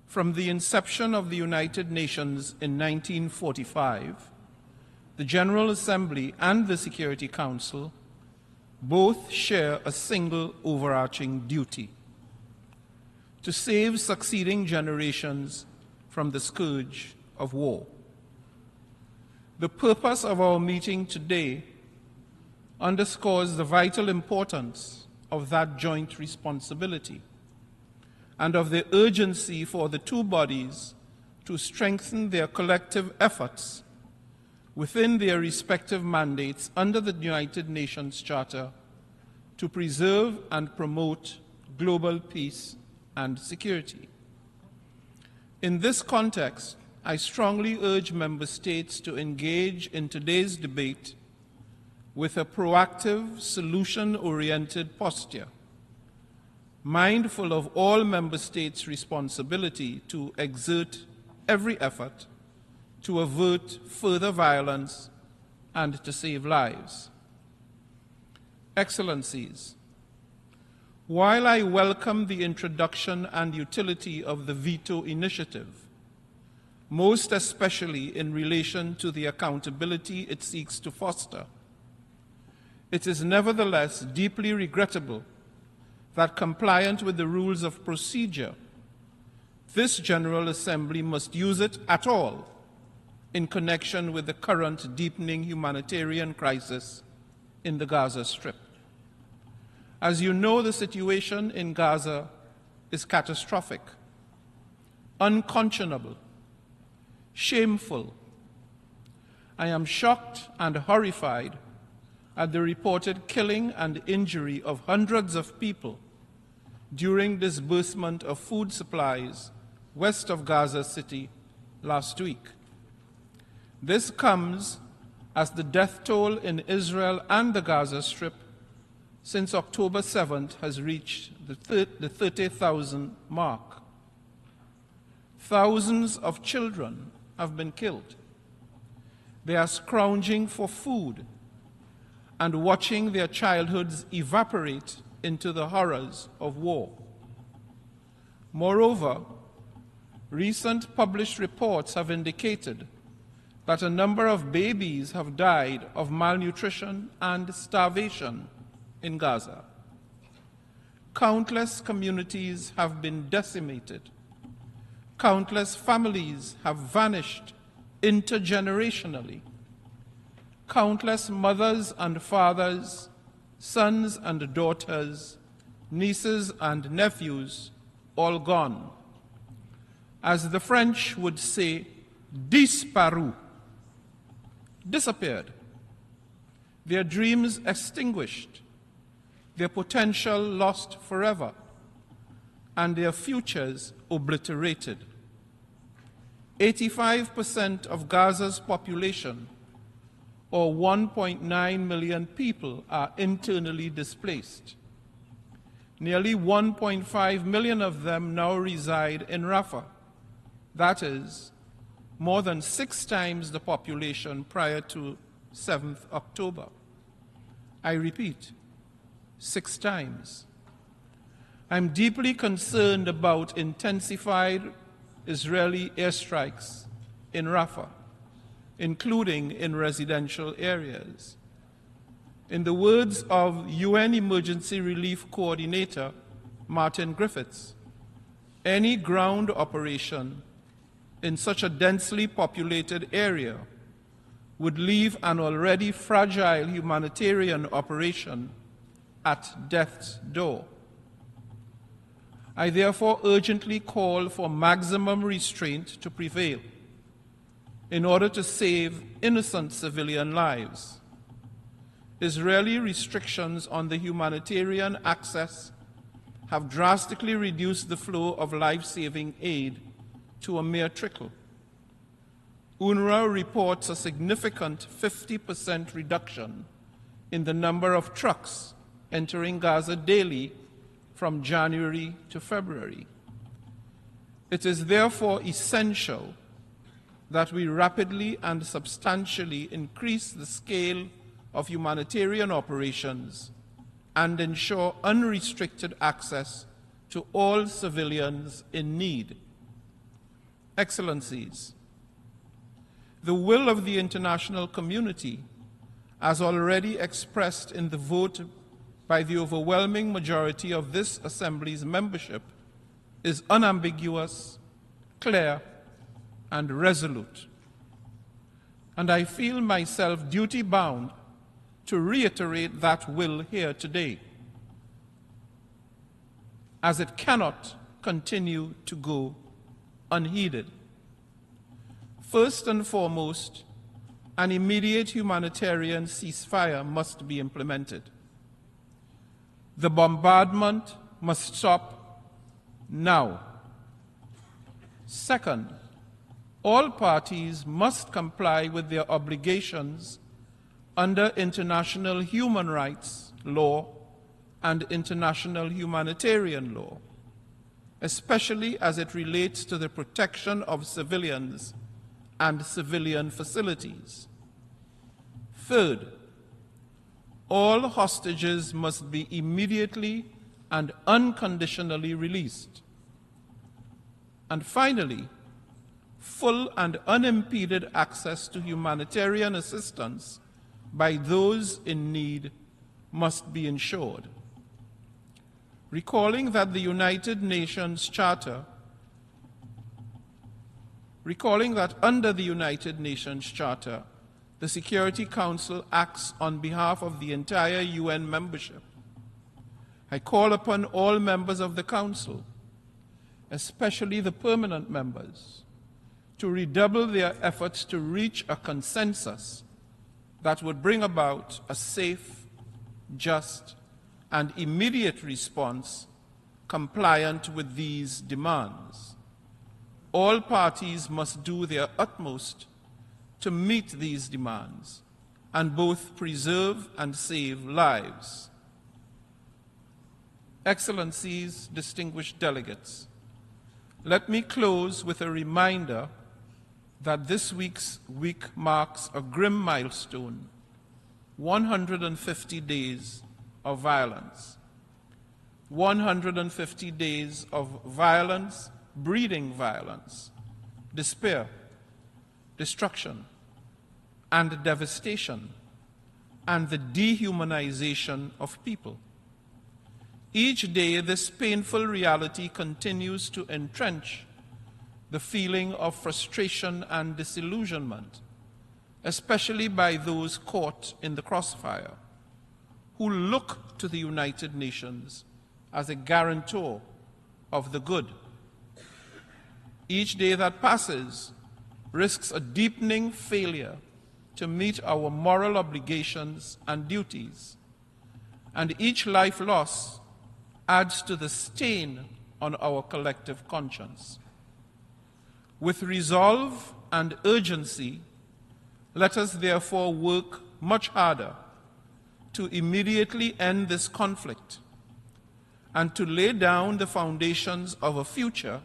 From the inception of the United Nations in 1945, the General Assembly and the Security Council both share a single overarching duty: to save succeeding generations from the scourge of war. The purpose of our meeting today underscores the vital importance of that joint responsibility and of the urgency for the two bodies to strengthen their collective efforts within their respective mandates under the United Nations Charter to preserve and promote global peace and security. In this context, I strongly urge member states to engage in today's debate with a proactive, solution-oriented posture, mindful of all member states' responsibility to exert every effort to avert further violence and to save lives. Excellencies, while I welcome the introduction and utility of the Veto initiative, most especially in relation to the accountability it seeks to foster, it is nevertheless deeply regrettable that, compliant with the rules of procedure, this General Assembly must use it at all in connection with the current deepening humanitarian crisis in the Gaza Strip. As you know, the situation in Gaza is catastrophic, unconscionable, shameful. I am shocked and horrified at the reported killing and injury of hundreds of people during disbursement of food supplies west of Gaza City last week. This comes as the death toll in Israel and the Gaza Strip since October 7th has reached the 30,000 mark. Thousands of children have been killed. They are scrounging for food and watching their childhoods evaporate into the horrors of war. Moreover, recent published reports have indicated that a number of babies have died of malnutrition and starvation in Gaza. Countless communities have been decimated. Countless families have vanished intergenerationally. Countless mothers and fathers, sons and daughters, nieces and nephews, all gone. As the French would say, disparu, disappeared. Their dreams extinguished, their potential lost forever, and their futures obliterated. 85% of Gaza's population, or 1.9 million people, are internally displaced. Nearly 1.5 million of them now reside in Rafah. That is, more than 6 times the population prior to 7th October. I repeat, 6 times. I'm deeply concerned about intensified Israeli airstrikes in Rafah, including in residential areas. In the words of UN Emergency Relief Coordinator Martin Griffiths, any ground operation in such a densely populated area would leave an already fragile humanitarian operation at death's door. I therefore urgently call for maximum restraint to prevail in order to save innocent civilian lives. Israeli restrictions on the humanitarian access have drastically reduced the flow of life-saving aid to a mere trickle. UNRWA reports a significant 50% reduction in the number of trucks entering Gaza daily from January to February. It is therefore essential that we rapidly and substantially increase the scale of humanitarian operations and ensure unrestricted access to all civilians in need. Excellencies, the will of the international community, as already expressed in the vote by the overwhelming majority of this Assembly's membership, is unambiguous, clear, and resolute. And I feel myself duty-bound to reiterate that will here today, as it cannot continue to go unheeded. First and foremost, an immediate humanitarian ceasefire must be implemented. The bombardment must stop now. Second, all parties must comply with their obligations under international human rights law and international humanitarian law, especially as it relates to the protection of civilians and civilian facilities. Third, all hostages must be immediately and unconditionally released. And finally, full and unimpeded access to humanitarian assistance by those in need must be ensured. Recalling that under the United Nations Charter, the Security Council acts on behalf of the entire UN membership, I call upon all members of the Council, especially the permanent members, to redouble their efforts to reach a consensus that would bring about a safe, just, and immediate response compliant with these demands. All parties must do their utmost to meet these demands and both preserve and save lives. Excellencies, distinguished delegates, let me close with a reminder that this week's week marks a grim milestone: 150 days of violence. 150 days of violence breeding violence, despair, destruction, and devastation, and the dehumanization of people. Each day, this painful reality continues to entrench the feeling of frustration and disillusionment, especially by those caught in the crossfire, who look to the United Nations as a guarantor of the good. Each day that passes risks a deepening failure to meet our moral obligations and duties, and each life lost adds to the stain on our collective conscience. With resolve and urgency, let us therefore work much harder to immediately end this conflict and to lay down the foundations of a future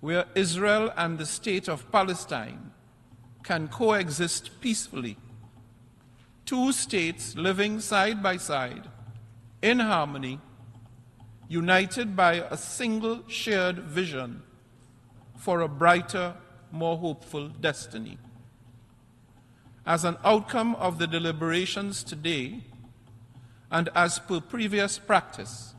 where Israel and the state of Palestine can coexist peacefully, two states living side by side in harmony, united by a single shared vision for a brighter, more hopeful destiny. As an outcome of the deliberations today, and as per previous practice,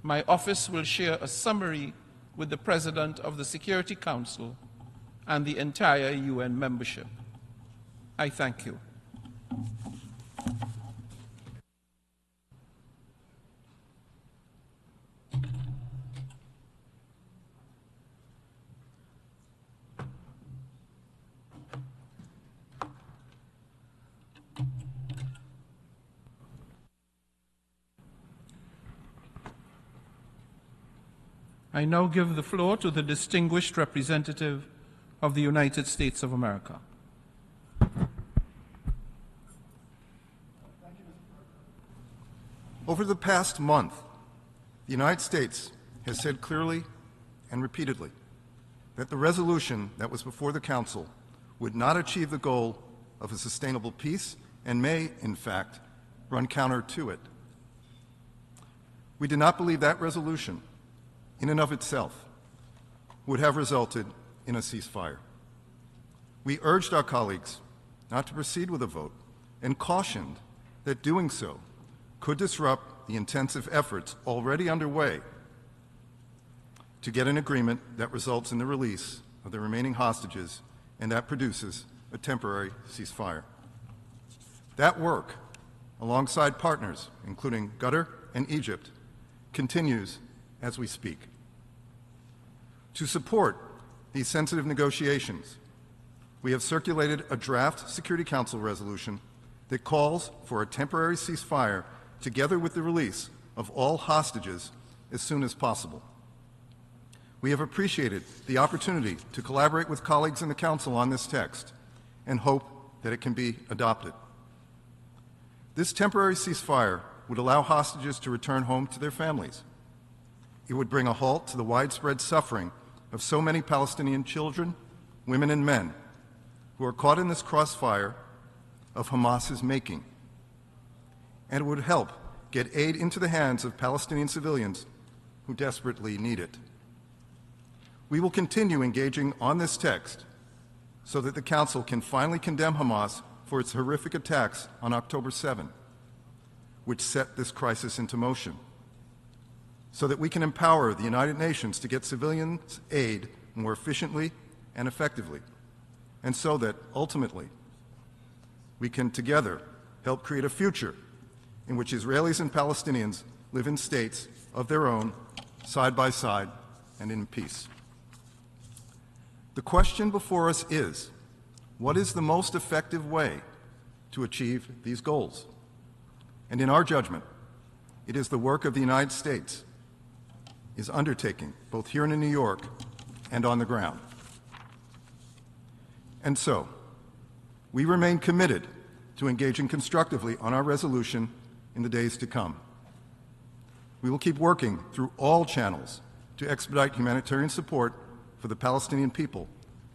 my office will share a summary with the President of the Security Council and the entire UN membership. I thank you. I now give the floor to the distinguished representative of the United States of America. Over the past month, the United States has said clearly and repeatedly that the resolution that was before the Council would not achieve the goal of a sustainable peace and may, in fact, run counter to it. We do not believe that resolution, in and of itself, would have resulted in a ceasefire. We urged our colleagues not to proceed with a vote and cautioned that doing so could disrupt the intensive efforts already underway to get an agreement that results in the release of the remaining hostages and that produces a temporary ceasefire. That work, alongside partners, including Qatar and Egypt, continues as we speak. To support these sensitive negotiations, we have circulated a draft Security Council resolution that calls for a temporary ceasefire together with the release of all hostages as soon as possible. We have appreciated the opportunity to collaborate with colleagues in the Council on this text and hope that it can be adopted. This temporary ceasefire would allow hostages to return home to their families. It would bring a halt to the widespread suffering of so many Palestinian children, women, and men who are caught in this crossfire of Hamas's making. And it would help get aid into the hands of Palestinian civilians who desperately need it. We will continue engaging on this text so that the Council can finally condemn Hamas for its horrific attacks on October 7, which set this crisis into motion, so that we can empower the United Nations to get civilians aid more efficiently and effectively, and so that, ultimately, we can together help create a future in which Israelis and Palestinians live in states of their own, side by side, and in peace. The question before us is, what is the most effective way to achieve these goals? And in our judgment, it is the work of the United States is undertaking, both here in New York and on the ground. And so, we remain committed to engaging constructively on our resolution in the days to come. We will keep working through all channels to expedite humanitarian support for the Palestinian people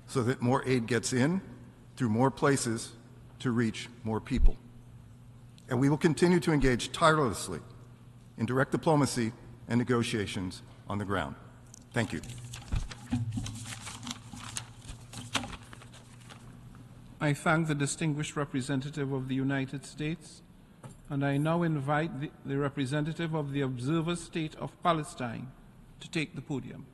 so that more aid gets in through more places to reach more people. And we will continue to engage tirelessly in direct diplomacy and negotiations on the ground. Thank you. I thank the distinguished representative of the United States, and I now invite the representative of the observer state of Palestine to take the podium.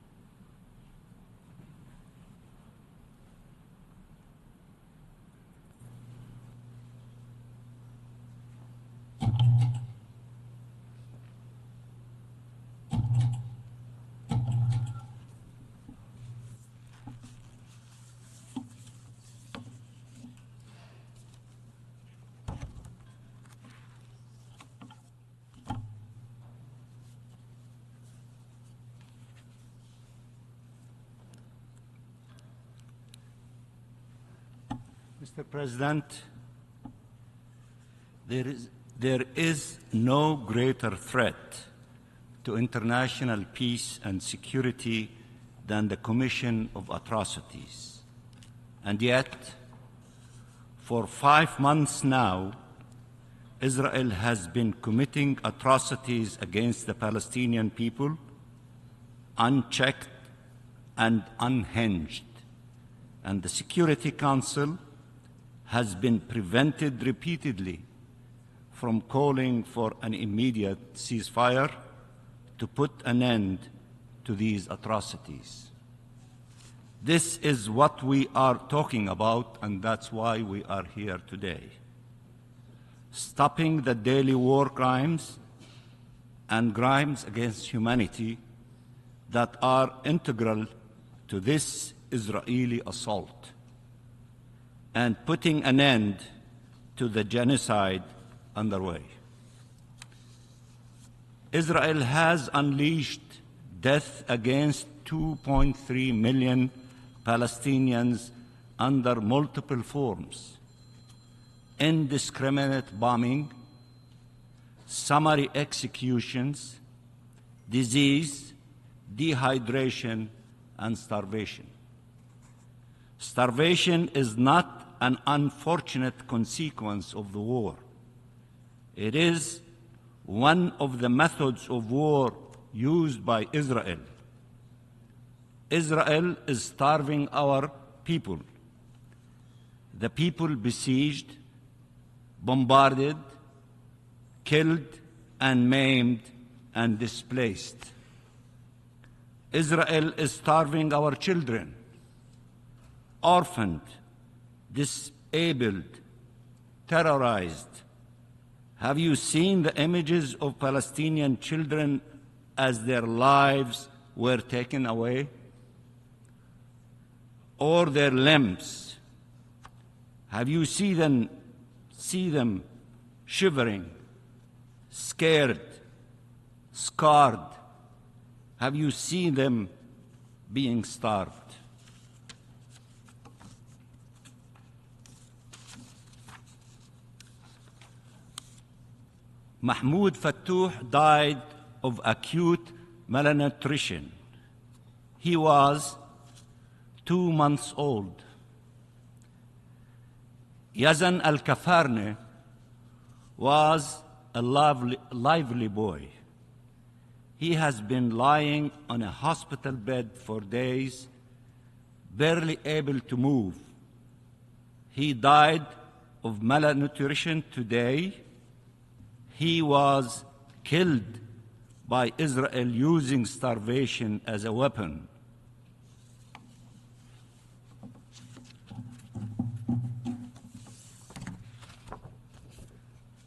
Mr. President, there is no greater threat to international peace and security than the commission of atrocities. And yet, for 5 months now, Israel has been committing atrocities against the Palestinian people, unchecked and unhinged. And the Security Council has been prevented repeatedly from calling for an immediate ceasefire to put an end to these atrocities. This is what we are talking about, and that's why we are here today. Stopping the daily war crimes and crimes against humanity that are integral to this Israeli assault, and putting an end to the genocide underway. Israel has unleashed death against 2.3 million Palestinians under multiple forms: indiscriminate bombing, summary executions, disease, dehydration, and starvation. Starvation is not an unfortunate consequence of the war. It is one of the methods of war used by Israel. Israel is starving our people. The people besieged, bombarded, killed, and maimed and displaced. Israel is starving our children, orphaned, disabled, terrorized. Have you seen the images of Palestinian children as their lives were taken away? Or their limbs? Have you seen them shivering, scared, scarred? Have you seen them being starved? Mahmoud Fattouh died of acute malnutrition. He was 2 months old. Yazan al-Kafarne was a lively boy. He has been lying on a hospital bed for days, barely able to move. He died of malnutrition today. He was killed by Israel using starvation as a weapon.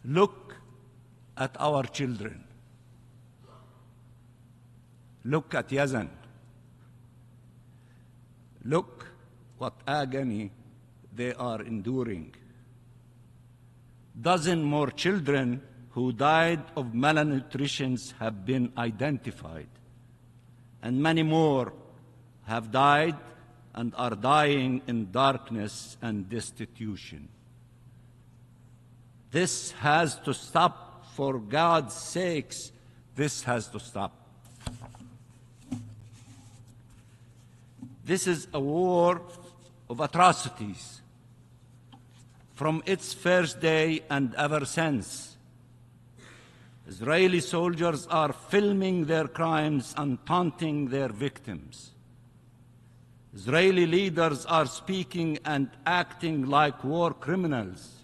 Look at our children. Look at Yazan. Look what agony they are enduring. Dozen more children who died of malnutrition have been identified, and many more have died and are dying in darkness and destitution. This has to stop. For God's sakes, this has to stop. This is a war of atrocities. From its first day and ever since, Israeli soldiers are filming their crimes and taunting their victims. Israeli leaders are speaking and acting like war criminals.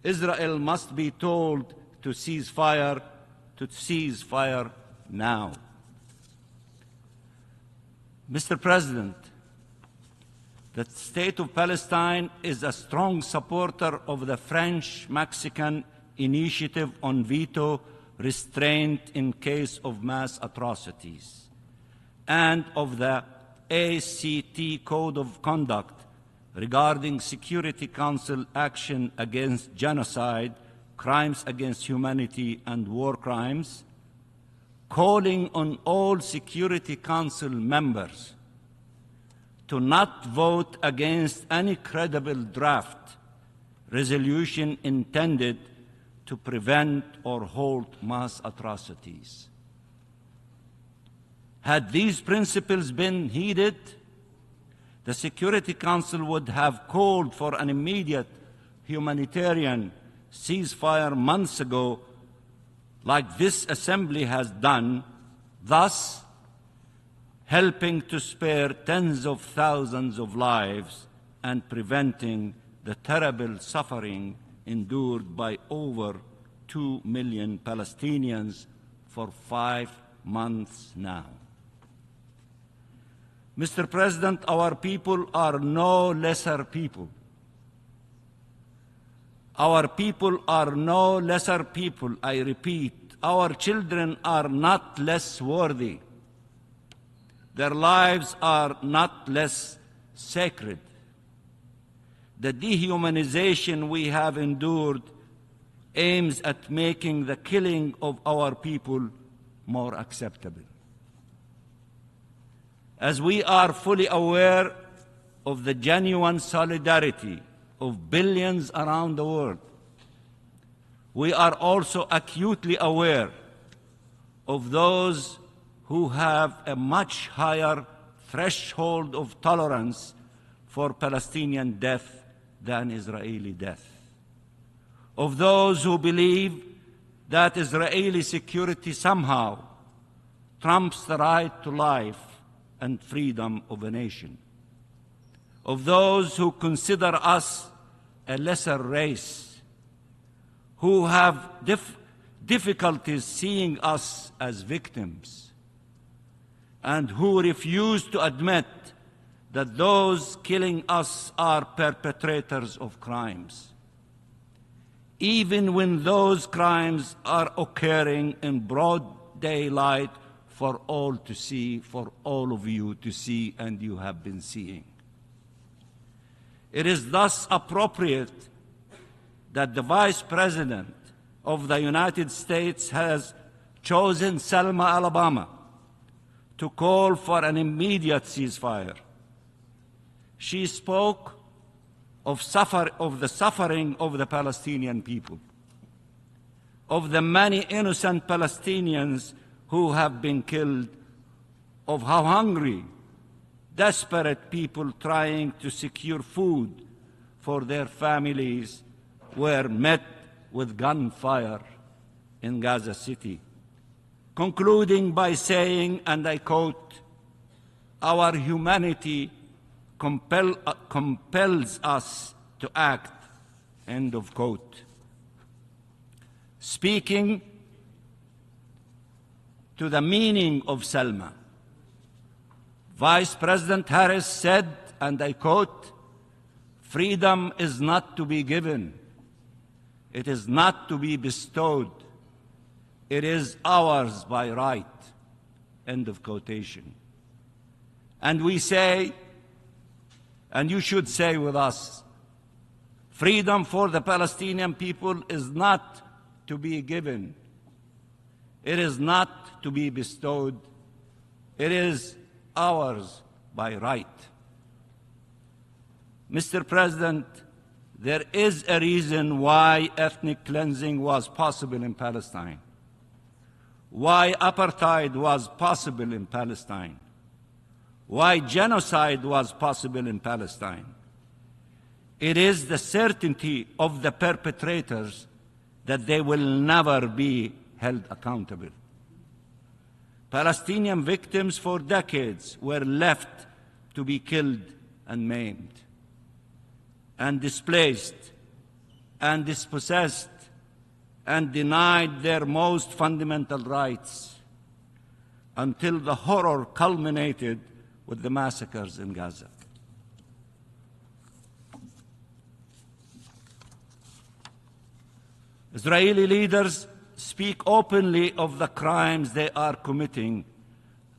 Israel must be told to cease fire now. Mr. President, the State of Palestine is a strong supporter of the French-Mexican initiative on veto restraint in case of mass atrocities, and of the ACT Code of Conduct regarding Security Council action against genocide, crimes against humanity, and war crimes, calling on all Security Council members to not vote against any credible draft resolution intended to prevent or halt mass atrocities. Had these principles been heeded, the Security Council would have called for an immediate humanitarian ceasefire months ago, like this Assembly has done, thus helping to spare tens of thousands of lives and preventing the terrible suffering endured by over 2 million Palestinians for 5 months now. Mr. President, our people are no lesser people. Our people are no lesser people, I repeat. Our children are not less worthy. Their lives are not less sacred. The dehumanization we have endured aims at making the killing of our people more acceptable. As we are fully aware of the genuine solidarity of billions around the world, we are also acutely aware of those who have a much higher threshold of tolerance for Palestinian death than Israeli death, of those who believe that Israeli security somehow trumps the right to life and freedom of a nation, of those who consider us a lesser race, who have difficulties seeing us as victims, and who refuse to admit that those killing us are perpetrators of crimes, even when those crimes are occurring in broad daylight for all to see, for all of you to see, and you have been seeing. It is thus appropriate that the Vice President of the United States has chosen Selma, Alabama, to call for an immediate ceasefire. She spoke of the suffering of the Palestinian people, of the many innocent Palestinians who have been killed, of how hungry, desperate people trying to secure food for their families were met with gunfire in Gaza City, concluding by saying, and I quote, "Our humanity compels us to act," end of quote. Speaking to the meaning of Selma, Vice President Harris said, and I quote, "Freedom is not to be given. It is not to be bestowed. It is ours by right," end of quotation. And we say, and you should say with us, freedom for the Palestinian people is not to be given. It is not to be bestowed. It is ours by right. Mr. President, there is a reason why ethnic cleansing was possible in Palestine, why apartheid was possible in Palestine, why genocide was possible in Palestine. It is the certainty of the perpetrators that they will never be held accountable. Palestinian victims for decades were left to be killed and maimed, and displaced, and dispossessed, and denied their most fundamental rights, until the horror culminated with the massacres in Gaza. Israeli leaders speak openly of the crimes they are committing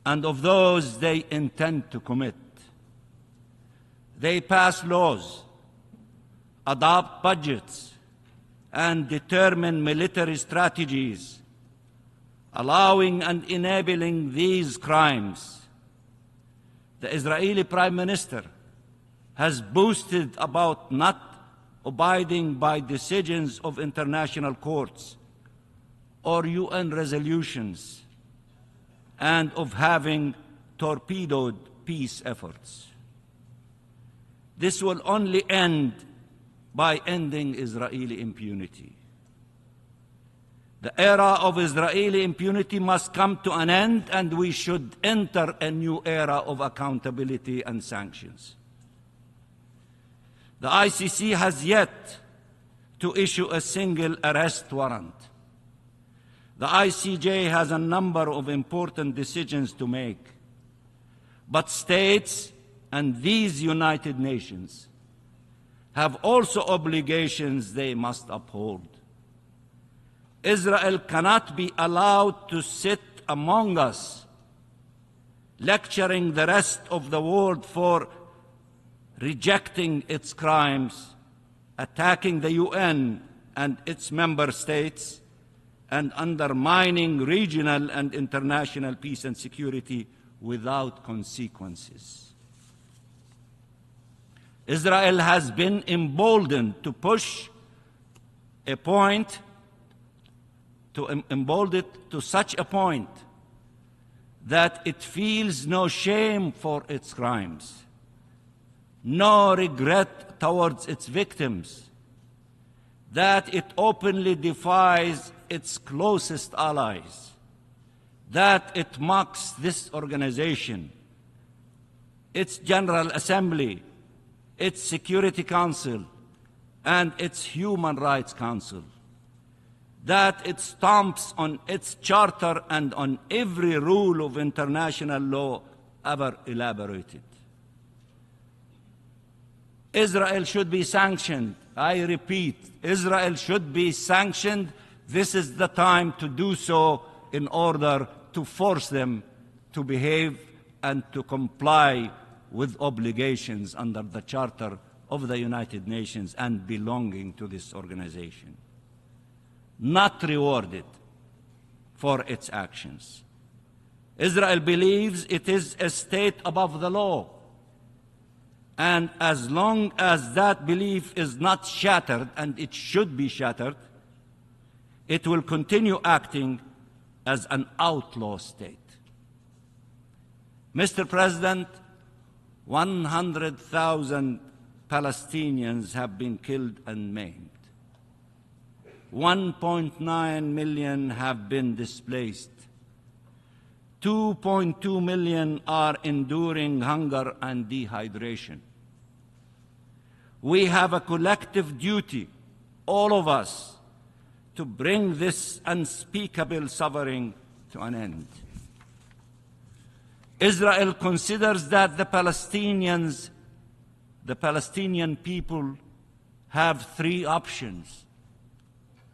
and of those they intend to commit. They pass laws, adopt budgets, and determine military strategies, allowing and enabling these crimes. The Israeli Prime Minister has boasted about not abiding by decisions of international courts or UN resolutions, and of having torpedoed peace efforts. This will only end by ending Israeli impunity. The era of Israeli impunity must come to an end, and we should enter a new era of accountability and sanctions. The ICC has yet to issue a single arrest warrant. The ICJ has a number of important decisions to make, but states and these United Nations have also obligations they must uphold. Israel cannot be allowed to sit among us, lecturing the rest of the world for rejecting its crimes, attacking the UN and its member states, and undermining regional and international peace and security without consequences. Israel has been emboldened to push a point, to embolden it to such a point that it feels no shame for its crimes, no regret towards its victims, that it openly defies its closest allies, that it mocks this organization, its General Assembly, its Security Council, and its Human Rights Council, that it stomps on its charter and on every rule of international law ever elaborated. Israel should be sanctioned. I repeat, Israel should be sanctioned. This is the time to do so in order to force them to behave and to comply with obligations under the Charter of the United Nations and belonging to this organization, not rewarded for its actions. Israel believes it is a state above the law, and as long as that belief is not shattered, and it should be shattered, it will continue acting as an outlaw state. Mr. President, 100,000 Palestinians have been killed and maimed. 1.9 million have been displaced. 2.2 million are enduring hunger and dehydration. We have a collective duty, all of us, to bring this unspeakable suffering to an end. Israel considers that the Palestinian people have three options.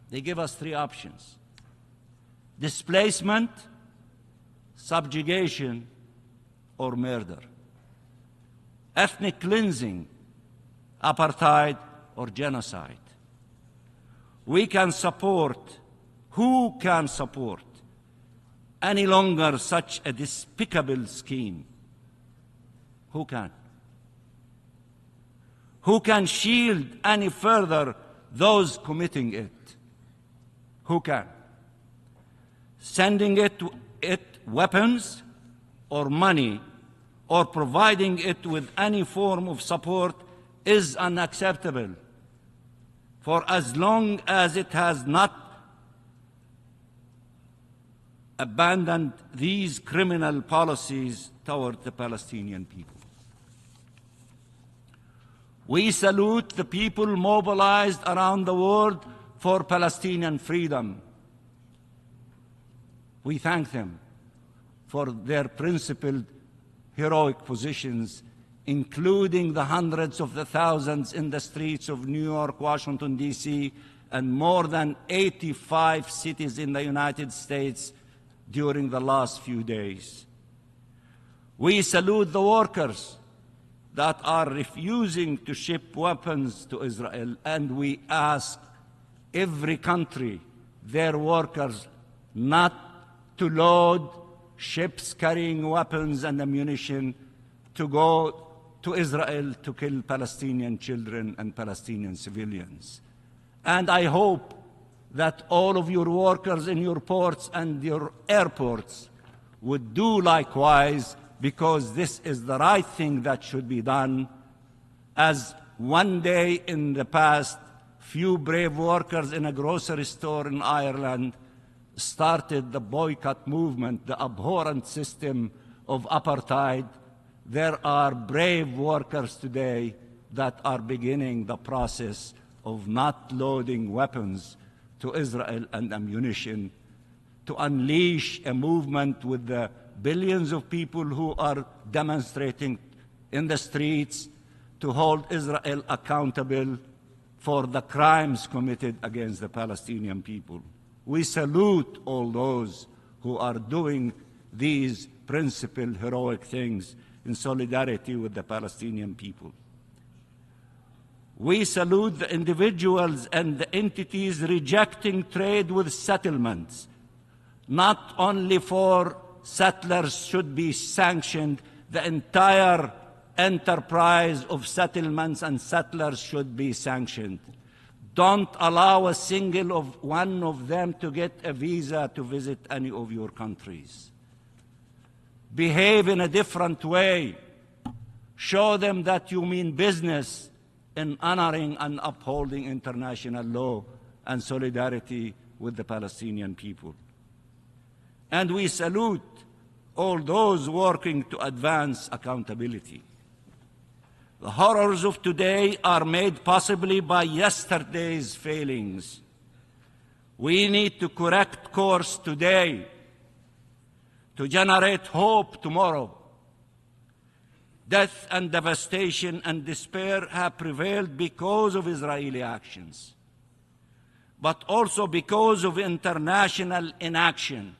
They give us three options: displacement, subjugation, or murder; ethnic cleansing, apartheid, or genocide. Who can support any longer such a despicable scheme? Who can? Who can shield any further those committing it? Who can? Sending it weapons or money or providing it with any form of support is unacceptable, for as long as it has not abandoned these criminal policies toward the Palestinian people. We salute the people mobilized around the world for Palestinian freedom. We thank them for their principled, heroic positions, including the hundreds of the thousands in the streets of New York, Washington, D.C., and more than 85 cities in the United States during the last few days. We salute the workers that are refusing to ship weapons to Israel, and we ask every country, their workers, not to load ships carrying weapons and ammunition to go to Israel to kill Palestinian children and Palestinian civilians. And I hope that all of your workers in your ports and your airports would do likewise, because this is the right thing that should be done. As one day in the past, few brave workers in a grocery store in Ireland started the boycott movement, the abhorrent system of apartheid, there are brave workers today that are beginning the process of not loading weapons to Israel and ammunition, to unleash a movement with the billions of people who are demonstrating in the streets to hold Israel accountable for the crimes committed against the Palestinian people. We salute all those who are doing these principled, heroic things in solidarity with the Palestinian people. We salute the individuals and the entities rejecting trade with settlements. Not only for settlers should be sanctioned, the entire enterprise of settlements and settlers should be sanctioned. Don't allow a single one of them to get a visa to visit any of your countries. Behave in a different way. Show them that you mean business in honoring and upholding international law and solidarity with the Palestinian people. And we salute all those working to advance accountability. The horrors of today are made possibly by yesterday's failings. We need to correct course today to generate hope tomorrow. Death and devastation and despair have prevailed because of Israeli actions, but also because of international inaction.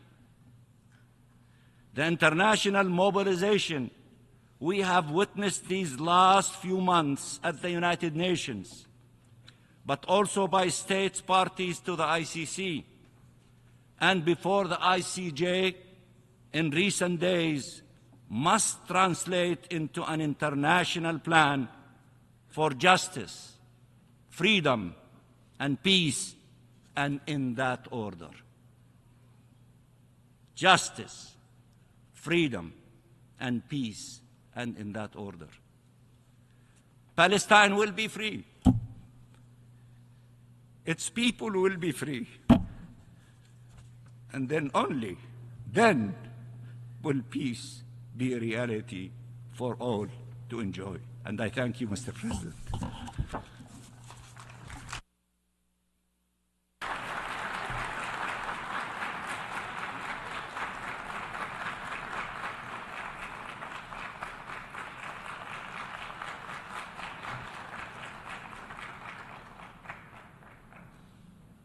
The international mobilization we have witnessed these last few months at the United Nations, but also by states parties to the ICC and before the ICJ in recent days, must translate into an international plan for justice, freedom, and peace, and in that order. Justice, freedom, and peace, and in that order. Palestine will be free. Its people will be free. And then only then will peace be a reality for all to enjoy. And I thank you, Mr. President.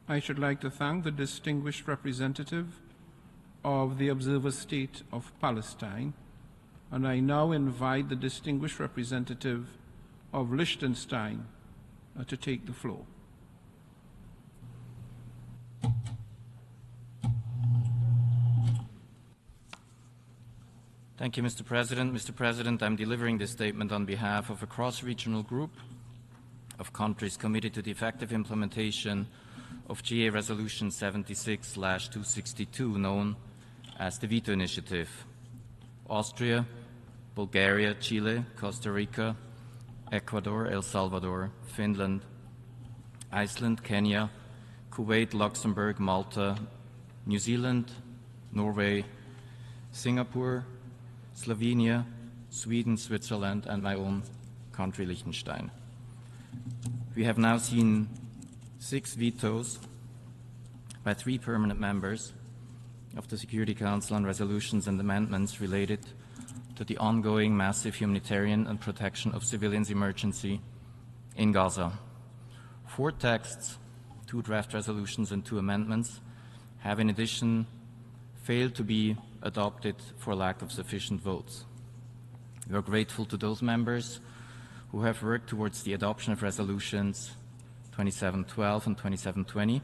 I should like to thank the distinguished representative of the observer state of Palestine, and I now invite the distinguished representative of Liechtenstein to take the floor. Thank you, Mr. President. Mr. President, I'm delivering this statement on behalf of a cross-regional group of countries committed to the effective implementation of GA Resolution 76/262, known as the Veto Initiative. Austria, Bulgaria, Chile, Costa Rica, Ecuador, El Salvador, Finland, Iceland, Kenya, Kuwait, Luxembourg, Malta, New Zealand, Norway, Singapore, Slovenia, Sweden, Switzerland, and my own country, Liechtenstein. We have now seen 6 vetoes by 3 permanent members of the Security Council on resolutions and amendments related to the ongoing massive humanitarian and protection of civilians emergency in Gaza. 4 texts, 2 draft resolutions and 2 amendments have in addition failed to be adopted for lack of sufficient votes. We are grateful to those members who have worked towards the adoption of resolutions 2712 and 2720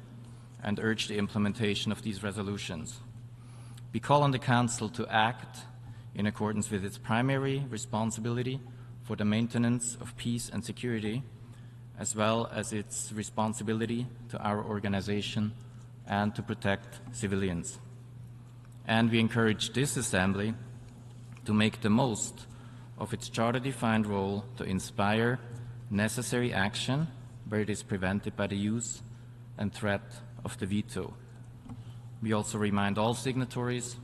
and urge the implementation of these resolutions. We call on the Council to act in accordance with its primary responsibility for the maintenance of peace and security, as well as its responsibility to our organization and to protect civilians. And we encourage this Assembly to make the most of its charter-defined role to inspire necessary action where it is prevented by the use and threat of the veto. We also remind all signatories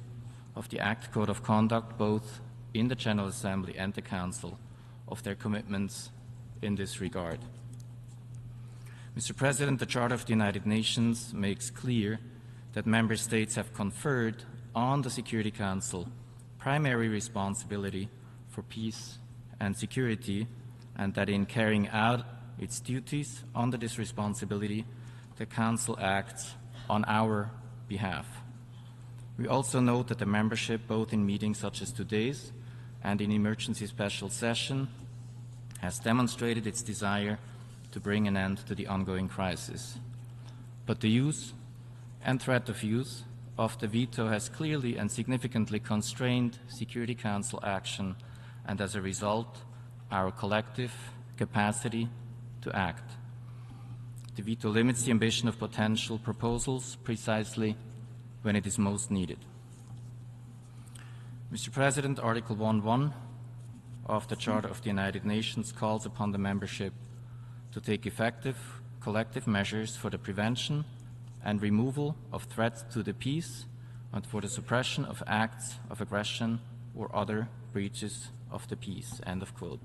of the Act Code of Conduct, both in the General Assembly and the Council, of their commitments in this regard. Mr. President, the Charter of the United Nations makes clear that member states have conferred on the Security Council primary responsibility for peace and security, and that in carrying out its duties under this responsibility, the Council acts on our behalf. We also note that the membership, both in meetings such as today's and in emergency special session, has demonstrated its desire to bring an end to the ongoing crisis. But the use and threat of use of the veto has clearly and significantly constrained Security Council action and, as a result, our collective capacity to act. The veto limits the ambition of potential proposals precisely when it is most needed. Mr. President, Article 1.1 of the Charter of the United Nations calls upon the membership to take effective collective measures for the prevention and removal of threats to the peace and for the suppression of acts of aggression or other breaches of the peace. End of quote.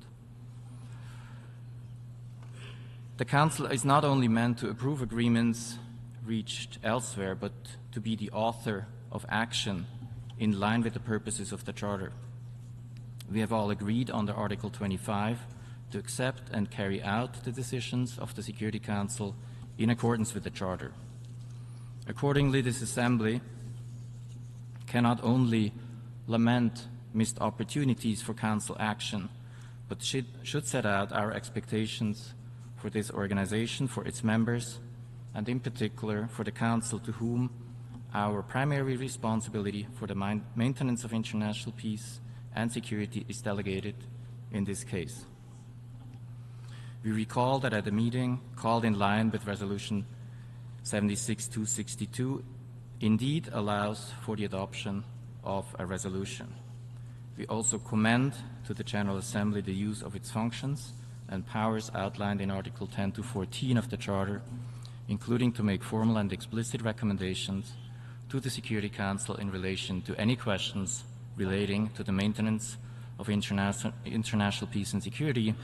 The Council is not only meant to approve agreements reached elsewhere, but to be the author of action in line with the purposes of the Charter. We have all agreed under Article 25 to accept and carry out the decisions of the Security Council in accordance with the Charter. Accordingly, this Assembly cannot only lament missed opportunities for Council action, but should set out our expectations for this organization, for its members, and in particular for the Council, to whom our primary responsibility for the maintenance of international peace and security is delegated in this case. We recall that at a meeting called in line with Resolution 76-262 indeed allows for the adoption of a resolution. We also commend to the General Assembly the use of its functions and powers outlined in Article 10 to 14 of the Charter, including to make formal and explicit recommendations to the Security Council in relation to any questions relating to the maintenance of international peace and security,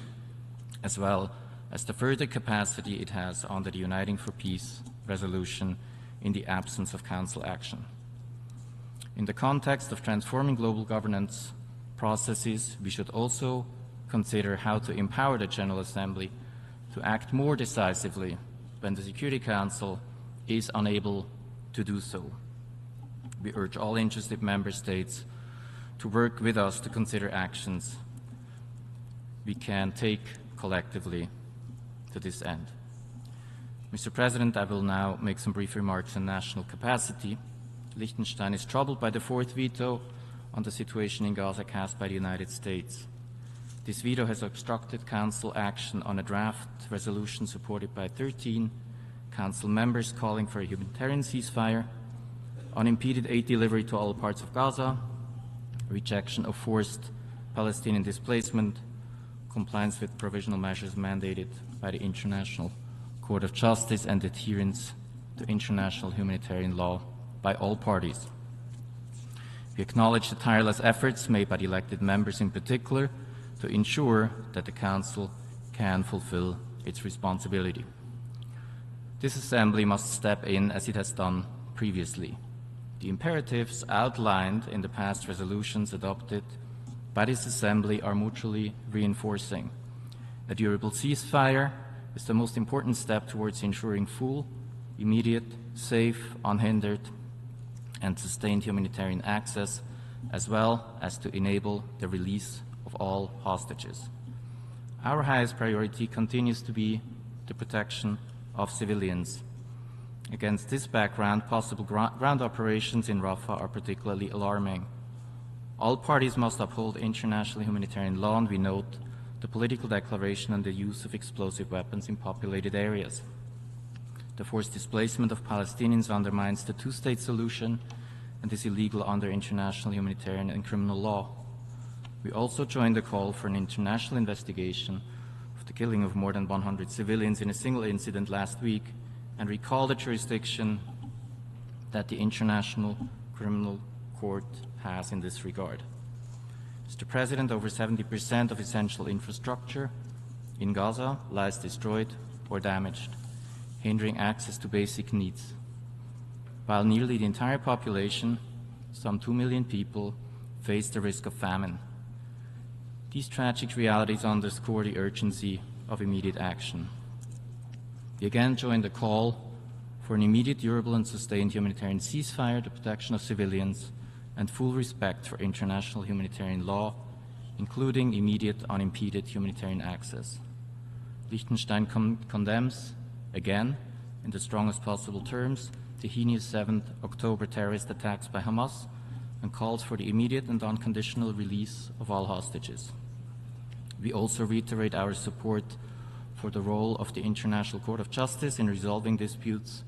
as well as the further capacity it has under the Uniting for Peace resolution in the absence of Council action. In the context of transforming global governance processes, we should also consider how to empower the General Assembly to act more decisively when the Security Council is unable to do so. We urge all interested member states to work with us to consider actions we can take collectively to this end. Mr. President, I will now make some brief remarks on national capacity. Liechtenstein is troubled by the fourth veto on the situation in Gaza cast by the United States. This veto has obstructed Council action on a draft resolution supported by 13 Council members calling for a humanitarian ceasefire, unimpeded aid delivery to all parts of Gaza, rejection of forced Palestinian displacement, compliance with provisional measures mandated by the International Court of Justice, and adherence to international humanitarian law by all parties. We acknowledge the tireless efforts made by the elected members in particular to ensure that the Council can fulfill its responsibility. This Assembly must step in as it has done previously. The imperatives outlined in the past resolutions adopted by this Assembly are mutually reinforcing. A durable ceasefire is the most important step towards ensuring full, immediate, safe, unhindered, and sustained humanitarian access, as well as to enable the release of all hostages. Our highest priority continues to be the protection of civilians. Against this background, possible ground operations in Rafah are particularly alarming. All parties must uphold international humanitarian law, and we note the political declaration on the use of explosive weapons in populated areas. The forced displacement of Palestinians undermines the two-state solution and is illegal under international humanitarian and criminal law. We also join the call for an international investigation of the killing of more than 100 civilians in a single incident last week, and recall the jurisdiction that the International Criminal Court has in this regard. Mr. President, over 70% of essential infrastructure in Gaza lies destroyed or damaged, hindering access to basic needs, while nearly the entire population, some 2 million people, face the risk of famine. These tragic realities underscore the urgency of immediate action. We again join the call for an immediate, durable, and sustained humanitarian ceasefire, the protection of civilians, and full respect for international humanitarian law, including immediate, unimpeded humanitarian access. Liechtenstein condemns, again, in the strongest possible terms, the heinous 7th October terrorist attacks by Hamas, and calls for the immediate and unconditional release of all hostages. We also reiterate our support for the role of the International Court of Justice in resolving disputes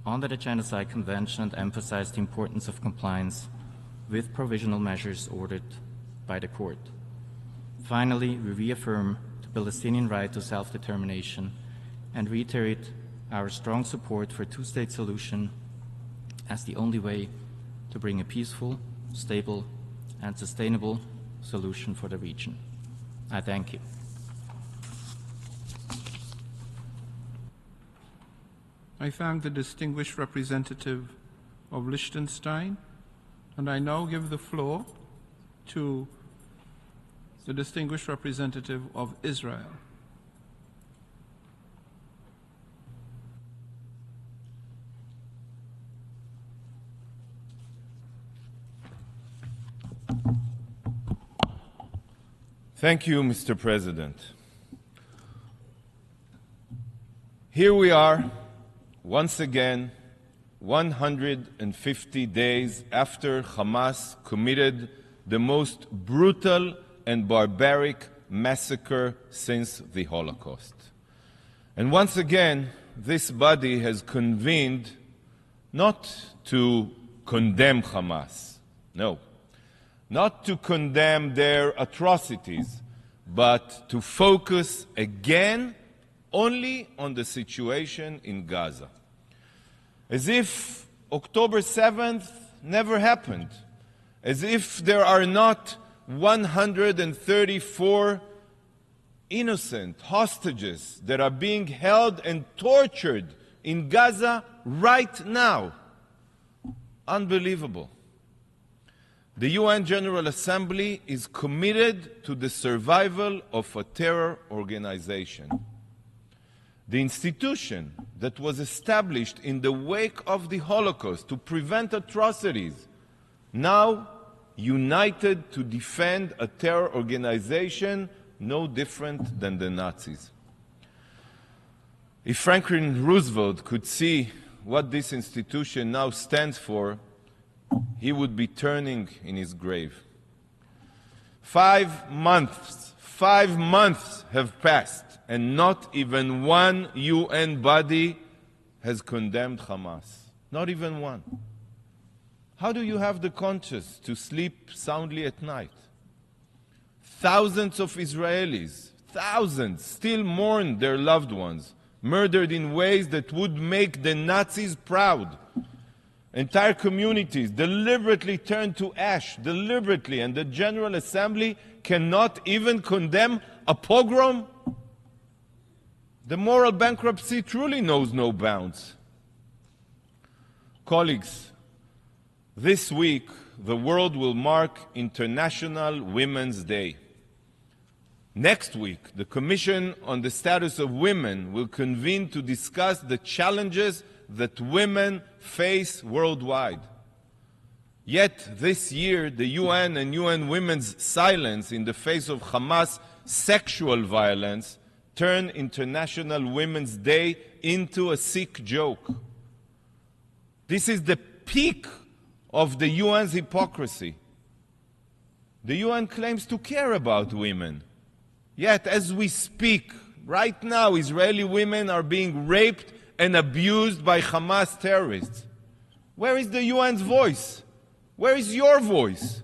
under the Genocide Convention, and emphasize the importance of compliance with provisional measures ordered by the Court. Finally, we reaffirm the Palestinian right to self-determination and reiterate our strong support for a two-state solution as the only way to bring a peaceful, stable, and sustainable solution for the region. I thank you. I thank the distinguished representative of Liechtenstein, and I now give the floor to the distinguished representative of Israel. Thank you, Mr. President. Here we are, once again, 150 days after Hamas committed the most brutal and barbaric massacre since the Holocaust. And once again, this body has convened not to condemn Hamas, no, not to condemn their atrocities, but to focus again only on the situation in Gaza. As if October 7th never happened, as if there are not 134 innocent hostages that are being held and tortured in Gaza right now. Unbelievable. The UN General Assembly is committed to the survival of a terror organization. The institution that was established in the wake of the Holocaust to prevent atrocities, now united to defend a terror organization no different than the Nazis. If Franklin Roosevelt could see what this institution now stands for, he would be turning in his grave. 5 months have passed, and not even one UN body has condemned Hamas. Not even one. How do you have the conscience to sleep soundly at night? Thousands of Israelis, thousands, still mourn their loved ones, murdered in ways that would make the Nazis proud. Entire communities deliberately turned to ash, deliberately, and the General Assembly cannot even condemn a pogrom? The moral bankruptcy truly knows no bounds. Colleagues, this week the world will mark International Women's Day. Next week, the Commission on the Status of Women will convene to discuss the challenges that women face worldwide. Yet this year, the UN and UN Women's silence in the face of Hamas sexual violence turned International Women's Day into a sick joke. This is the peak of the UN's hypocrisy. The UN claims to care about women. Yet, as we speak, right now, Israeli women are being raped and abused by Hamas terrorists. Where is the UN's voice? Where is your voice?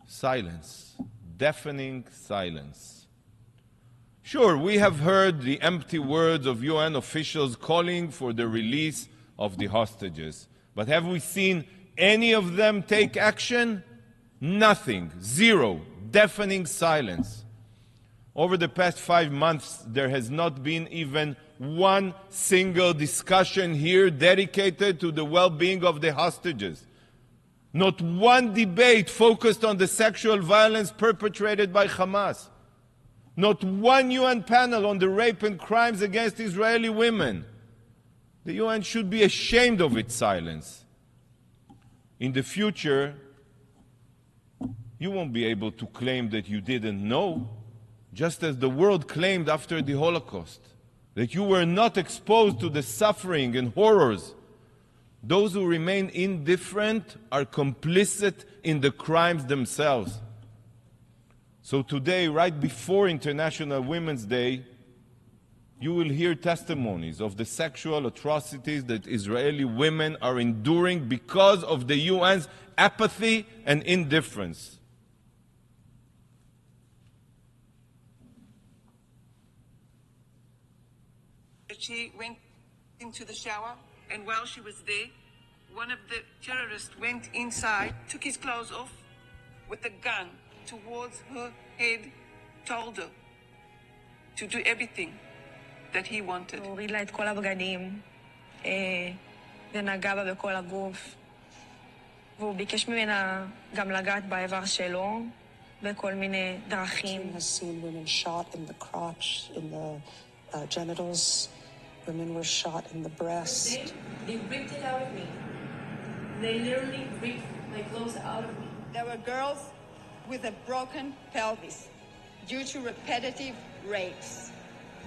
Silence. Deafening silence. Sure, we have heard the empty words of UN officials calling for the release of the hostages. But have we seen any of them take action? Nothing. Zero. Deafening silence. Over the past 5 months, there has not been even one single discussion here dedicated to the well-being of the hostages. Not one debate focused on the sexual violence perpetrated by Hamas. Not one UN panel on the rape and crimes against Israeli women. The UN should be ashamed of its silence. In the future, you won't be able to claim that you didn't know, just as the world claimed after the Holocaust, that you were not exposed to the suffering and horrors. Those who remain indifferent are complicit in the crimes themselves. So today, right before International Women's Day, you will hear testimonies of the sexual atrocities that Israeli women are enduring because of the UN's apathy and indifference. She went into the shower, and while she was there, one of the terrorists went inside, took his clothes off with a gun towards her head, told her to do everything that he wanted. הוא הוריד לה את כל הבגדים, ונגע בה בכל הגוף, והוא ביקש ממנה גם לגעת באיבר שלו, בכל מיני דרכים. She has seen women shot in the crotch, in the genitals. Women were shot in the breast. They ripped it out of me. They literally ripped my clothes out of me. There were girls with a broken pelvis due to repetitive rapes.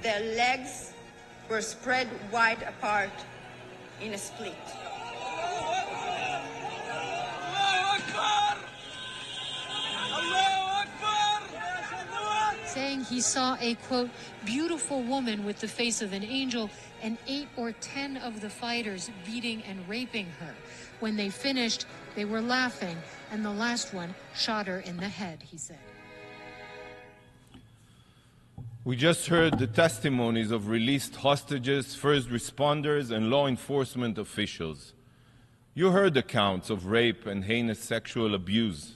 Their legs were spread wide apart in a split. Saying he saw a, quote, beautiful woman with the face of an angel and 8 or 10 of the fighters beating and raping her. When they finished, they were laughing, and the last one shot her in the head, he said. We just heard the testimonies of released hostages, first responders, and law enforcement officials. You heard accounts of rape and heinous sexual abuse.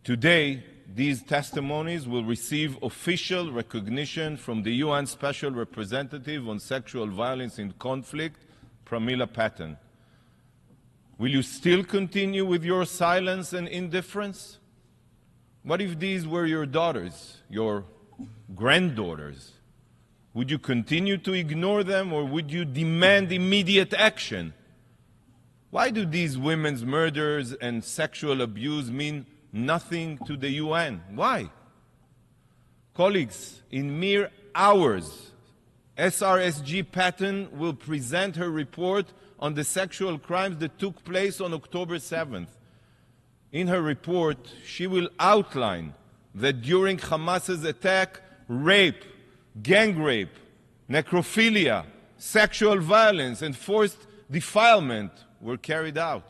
Today, these testimonies will receive official recognition from the UN Special Representative on Sexual Violence in Conflict, Pramila Patten. Will you still continue with your silence and indifference? What if these were your daughters, your granddaughters? Would you continue to ignore them, or would you demand immediate action? Why do these women's murders and sexual abuse mean nothing to the UN? Why? Colleagues, in mere hours, SRSG Patten will present her report on the sexual crimes that took place on October 7th. In her report, she will outline that during Hamas's attack, rape, gang rape, necrophilia, sexual violence, and forced defilement were carried out.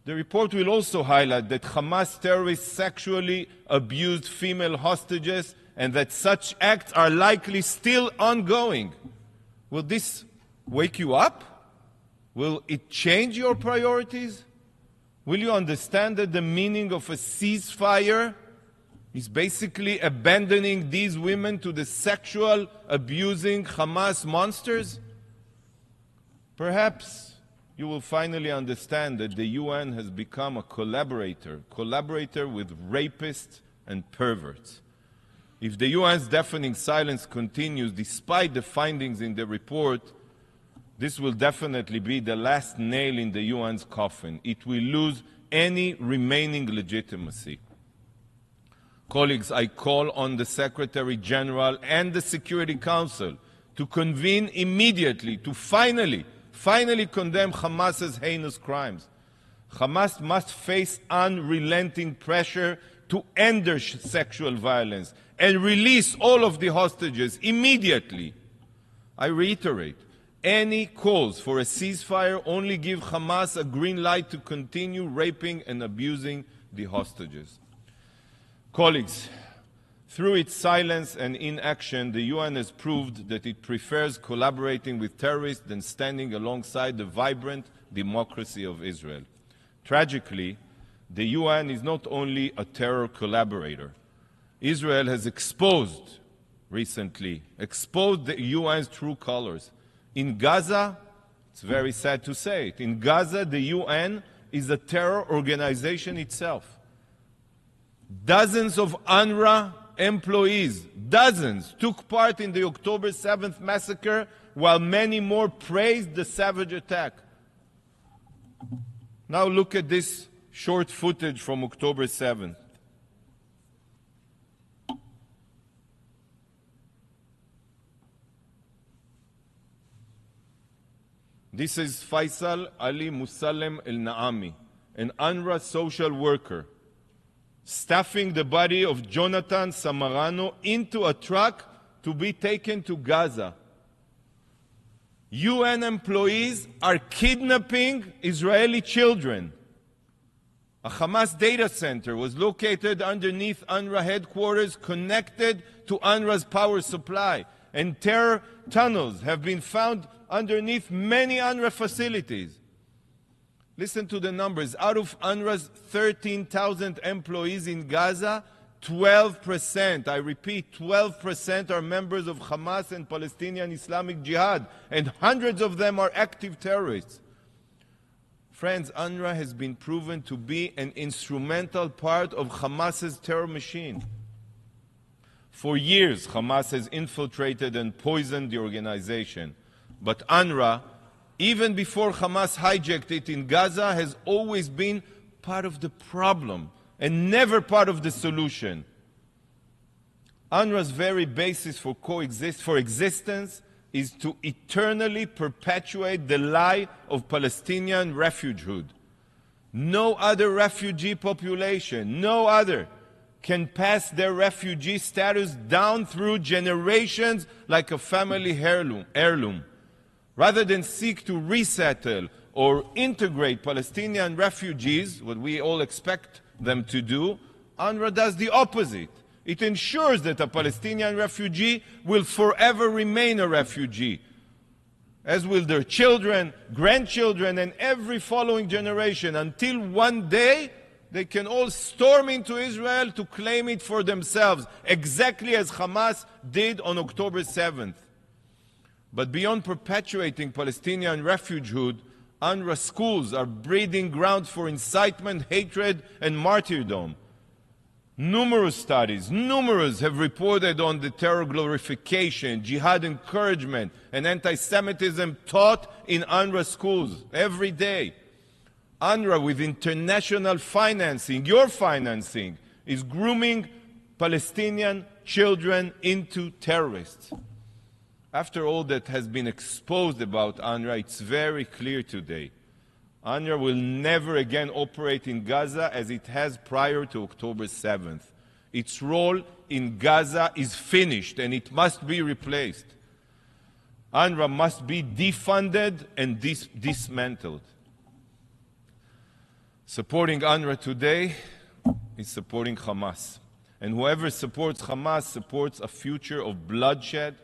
The report will also highlight that Hamas terrorists sexually abused female hostages and that such acts are likely still ongoing. Will this wake you up? Will it change your priorities? Will you understand that the meaning of a ceasefire is basically abandoning these women to the sexual abusing Hamas monsters? Perhaps you will finally understand that the UN has become a collaborator with rapists and perverts. If the UN's deafening silence continues despite the findings in the report, this will definitely be the last nail in the UN's coffin. It will lose any remaining legitimacy. Colleagues, I call on the Secretary General and the Security Council to convene immediately to finally condemn Hamas's heinous crimes. Hamas must face unrelenting pressure to end their sexual violence and release all of the hostages immediately. I reiterate, any calls for a ceasefire only give Hamas a green light to continue raping and abusing the hostages. Colleagues, through its silence and inaction, the UN has proved that it prefers collaborating with terrorists than standing alongside the vibrant democracy of Israel. Tragically, the UN is not only a terror collaborator. Israel has recently exposed the UN's true colors. In Gaza, it's very sad to say it, in Gaza the UN is a terror organization itself. Dozens of UNRWA employees, dozens, took part in the October 7th massacre, while many more praised the savage attack. Now look at this short footage from October 7th. This is Faisal Ali Musallem El-Naami, an UNRWA social worker, staffing the body of Jonathan Samarano into a truck to be taken to Gaza. UN employees are kidnapping Israeli children. A Hamas data center was located underneath UNRWA headquarters, connected to UNRWA's power supply, and terror tunnels have been found underneath many UNRWA facilities. Listen to the numbers. Out of UNRWA's 13,000 employees in Gaza, 12%, I repeat, 12% are members of Hamas and Palestinian Islamic Jihad, and hundreds of them are active terrorists. Friends, UNRWA has been proven to be an instrumental part of Hamas's terror machine. For years, Hamas has infiltrated and poisoned the organization. But UNRWA, even before Hamas hijacked it in Gaza, has always been part of the problem and never part of the solution. UNRWA's very basis for existence is to eternally perpetuate the lie of Palestinian refugehood. No other refugee population, no other, can pass their refugee status down through generations like a family heirloom. Rather than seek to resettle or integrate Palestinian refugees, what we all expect them to do, UNRWA does the opposite. It ensures that a Palestinian refugee will forever remain a refugee, as will their children, grandchildren, and every following generation, until one day they can all storm into Israel to claim it for themselves, exactly as Hamas did on October 7th. But beyond perpetuating Palestinian refugehood, UNRWA schools are breeding ground for incitement, hatred, and martyrdom. Numerous studies, have reported on the terror glorification, jihad encouragement, and anti-Semitism taught in UNRWA schools every day. UNRWA, with international financing, your financing, is grooming Palestinian children into terrorists. After all that has been exposed about UNRWA, it's very clear today. UNRWA will never again operate in Gaza as it has prior to October 7th. Its role in Gaza is finished and it must be replaced. UNRWA must be defunded and dismantled. Supporting UNRWA today is supporting Hamas. And whoever supports Hamas supports a future of bloodshed,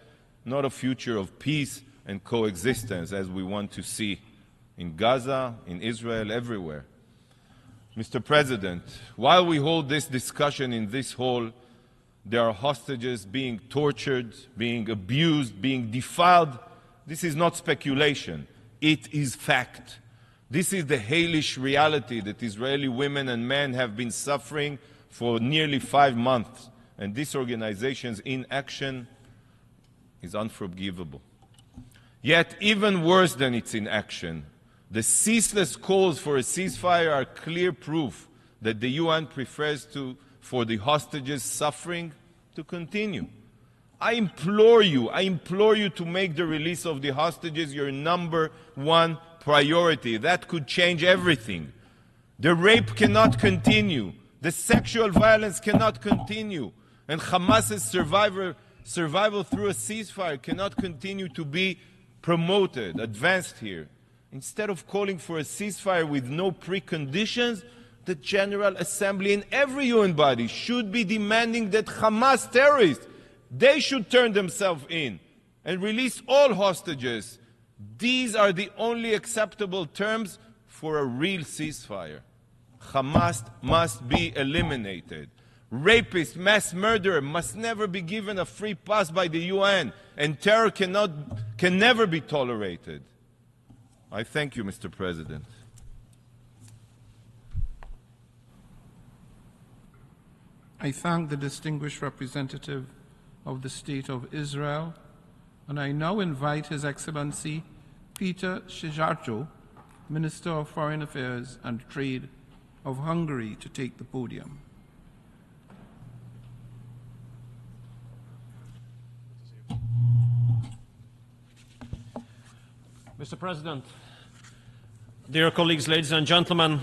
not a future of peace and coexistence as we want to see in Gaza, in Israel, everywhere. Mr. President, while we hold this discussion in this hall, there are hostages being tortured, being abused, being defiled. This is not speculation. It is fact. This is the hellish reality that Israeli women and men have been suffering for nearly 5 months. And this organization's inaction is unforgivable. Yet, even worse than its inaction, the ceaseless calls for a ceasefire are clear proof that the UN prefers for the hostages' suffering to continue. I implore you to make the release of the hostages your #1 priority. That could change everything. The rape cannot continue. The sexual violence cannot continue. And Hamas's survival through a ceasefire cannot continue to be promoted, advanced here. Instead of calling for a ceasefire with no preconditions, the General Assembly and every UN body should be demanding that Hamas terrorists, they should turn themselves in and release all hostages. These are the only acceptable terms for a real ceasefire. Hamas must be eliminated. Rapists, mass murderer must never be given a free pass by the UN, and terror can never be tolerated. I thank you, Mr. President. I thank the distinguished representative of the State of Israel, and I now invite His Excellency Peter Szijjártó, Minister of Foreign Affairs and Trade of Hungary, to take the podium. Mr. President, dear colleagues, ladies and gentlemen,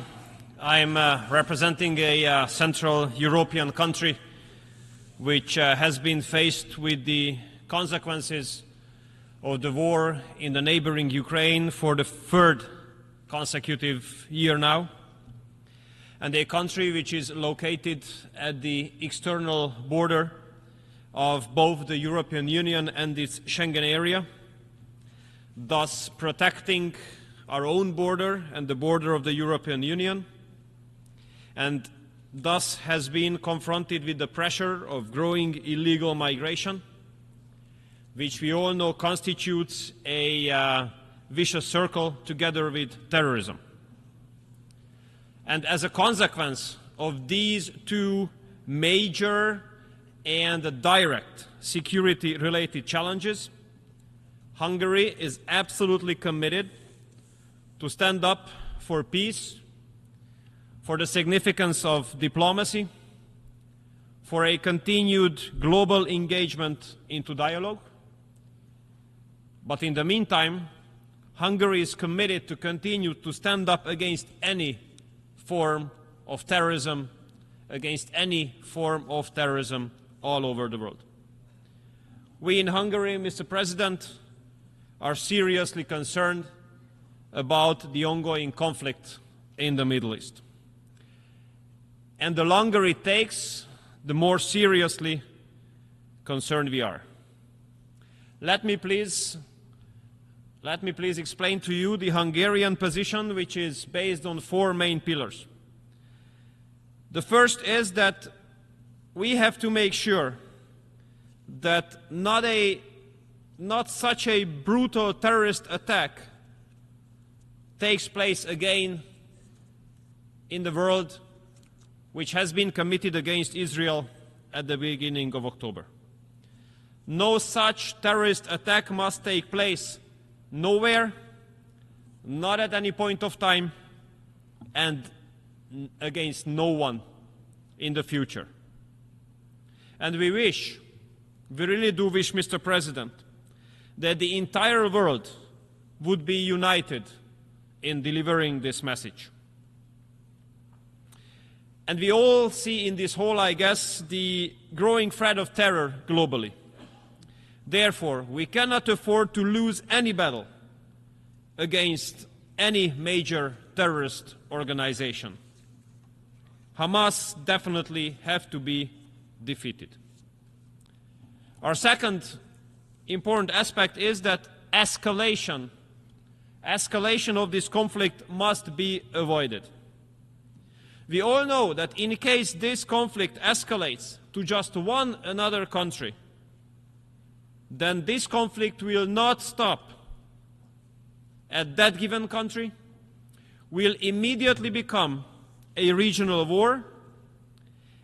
I am representing a Central European country which has been faced with the consequences of the war in the neighboring Ukraine for the 3rd consecutive year now, and a country which is located at the external border of both the European Union and its Schengen area, thus protecting our own border and the border of the European Union, and thus has been confronted with the pressure of growing illegal migration, which we all know constitutes a vicious circle together with terrorism. And as a consequence of these two major and direct security-related challenges, Hungary is absolutely committed to stand up for peace, for the significance of diplomacy, for a continued global engagement into dialogue. But in the meantime, Hungary is committed to continue to stand up against any form of terrorism, all over the world. We in Hungary, Mr. President, are seriously concerned about the ongoing conflict in the Middle East. And the longer it takes, the more seriously concerned we are. Let me please explain to you the Hungarian position, which is based on four main pillars. The first is that we have to make sure that not such a brutal terrorist attack takes place again in the world, which has been committed against Israel at the beginning of October. No such terrorist attack must take place nowhere, not at any point of time, and against no one in the future. And we really do wish, Mr. President, that the entire world would be united in delivering this message. And we all see in this whole, I guess, the growing threat of terror globally. Therefore, we cannot afford to lose any battle against any major terrorist organization. Hamas definitely have to be defeated. Our second important aspect is that escalation of this conflict must be avoided. We all know that in case this conflict escalates to just one another country, then this conflict will not stop at that given country, will immediately become a regional war,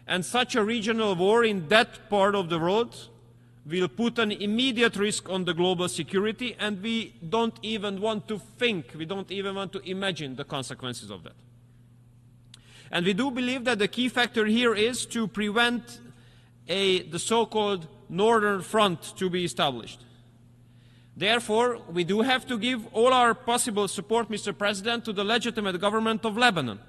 and such a regional war in that part of the world will put an immediate risk on the global security, and we don't even want to think, we don't even want to imagine the consequences of that. And we do believe that the key factor here is to prevent the so-called Northern Front to be established. Therefore, we do have to give all our possible support, Mr. President, to the legitimate government of Lebanon,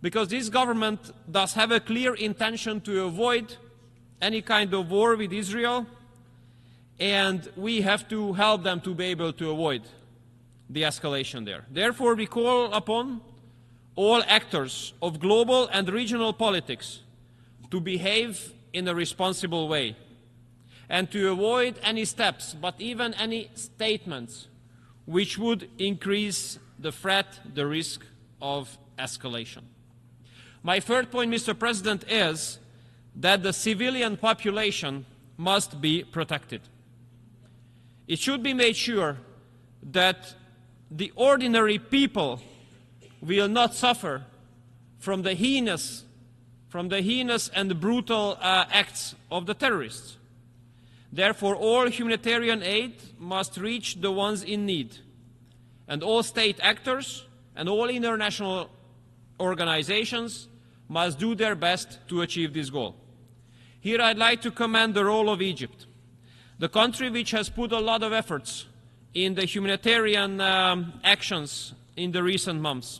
because this government does have a clear intention to avoid any kind of war with Israel, and we have to help them to be able to avoid the escalation there. Therefore, we call upon all actors of global and regional politics to behave in a responsible way and to avoid any steps, but even any statements, which would increase the threat, the risk of escalation. My third point, Mr. President, is that the civilian population must be protected. It should be made sure that the ordinary people will not suffer from the heinous and brutal acts of the terrorists. Therefore, all humanitarian aid must reach the ones in need, and all state actors and all international organizations must do their best to achieve this goal. Here I'd like to commend the role of Egypt, the country which has put a lot of efforts in the humanitarian actions in the recent months.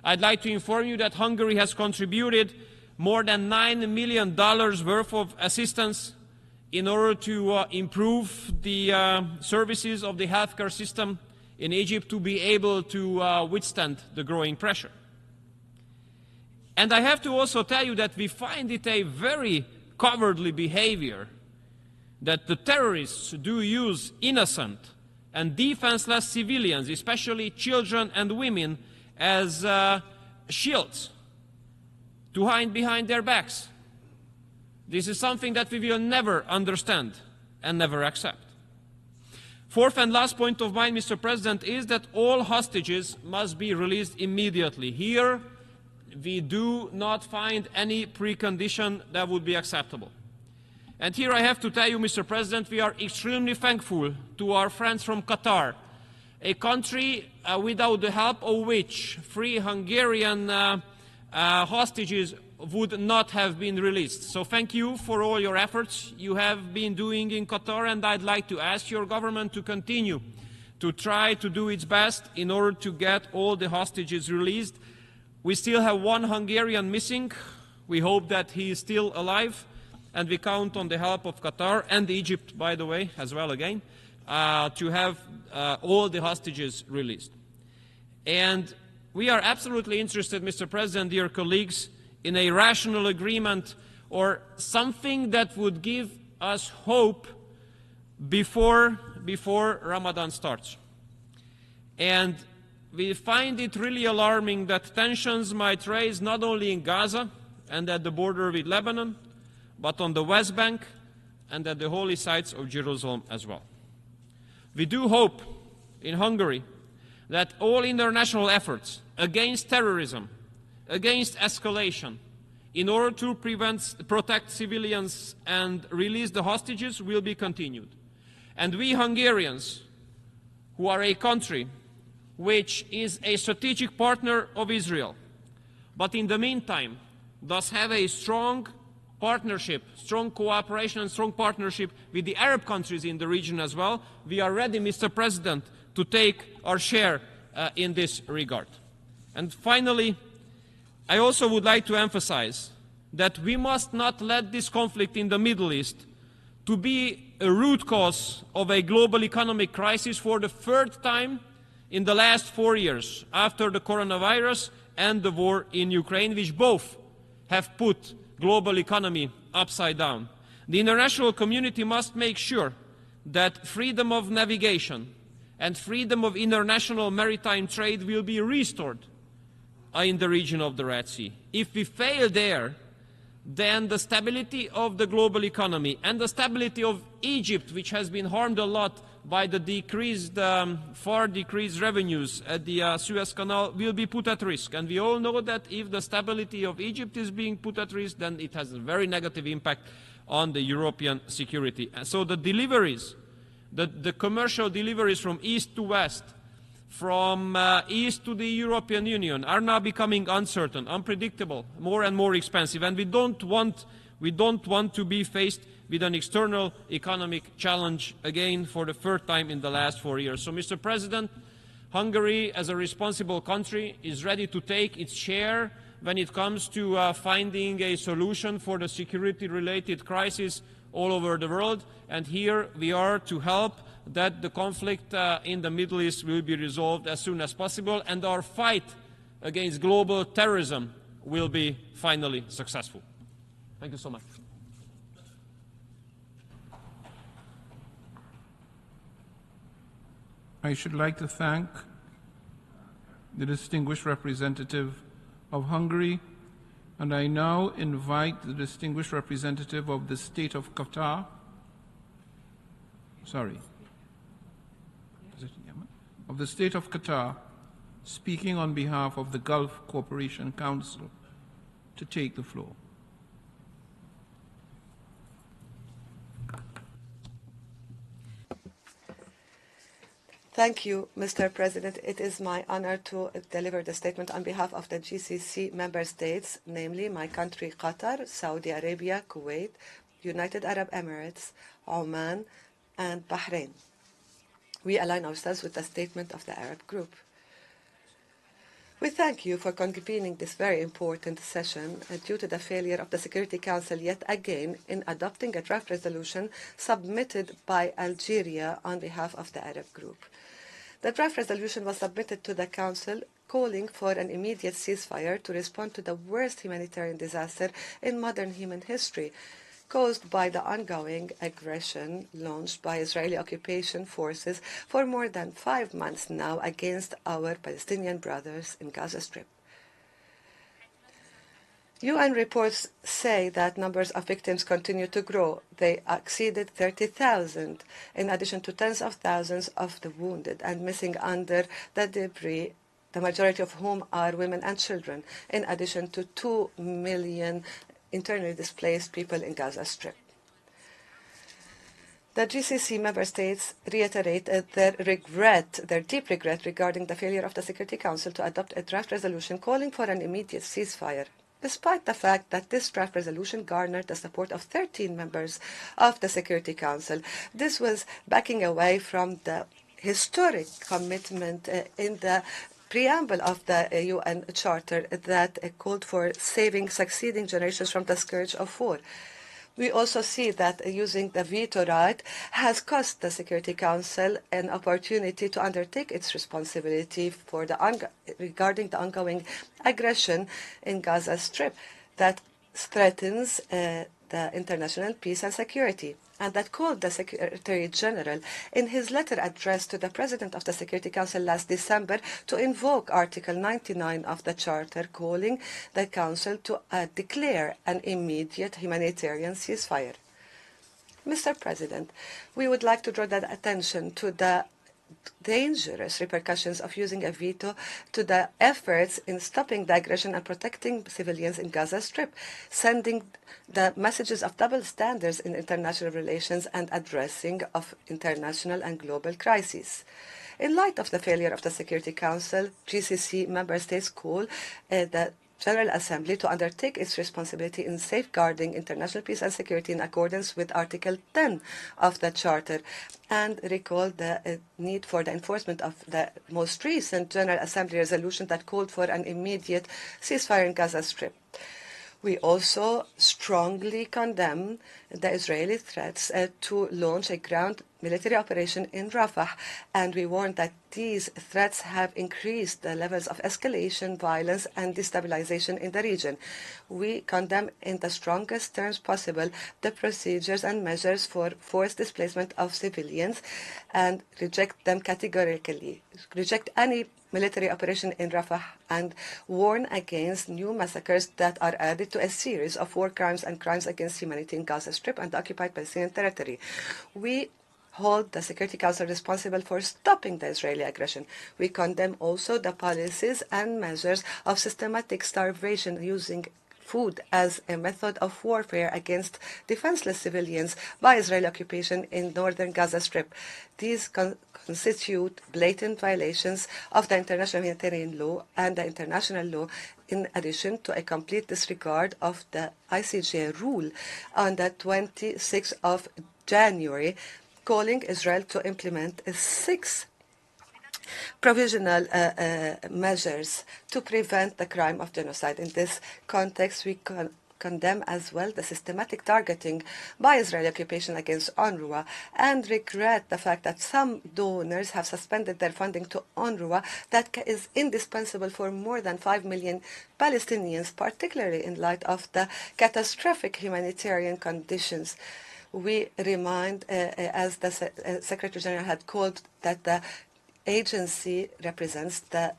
I'd like to inform you that Hungary has contributed more than $9 million worth of assistance in order to improve the services of the healthcare system in Egypt to be able to withstand the growing pressure. And I have to also tell you that we find it a very cowardly behavior that the terrorists do use innocent and defenseless civilians, especially children and women, as shields to hide behind their backs. This is something that we will never understand and never accept. Fourth and last point of mine, Mr. President, is that all hostages must be released immediately. Here, we do not find any precondition that would be acceptable. And here I have to tell you, Mr. President, we are extremely thankful to our friends from Qatar, a country without the help of which 3 Hungarian hostages would not have been released. So thank you for all your efforts you have been doing in Qatar, and I'd like to ask your government to continue to try to do its best in order to get all the hostages released. We still have 1 Hungarian missing. We hope that he is still alive, and we count on the help of Qatar and Egypt, by the way, as well again, to have all the hostages released. And we are absolutely interested, Mr. President, dear colleagues, in a rational agreement or something that would give us hope before Ramadan starts. And we find it really alarming that tensions might rise not only in Gaza and at the border with Lebanon, but on the West Bank and at the holy sites of Jerusalem as well. We do hope in Hungary that all international efforts against terrorism, against escalation, in order to protect civilians and release the hostages will be continued. And we Hungarians, who are a country which is a strategic partner of Israel, but in the meantime does have a strong partnership, strong cooperation and strong partnership with the Arab countries in the region as well, we are ready, Mr. President, to take our share in this regard. And finally, I also would like to emphasize that we must not let this conflict in the Middle East to be a root cause of a global economic crisis for the 3rd time in the last 4 years, after the coronavirus and the war in Ukraine, which both have put global economy upside down. The international community must make sure that freedom of navigation and freedom of international maritime trade will be restored in the region of the Red Sea. If we fail there, then the stability of the global economy and the stability of Egypt, which has been harmed a lot by the far decreased revenues at the Suez Canal, will be put at risk. And we all know that if the stability of Egypt is being put at risk, then it has a very negative impact on the European security. And so the deliveries, the commercial deliveries from east to west, from east to the European Union are now becoming uncertain, unpredictable, more and more expensive, and we don't want to be faced with an external economic challenge again for the 3rd time in the last 4 years. So, Mr. President, Hungary, as a responsible country, is ready to take its share when it comes to finding a solution for the security-related crisis all over the world, and here we are to help that the conflict in the Middle East will be resolved as soon as possible, and our fight against global terrorism will be finally successful. Thank you so much. I should like to thank the distinguished representative of Hungary, and I now invite the distinguished representative of the State of Qatar, of the State of Qatar, speaking on behalf of the Gulf Cooperation Council, to take the floor. Thank you, Mr. President. It is my honor to deliver the statement on behalf of the GCC member states, namely my country Qatar, Saudi Arabia, Kuwait, United Arab Emirates, Oman, and Bahrain. We align ourselves with the statement of the Arab group. We thank you for convening this very important session due to the failure of the Security Council yet again in adopting a draft resolution submitted by Algeria on behalf of the Arab group. The draft resolution was submitted to the Council calling for an immediate ceasefire to respond to the worst humanitarian disaster in modern human history, caused by the ongoing aggression launched by Israeli occupation forces for more than 5 months now against our Palestinian brothers in Gaza Strip. UN reports say that numbers of victims continue to grow. They exceeded 30,000, in addition to tens of thousands of the wounded and missing under the debris, the majority of whom are women and children, in addition to 2 million internally displaced people in Gaza Strip. The GCC member states reiterated their deep regret regarding the failure of the Security Council to adopt a draft resolution calling for an immediate ceasefire, despite the fact that this draft resolution garnered the support of 13 members of the Security Council. This was backing away from the historic commitment in the preamble of the UN Charter that called for saving succeeding generations from the scourge of war. We also see that using the veto right has cost the Security Council an opportunity to undertake its responsibility for regarding the ongoing aggression in Gaza Strip that threatens the international peace and security, and that called the Secretary General in his letter addressed to the President of the Security Council last December to invoke Article 99 of the Charter, calling the Council to declare an immediate humanitarian ceasefire. Mr. President, we would like to draw that attention to the dangerous repercussions of using a veto to the efforts in stopping the aggression and protecting civilians in Gaza Strip, sending the messages of double standards in international relations and addressing of international and global crises. In light of the failure of the Security Council, GCC member states call the General Assembly to undertake its responsibility in safeguarding international peace and security in accordance with Article 10 of the Charter, and recall the need for the enforcement of the most recent General Assembly resolution that called for an immediate ceasefire in Gaza Strip. We also strongly condemn the Israeli threats to launch a ground military operation in Rafah, and we warn that these threats have increased the levels of escalation, violence, and destabilization in the region. We condemn in the strongest terms possible the procedures and measures for forced displacement of civilians and reject them categorically, reject any military operation in Rafah, and warn against new massacres that are added to a series of war crimes and crimes against humanity in Gaza Strip and the occupied Palestinian territory. We hold the Security Council responsible for stopping the Israeli aggression. We condemn also the policies and measures of systematic starvation using food as a method of warfare against defenseless civilians by Israeli occupation in northern Gaza Strip. These constitute blatant violations of the international humanitarian law and the international law, in addition to a complete disregard of the ICJ rule on the 26th of January, calling Israel to implement 6 provisional measures to prevent the crime of genocide. In this context, we condemn as well the systematic targeting by Israeli occupation against UNRWA and regret the fact that some donors have suspended their funding to UNRWA that is indispensable for more than 5 million Palestinians, particularly in light of the catastrophic humanitarian conditions. We remind, as the Secretary General had called, that the agency represents the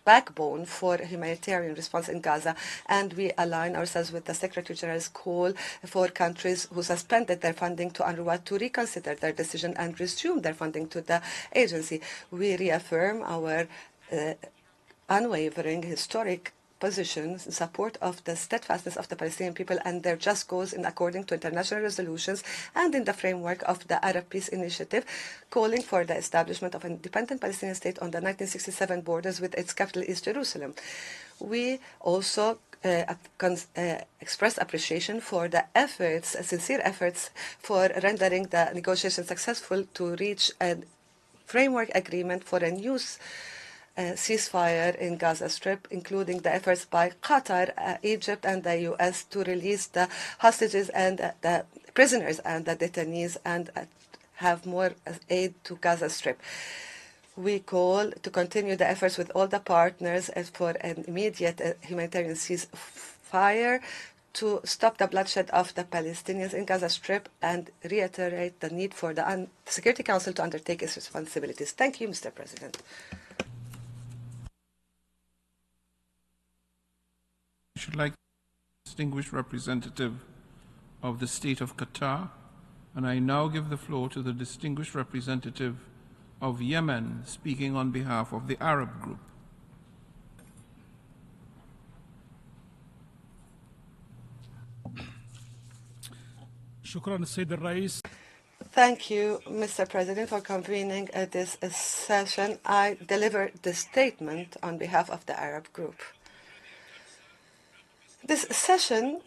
backbone for humanitarian response in Gaza, and we align ourselves with the Secretary General's call for countries who suspended their funding to UNRWA to reconsider their decision and resume their funding to the agency. We reaffirm our unwavering historic positions in support of the steadfastness of the Palestinian people and their just cause in according to international resolutions and in the framework of the Arab Peace Initiative, calling for the establishment of an independent Palestinian state on the 1967 borders with its capital East Jerusalem. We also express appreciation for the efforts, sincere efforts, for rendering the negotiations successful to reach a framework agreement for a new ceasefire in Gaza Strip, including the efforts by Qatar, Egypt, and the U.S. to release the hostages and the prisoners and the detainees and have more aid to Gaza Strip. We call to continue the efforts with all the partners for an immediate humanitarian ceasefire to stop the bloodshed of the Palestinians in Gaza Strip and reiterate the need for the Security Council to undertake its responsibilities. Thank you, Mr. President. Should like distinguished representative of the State of Qatar, and I now give the floor to the distinguished representative of Yemen, speaking on behalf of the Arab group. Thank you, Mr. President, for convening this session. I deliver the statement on behalf of the Arab group. This session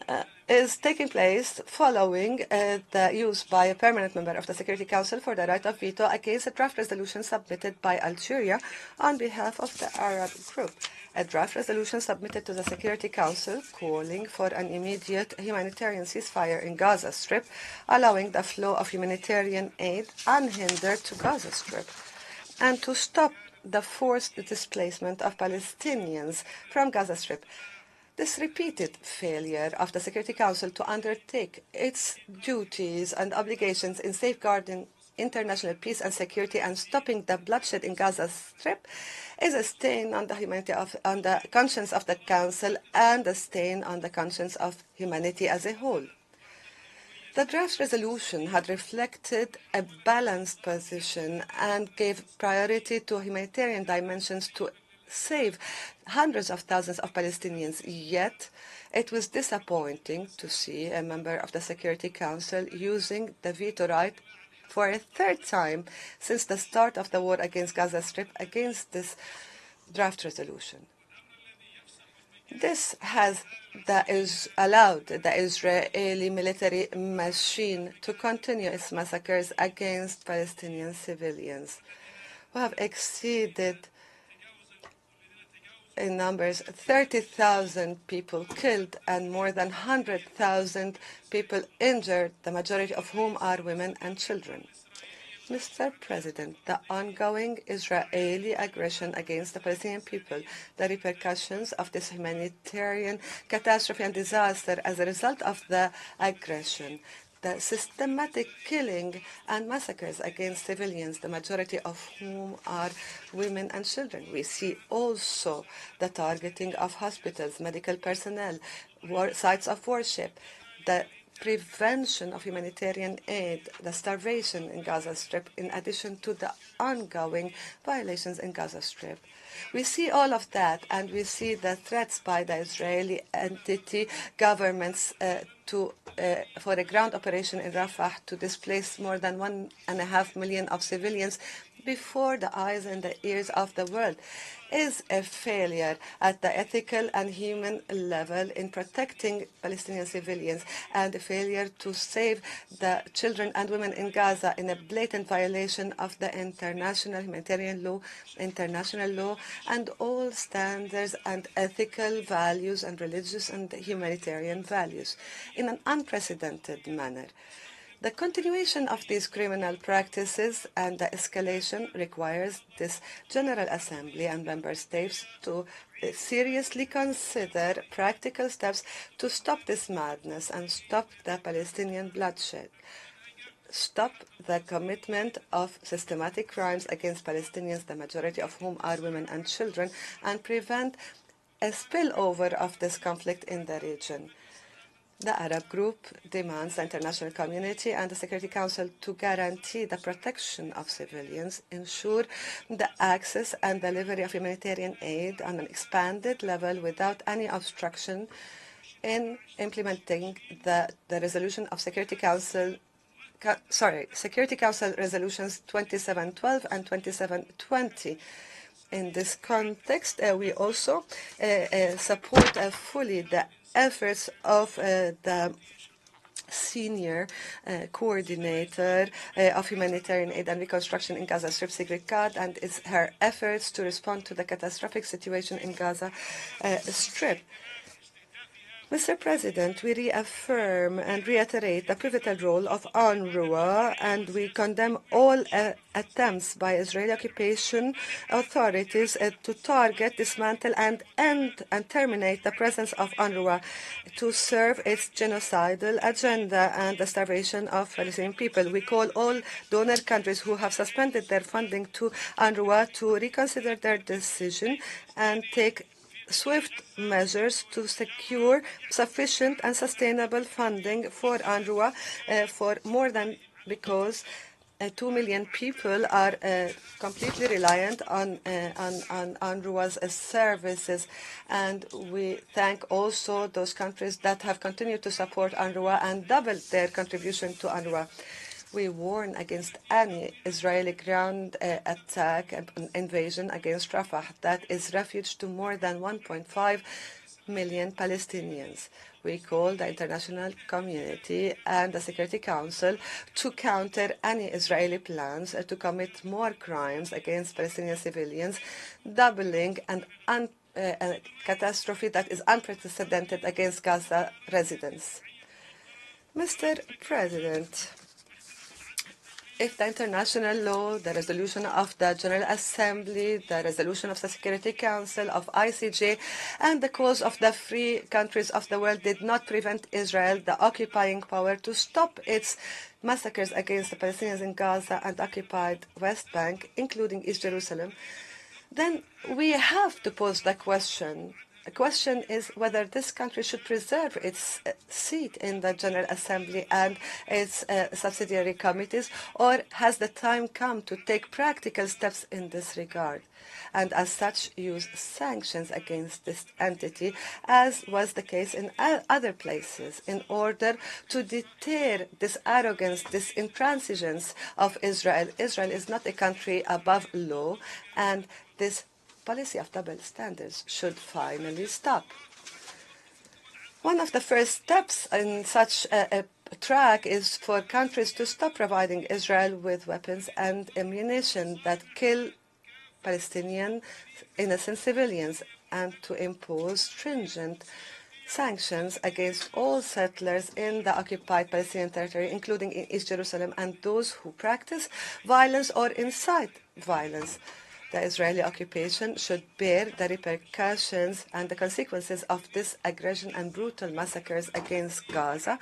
is taking place following the use by a permanent member of the Security Council for the right of veto against a draft resolution submitted by Algeria on behalf of the Arab group. A draft resolution submitted to the Security Council calling for an immediate humanitarian ceasefire in Gaza Strip, allowing the flow of humanitarian aid unhindered to Gaza Strip, and to stop the forced displacement of Palestinians from Gaza Strip. This repeated failure of the Security Council to undertake its duties and obligations in safeguarding international peace and security and stopping the bloodshed in Gaza Strip is a stain on the conscience of the Council and a stain on the conscience of humanity as a whole. The draft resolution had reflected a balanced position and gave priority to humanitarian dimensions to save hundreds of thousands of Palestinians. Yet, it was disappointing to see a member of the Security Council using the veto right for a third time since the start of the war against Gaza Strip against this draft resolution. This has allowed the Israeli military machine to continue its massacres against Palestinian civilians, who have exceeded in numbers 30,000 people killed and more than 100,000 people injured, the majority of whom are women and children. Mr. President, the ongoing Israeli aggression against the Palestinian people, the repercussions of this humanitarian catastrophe and disaster as a result of the aggression, the systematic killing and massacres against civilians, the majority of whom are women and children. We see also the targeting of hospitals, medical personnel, sites of worship, the prevention of humanitarian aid, the starvation in Gaza Strip, in addition to the ongoing violations in Gaza Strip. We see all of that, and we see the threats by the Israeli entity governments for a ground operation in Rafah to displace more than 1.5 million of civilians before the eyes and the ears of the world is a failure at the ethical and human level in protecting Palestinian civilians, and a failure to save the children and women in Gaza in a blatant violation of the international humanitarian law, international law, and all standards and ethical values and religious and humanitarian values in an unprecedented manner. The continuation of these criminal practices and the escalation requires this General Assembly and member states to seriously consider practical steps to stop this madness and stop the Palestinian bloodshed, stop the commitment of systematic crimes against Palestinians, the majority of whom are women and children, and prevent a spillover of this conflict in the region. The Arab group demands the international community and the Security Council to guarantee the protection of civilians, ensure the access and delivery of humanitarian aid on an expanded level without any obstruction in implementing the resolution of Security Council resolutions 2712 and 2720. In this context, we also support fully the efforts of the senior coordinator of humanitarian aid and reconstruction in Gaza Strip, Sigrid Kaag, and her efforts to respond to the catastrophic situation in Gaza Strip. Mr. President, we reaffirm and reiterate the pivotal role of UNRWA, and we condemn all attempts by Israeli occupation authorities to target, dismantle, and end and terminate the presence of UNRWA to serve its genocidal agenda and the starvation of Palestinian people. We call all donor countries who have suspended their funding to UNRWA to reconsider their decision and take swift measures to secure sufficient and sustainable funding for UNRWA for more than because 2 million people are completely reliant on UNRWA's services. And we thank also those countries that have continued to support UNRWA and doubled their contribution to UNRWA. We warn against any Israeli ground attack and invasion against Rafah that is refuge to more than 1.5 million Palestinians. We call the international community and the Security Council to counter any Israeli plans to commit more crimes against Palestinian civilians, doubling a catastrophe that is unprecedented against Gaza residents. Mr. President, if the international law, the resolution of the General Assembly, the resolution of the Security Council, of ICJ, and the cause of the free countries of the world did not prevent Israel, the occupying power, to stop its massacres against the Palestinians in Gaza and occupied West Bank, including East Jerusalem, then we have to pose the question. The question is whether this country should preserve its seat in the General Assembly and its subsidiary committees, or has the time come to take practical steps in this regard, and as such use sanctions against this entity, as was the case in other places, in order to deter this arrogance, this intransigence of Israel. Israel is not a country above law, and this policy of double standards should finally stop. One of the first steps in such a track is for countries to stop providing Israel with weapons and ammunition that kill Palestinian innocent civilians, and to impose stringent sanctions against all settlers in the occupied Palestinian territory, including in East Jerusalem, and those who practice violence or incite violence. The Israeli occupation should bear the repercussions and the consequences of this aggression and brutal massacres against Gaza,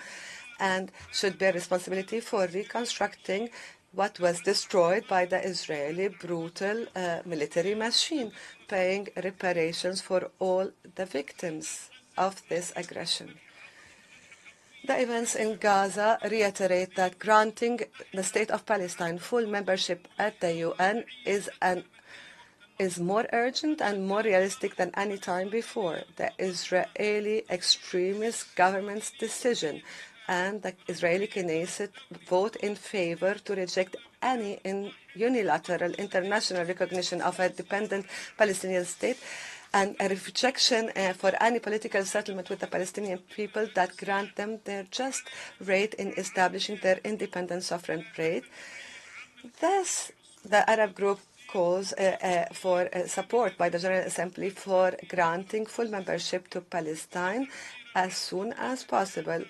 and should bear responsibility for reconstructing what was destroyed by the Israeli brutal military machine, paying reparations for all the victims of this aggression. The events in Gaza reiterate that granting the State of Palestine full membership at the UN is more urgent and more realistic than any time before. The Israeli extremist government's decision and the Israeli Knesset vote in favor to reject any unilateral international recognition of a dependent Palestinian state, and a rejection for any political settlement with the Palestinian people that grant them their just right in establishing their independent sovereign state. Thus, the Arab group calls for support by the General Assembly for granting full membership to Palestine as soon as possible,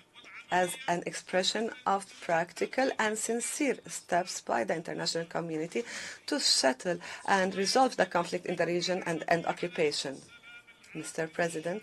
as an expression of practical and sincere steps by the international community to settle and resolve the conflict in the region and end occupation. Mr. President,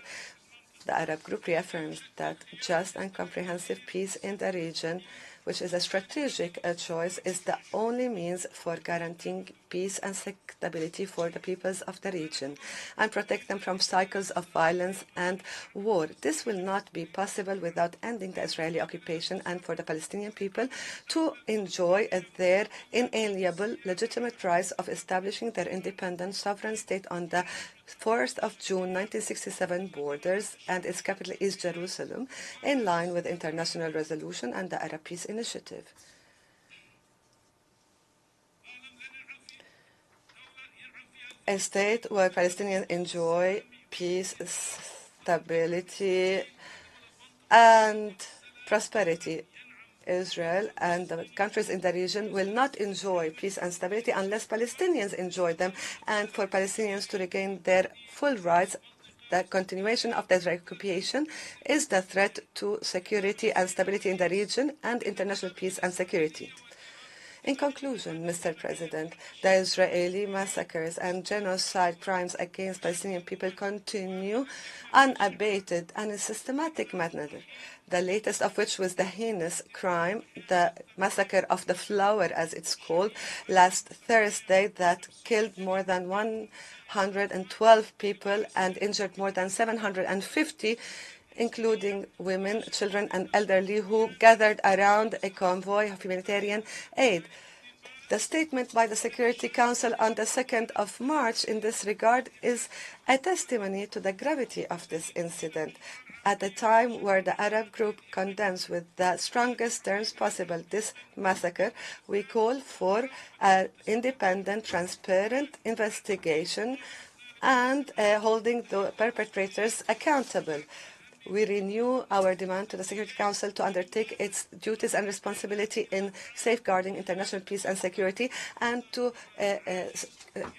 the Arab group reaffirms that just and comprehensive peace in the region, which is a strategic choice, is the only means for guaranteeing peace and stability for the peoples of the region and protect them from cycles of violence and war. This will not be possible without ending the Israeli occupation and for the Palestinian people to enjoy their inalienable legitimate rights of establishing their independent sovereign state on the 4th of June 1967 borders and its capital East Jerusalem, in line with international resolution and the Arab Peace Initiative. A state where Palestinians enjoy peace, stability, and prosperity. Israel and the countries in the region will not enjoy peace and stability unless Palestinians enjoy them, and for Palestinians to regain their full rights. The continuation of the Israeli occupation is the threat to security and stability in the region and international peace and security. In conclusion, Mr. President, the Israeli massacres and genocide crimes against Palestinian people continue unabated and in systematic manner, the latest of which was the heinous crime, the massacre of the Flower, as it's called, last Thursday, that killed more than 112 people and injured more than 750, including women, children, and elderly, who gathered around a convoy of humanitarian aid. The statement by the Security Council on the 2nd of March in this regard is a testimony to the gravity of this incident. At a time where the Arab group condemns with the strongest terms possible this massacre, we call for an independent, transparent investigation and holding the perpetrators accountable. We renew our demand to the Security Council to undertake its duties and responsibility in safeguarding international peace and security, and to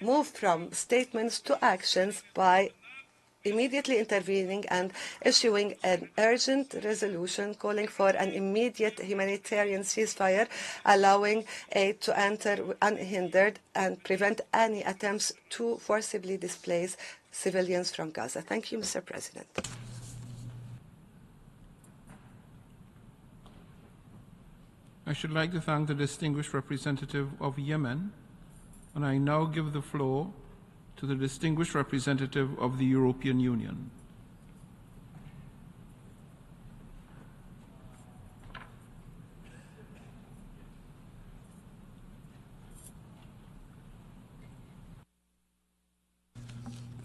move from statements to actions by immediately intervening and issuing an urgent resolution calling for an immediate humanitarian ceasefire, allowing aid to enter unhindered and prevent any attempts to forcibly displace civilians from Gaza. Thank you, Mr. President. I should like to thank the distinguished representative of Yemen, and I now give the floor to the distinguished representative of the European Union.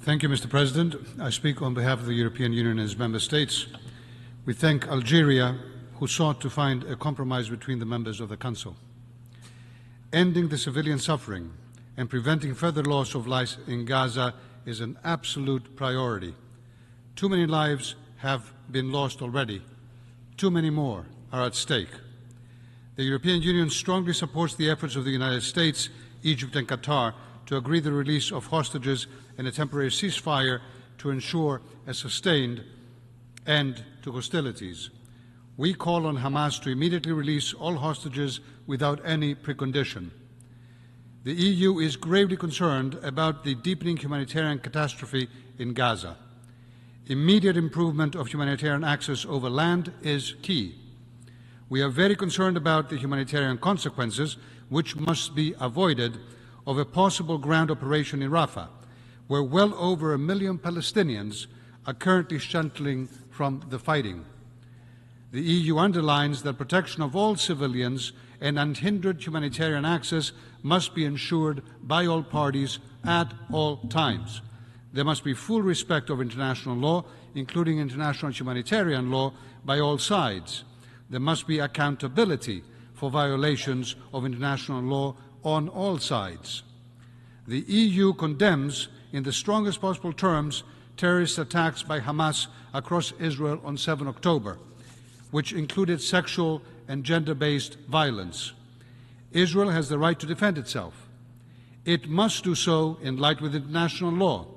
Thank you, Mr. President. I speak on behalf of the European Union and its member states. We thank Algeria, who sought to find a compromise between the members of the Council. Ending the civilian suffering and preventing further loss of life in Gaza is an absolute priority. Too many lives have been lost already. Too many more are at stake. The European Union strongly supports the efforts of the United States, Egypt and Qatar to agree the release of hostages and a temporary ceasefire to ensure a sustained end to hostilities. We call on Hamas to immediately release all hostages without any precondition. The EU is gravely concerned about the deepening humanitarian catastrophe in Gaza. Immediate improvement of humanitarian access over land is key. We are very concerned about the humanitarian consequences, which must be avoided, of a possible ground operation in Rafah, where well over 1 million Palestinians are currently sheltering from the fighting. The EU underlines that protection of all civilians and unhindered humanitarian access must be ensured by all parties at all times. There must be full respect of international law, including international humanitarian law, by all sides. There must be accountability for violations of international law on all sides. The EU condemns, in the strongest possible terms, terrorist attacks by Hamas across Israel on 7 October, which included sexual and gender-based violence. Israel has the right to defend itself. It must do so in light with international law,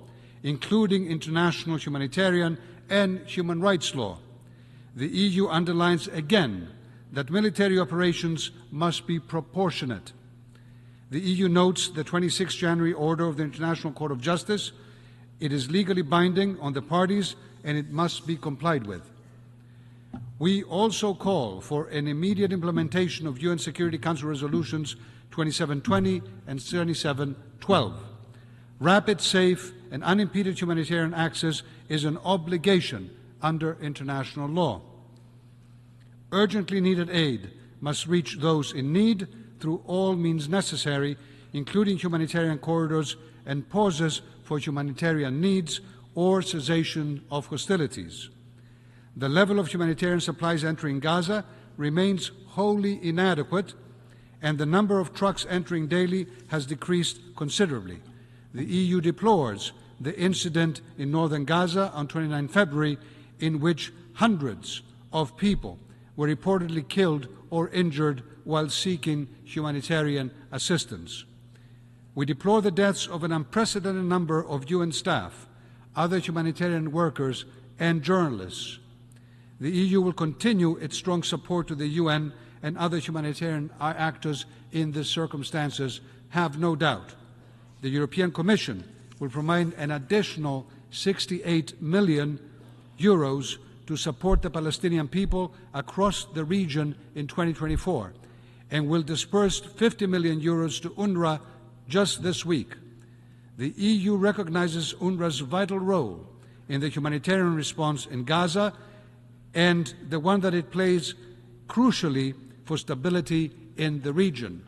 including international humanitarian and human rights law. The EU underlines again that military operations must be proportionate. The EU notes the 26 January order of the International Court of Justice. It is legally binding on the parties and it must be complied with. We also call for an immediate implementation of UN Security Council resolutions 2720 and 2712. Rapid, safe, and unimpeded humanitarian access is an obligation under international law. Urgently needed aid must reach those in need through all means necessary, including humanitarian corridors and pauses for humanitarian needs or cessation of hostilities. The level of humanitarian supplies entering Gaza remains wholly inadequate, and the number of trucks entering daily has decreased considerably. The EU deplores the incident in northern Gaza on 29 February, in which hundreds of people were reportedly killed or injured while seeking humanitarian assistance. We deplore the deaths of an unprecedented number of UN staff, other humanitarian workers, and journalists. The EU will continue its strong support to the UN and other humanitarian actors in these circumstances, have no doubt. The European Commission will provide an additional 68 million euros to support the Palestinian people across the region in 2024, and will disperse 50 million euros to UNRWA just this week. The EU recognizes UNRWA's vital role in the humanitarian response in Gaza and the one that it plays crucially for stability in the region.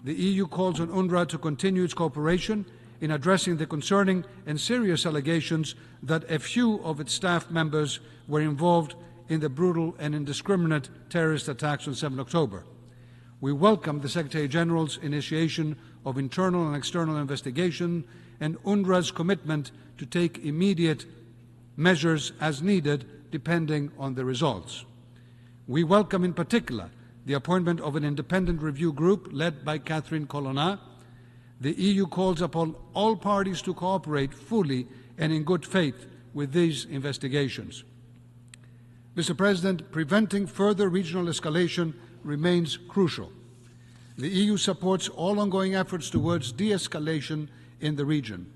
The EU calls on UNRWA to continue its cooperation in addressing the concerning and serious allegations that a few of its staff members were involved in the brutal and indiscriminate terrorist attacks on 7 October. We welcome the Secretary-General's initiation of internal and external investigation and UNRWA's commitment to take immediate measures as needed depending on the results. We welcome in particular the appointment of an independent review group led by Catherine Colonna. The EU calls upon all parties to cooperate fully and in good faith with these investigations. Mr. President, preventing further regional escalation remains crucial. The EU supports all ongoing efforts towards de-escalation in the region.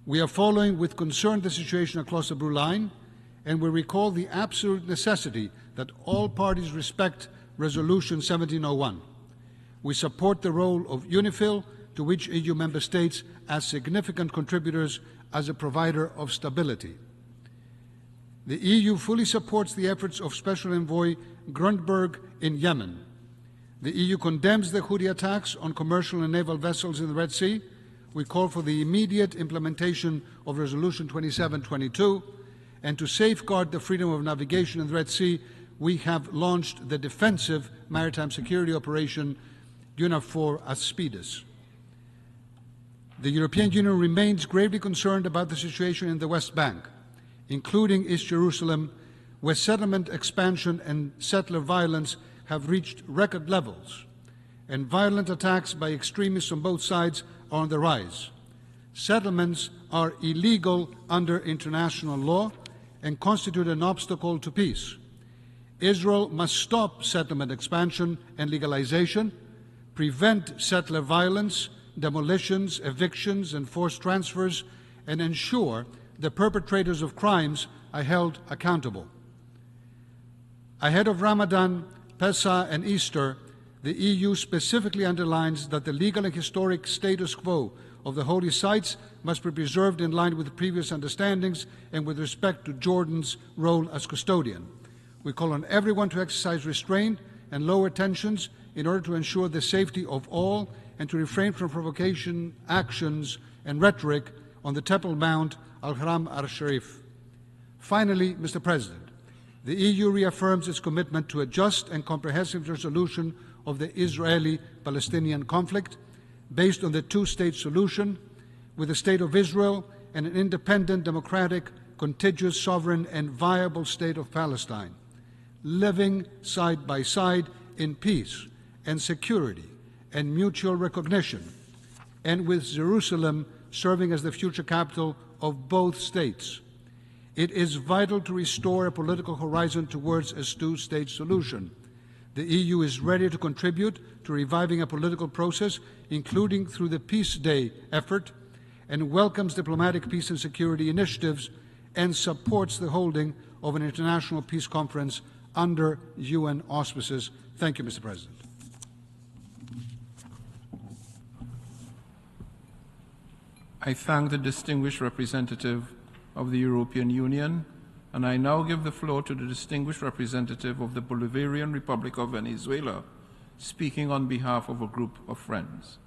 We are following with concern the situation across the Blue Line, and we recall the absolute necessity that all parties respect Resolution 1701. We support the role of UNIFIL, to which EU member states as significant contributors as a provider of stability. The EU fully supports the efforts of Special Envoy Grundberg in Yemen. The EU condemns the Houthi attacks on commercial and naval vessels in the Red Sea. We call for the immediate implementation of Resolution 2722, and to safeguard the freedom of navigation in the Red Sea, we have launched the defensive maritime security operation UNAVFOR Aspides. The European Union remains gravely concerned about the situation in the West Bank, including East Jerusalem, where settlement expansion and settler violence have reached record levels, and violent attacks by extremists on both sides are on the rise. Settlements are illegal under international law and constitute an obstacle to peace. Israel must stop settlement expansion and legalization, prevent settler violence, demolitions, evictions, and forced transfers, and ensure the perpetrators of crimes are held accountable. Ahead of Ramadan, Pesach, and Easter, the EU specifically underlines that the legal and historic status quo of the holy sites must be preserved in line with previous understandings and with respect to Jordan's role as custodian. We call on everyone to exercise restraint and lower tensions in order to ensure the safety of all and to refrain from provocation, actions, and rhetoric on the Temple Mount, Al-Haram al-Sharif. Finally, Mr. President, the EU reaffirms its commitment to a just and comprehensive resolution of the Israeli-Palestinian conflict based on the two-state solution, with the State of Israel and an independent, democratic, contiguous, sovereign, and viable State of Palestine, living side by side in peace and security and mutual recognition, and with Jerusalem serving as the future capital of both states. It is vital to restore a political horizon towards a two-state solution. The EU is ready to contribute to reviving a political process, including through the Peace Day effort, and welcomes diplomatic peace and security initiatives and supports the holding of an international peace conference under UN auspices. Thank you, Mr. President. I thank the distinguished representative of the European Union, and I now give the floor to the distinguished representative of the Bolivarian Republic of Venezuela, speaking on behalf of a group of friends.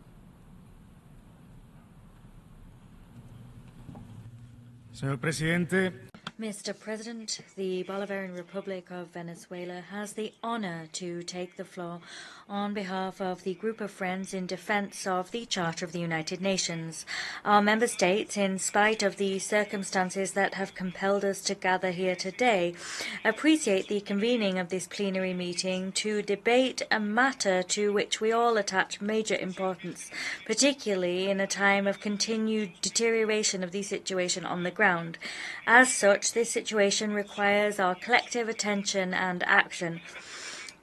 Señor Presidente, Mr. President, the Bolivarian Republic of Venezuela has the honor to take the floor on behalf of the group of friends in defense of the Charter of the United Nations. Our member states, in spite of the circumstances that have compelled us to gather here today, appreciate the convening of this plenary meeting to debate a matter to which we all attach major importance, particularly in a time of continued deterioration of the situation on the ground. As such, this situation requires our collective attention and action.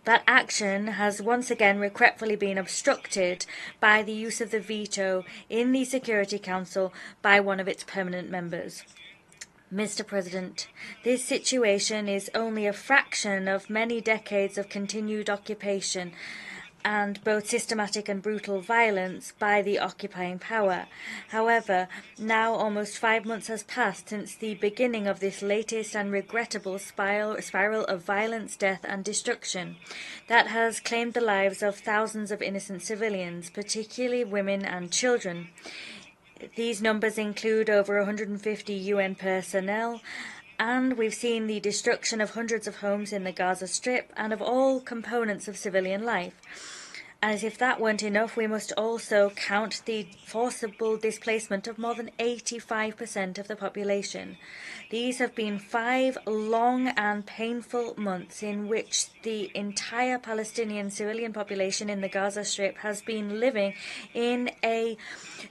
That action has once again regretfully been obstructed by the use of the veto in the Security Council by one of its permanent members. Mr. President, this situation is only a fraction of many decades of continued occupation and both systematic and brutal violence by the occupying power. However, now almost 5 months has passed since the beginning of this latest and regrettable spiral of violence, death and destruction that has claimed the lives of thousands of innocent civilians, particularly women and children. These numbers include over 150 UN personnel, and we've seen the destruction of hundreds of homes in the Gaza Strip and of all components of civilian life. As if that weren't enough, we must also count the forcible displacement of more than 85% of the population. These have been 5 long and painful months in which the entire Palestinian civilian population in the Gaza Strip has been living in a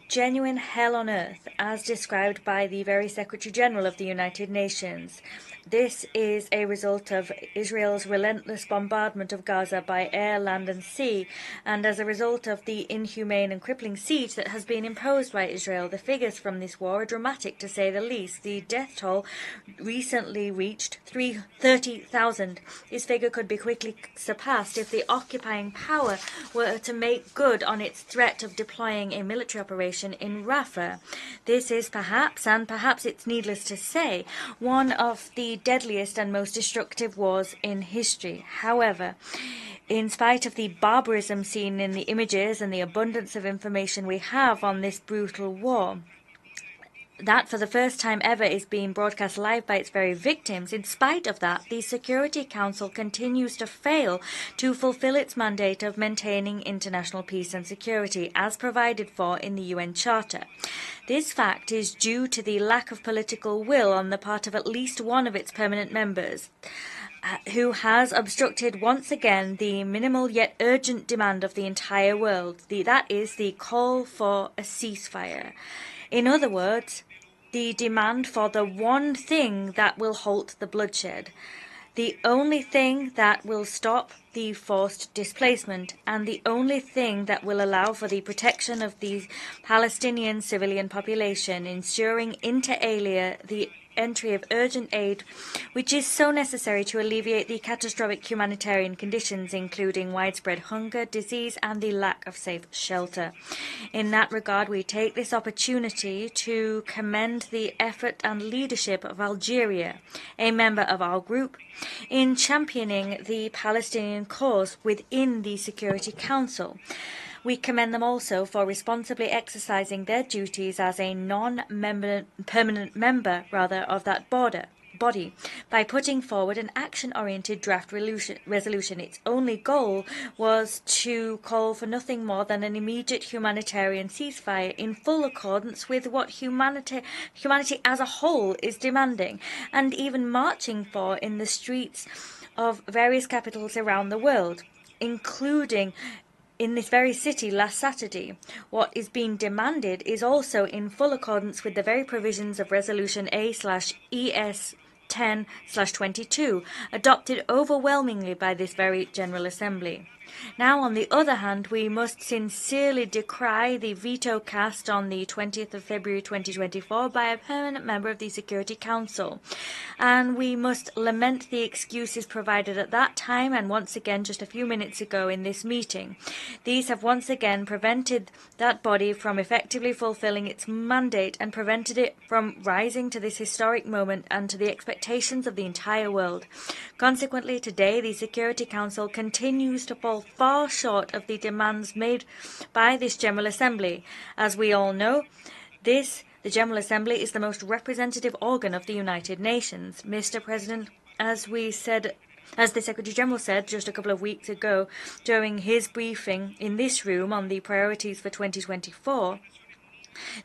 genuine hell on earth, as described by the very Secretary General of the United Nations. This is a result of Israel's relentless bombardment of Gaza by air, land and sea, and as a result of the inhumane and crippling siege that has been imposed by Israel. The figures from this war are dramatic, to say the least. The death toll recently reached 30,000. This figure could be quickly surpassed if the occupying power were to make good on its threat of deploying a military operation in Rafah. This is perhaps, and perhaps it's needless to say, one of the deadliest and most destructive wars in history. However, in spite of the barbarism seen in the images and the abundance of information we have on this brutal war, that for the first time ever is being broadcast live by its very victims. In spite of that, the Security Council continues to fail to fulfill its mandate of maintaining international peace and security as provided for in the UN Charter. This fact is due to the lack of political will on the part of at least one of its permanent members, who has obstructed once again the minimal yet urgent demand of the entire world. That is the call for a ceasefire. In other words, the demand for the one thing that will halt the bloodshed, the only thing that will stop the forced displacement, and the only thing that will allow for the protection of the Palestinian civilian population, ensuring inter alia the entry of urgent aid, which is so necessary to alleviate the catastrophic humanitarian conditions, including widespread hunger, disease, and the lack of safe shelter. In that regard, we take this opportunity to commend the effort and leadership of Algeria, a member of our group, in championing the Palestinian cause within the Security Council. We commend them also for responsibly exercising their duties as a permanent member of that body by putting forward an action-oriented draft resolution. Its only goal was to call for nothing more than an immediate humanitarian ceasefire in full accordance with what humanity as a whole is demanding and even marching for in the streets of various capitals around the world, including in this very city last Saturday. What is being demanded is also in full accordance with the very provisions of Resolution A/ES 10/22, adopted overwhelmingly by this very General Assembly. Now, on the other hand, we must sincerely decry the veto cast on the 20th of February 2024 by a permanent member of the Security Council. And we must lament the excuses provided at that time and once again just a few minutes ago in this meeting. These have once again prevented that body from effectively fulfilling its mandate and prevented it from rising to this historic moment and to the expectations of the entire world. Consequently, today the Security Council continues to fall far short of the demands made by this General Assembly. As we all know, the General Assembly is the most representative organ of the United Nations. Mr. President, as the Secretary General said just a couple of weeks ago during his briefing in this room on the priorities for 2024,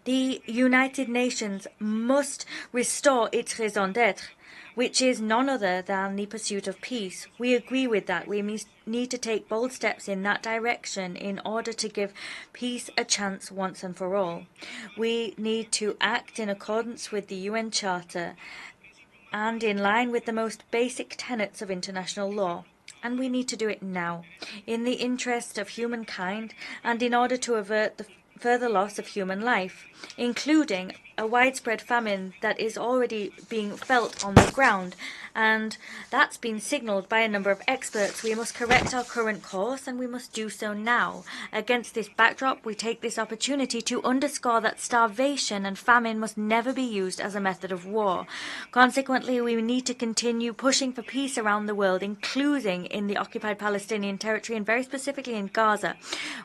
the United Nations must restore its raison d'être, which is none other than the pursuit of peace. We agree with that. We need to take bold steps in that direction in order to give peace a chance once and for all. We need to act in accordance with the UN Charter and in line with the most basic tenets of international law. and we need to do it now, in the interest of humankind and in order to avert the further loss of human life, including a widespread famine that is already being felt on the ground, and that's been signalled by a number of experts. We must correct our current course, and we must do so now. Against this backdrop, we take this opportunity to underscore that starvation and famine must never be used as a method of war. Consequently, we need to continue pushing for peace around the world, including in the occupied Palestinian territory and very specifically in Gaza,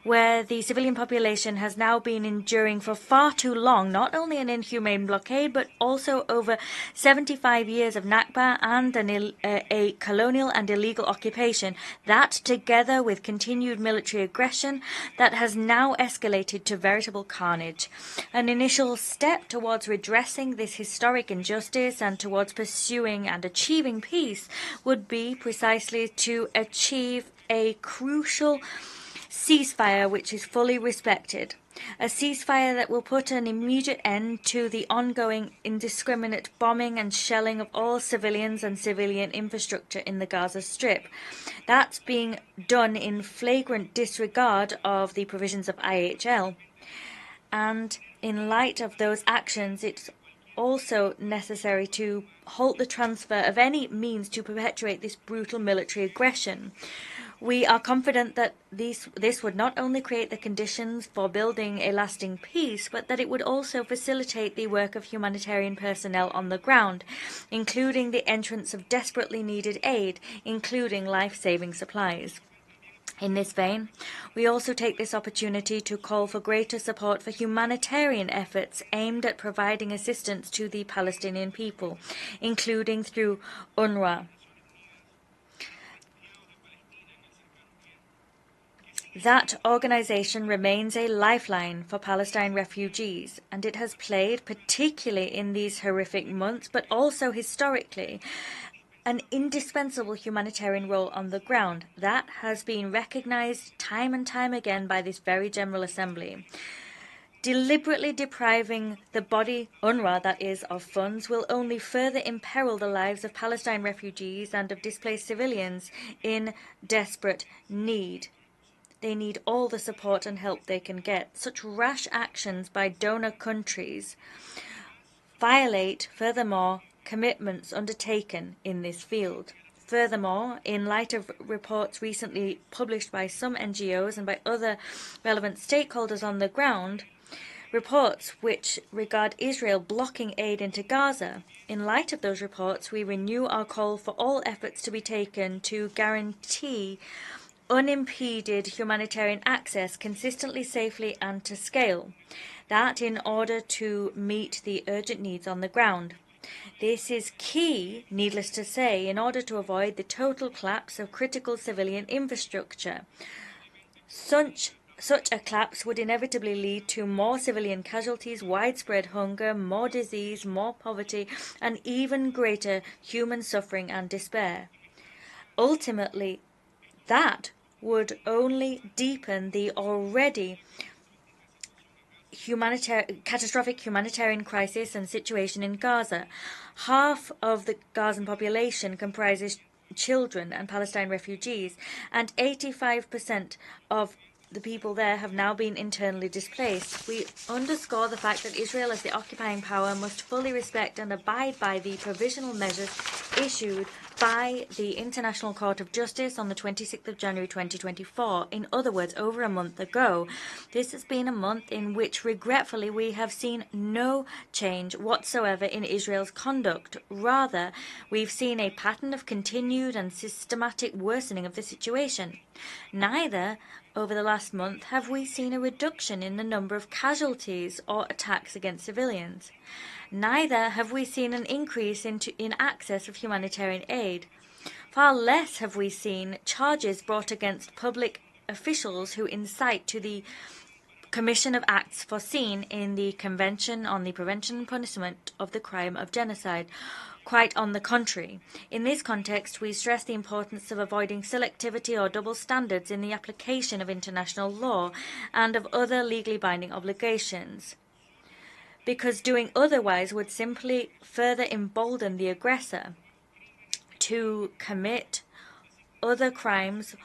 where the civilian population has now been enduring for far too long, not only an inhumane blockade, but also over 75 years of Nakba and a colonial and illegal occupation, that together with continued military aggression that has now escalated to veritable carnage. An initial step towards redressing this historic injustice and towards pursuing and achieving peace would be precisely to achieve a crucial ceasefire which is fully respected. A ceasefire that will put an immediate end to the ongoing indiscriminate bombing and shelling of all civilians and civilian infrastructure in the Gaza Strip. That's being done in flagrant disregard of the provisions of IHL. And in light of those actions, it's also necessary to halt the transfer of any means to perpetuate this brutal military aggression. We are confident that this would not only create the conditions for building a lasting peace, but that it would also facilitate the work of humanitarian personnel on the ground, including the entrance of desperately needed aid, including life-saving supplies. In this vein, we also take this opportunity to call for greater support for humanitarian efforts aimed at providing assistance to the Palestinian people, including through UNRWA. That organization remains a lifeline for Palestine refugees, and it has played, particularly in these horrific months, but also historically, an indispensable humanitarian role on the ground. That has been recognized time and time again by this very General Assembly. Deliberately depriving the body, UNRWA that is, of funds will only further imperil the lives of Palestine refugees and of displaced civilians in desperate need. They need all the support and help they can get. Such rash actions by donor countries violate, furthermore, commitments undertaken in this field. Furthermore, in light of reports recently published by some NGOs and by other relevant stakeholders on the ground, reports which regard Israel blocking aid into Gaza, in light of those reports, we renew our call for all efforts to be taken to guarantee unimpeded humanitarian access consistently, safely and to scale. That in order to meet the urgent needs on the ground. This is key, needless to say, in order to avoid the total collapse of critical civilian infrastructure. Such a collapse would inevitably lead to more civilian casualties, widespread hunger, more disease, more poverty, and even greater human suffering and despair. Ultimately, that would only deepen the already catastrophic humanitarian crisis and situation in Gaza. Half of the Gazan population comprises children and Palestine refugees, and 85% of the people there have now been internally displaced. We underscore the fact that Israel, as the occupying power, must fully respect and abide by the provisional measures issued by the International Court of Justice on the 26th of January 2024. In other words, over a month ago. This has been a month in which, regretfully, we have seen no change whatsoever in Israel's conduct. Rather, we've seen a pattern of continued and systematic worsening of the situation. Neither over the last month have we seen a reduction in the number of casualties or attacks against civilians. Neither have we seen an increase in access of humanitarian aid. Far less have we seen charges brought against public officials who incite to the commission of acts foreseen in the Convention on the Prevention and Punishment of the Crime of Genocide. Quite on the contrary. In this context, we stress the importance of avoiding selectivity or double standards in the application of international law and of other legally binding obligations, because doing otherwise would simply further embolden the aggressor to commit other crimes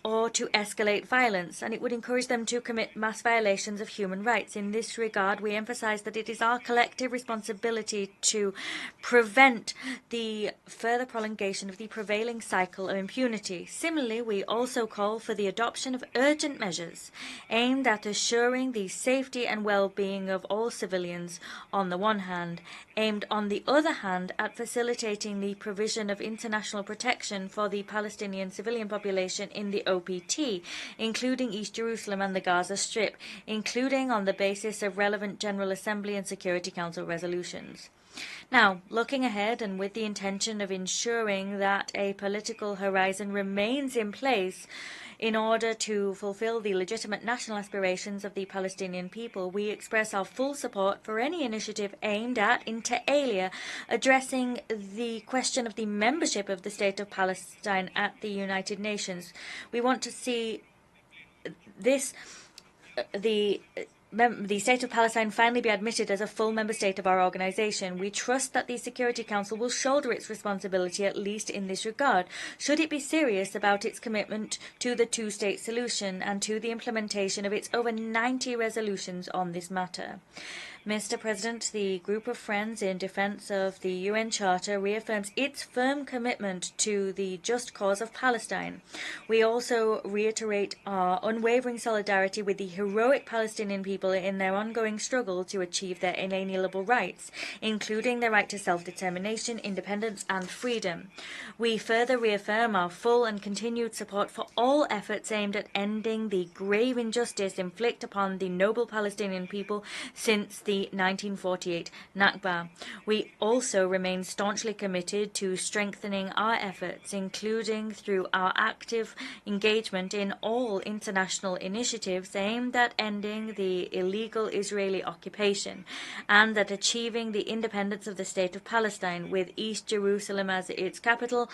or to escalate violence, and it would encourage them to commit mass violations of human rights. In this regard, we emphasize that it is our collective responsibility to prevent the further prolongation of the prevailing cycle of impunity. Similarly, we also call for the adoption of urgent measures aimed at assuring the safety and well-being of all civilians on the one hand, aimed on the other hand at facilitating the provision of international protection for the Palestinian civilian population in the OPT, including East Jerusalem and the Gaza Strip, including on the basis of relevant General Assembly and Security Council resolutions. Now, looking ahead and with the intention of ensuring that a political horizon remains in place in order to fulfill the legitimate national aspirations of the Palestinian people, we express our full support for any initiative aimed at, inter alia, addressing the question of the membership of the State of Palestine at the United Nations. We want to see this, the State of Palestine finally be admitted as a full member state of our organization. We trust that the Security Council will shoulder its responsibility, at least in this regard, should it be serious about its commitment to the two-state solution and to the implementation of its over 90 resolutions on this matter. Mr. President, the Group of Friends in Defense of the UN Charter reaffirms its firm commitment to the just cause of Palestine. We also reiterate our unwavering solidarity with the heroic Palestinian people in their ongoing struggle to achieve their inalienable rights, including their right to self-determination, independence and freedom. We further reaffirm our full and continued support for all efforts aimed at ending the grave injustice inflicted upon the noble Palestinian people since the 1948 Nakba. We also remain staunchly committed to strengthening our efforts, including through our active engagement in all international initiatives aimed at ending the illegal Israeli occupation and at achieving the independence of the State of Palestine, with East Jerusalem as its capital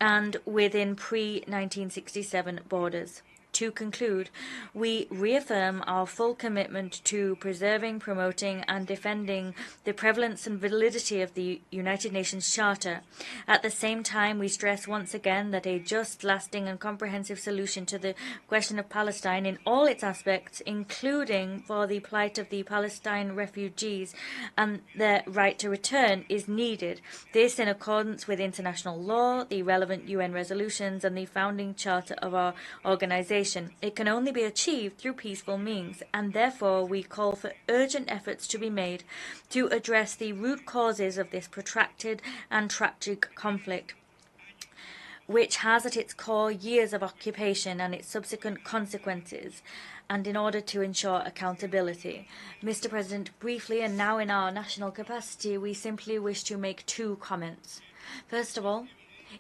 and within pre-1967 borders. To conclude, we reaffirm our full commitment to preserving, promoting and defending the prevalence and validity of the United Nations Charter. At the same time, we stress once again that a just, lasting and comprehensive solution to the question of Palestine in all its aspects, including for the plight of the Palestine refugees and their right to return, is needed. This in accordance with international law, the relevant UN resolutions and the founding charter of our organization. It can only be achieved through peaceful means, and therefore we call for urgent efforts to be made to address the root causes of this protracted and tragic conflict, which has at its core years of occupation and its subsequent consequences, and in order to ensure accountability. Mr. President, briefly, and now in our national capacity, we simply wish to make two comments. First of all,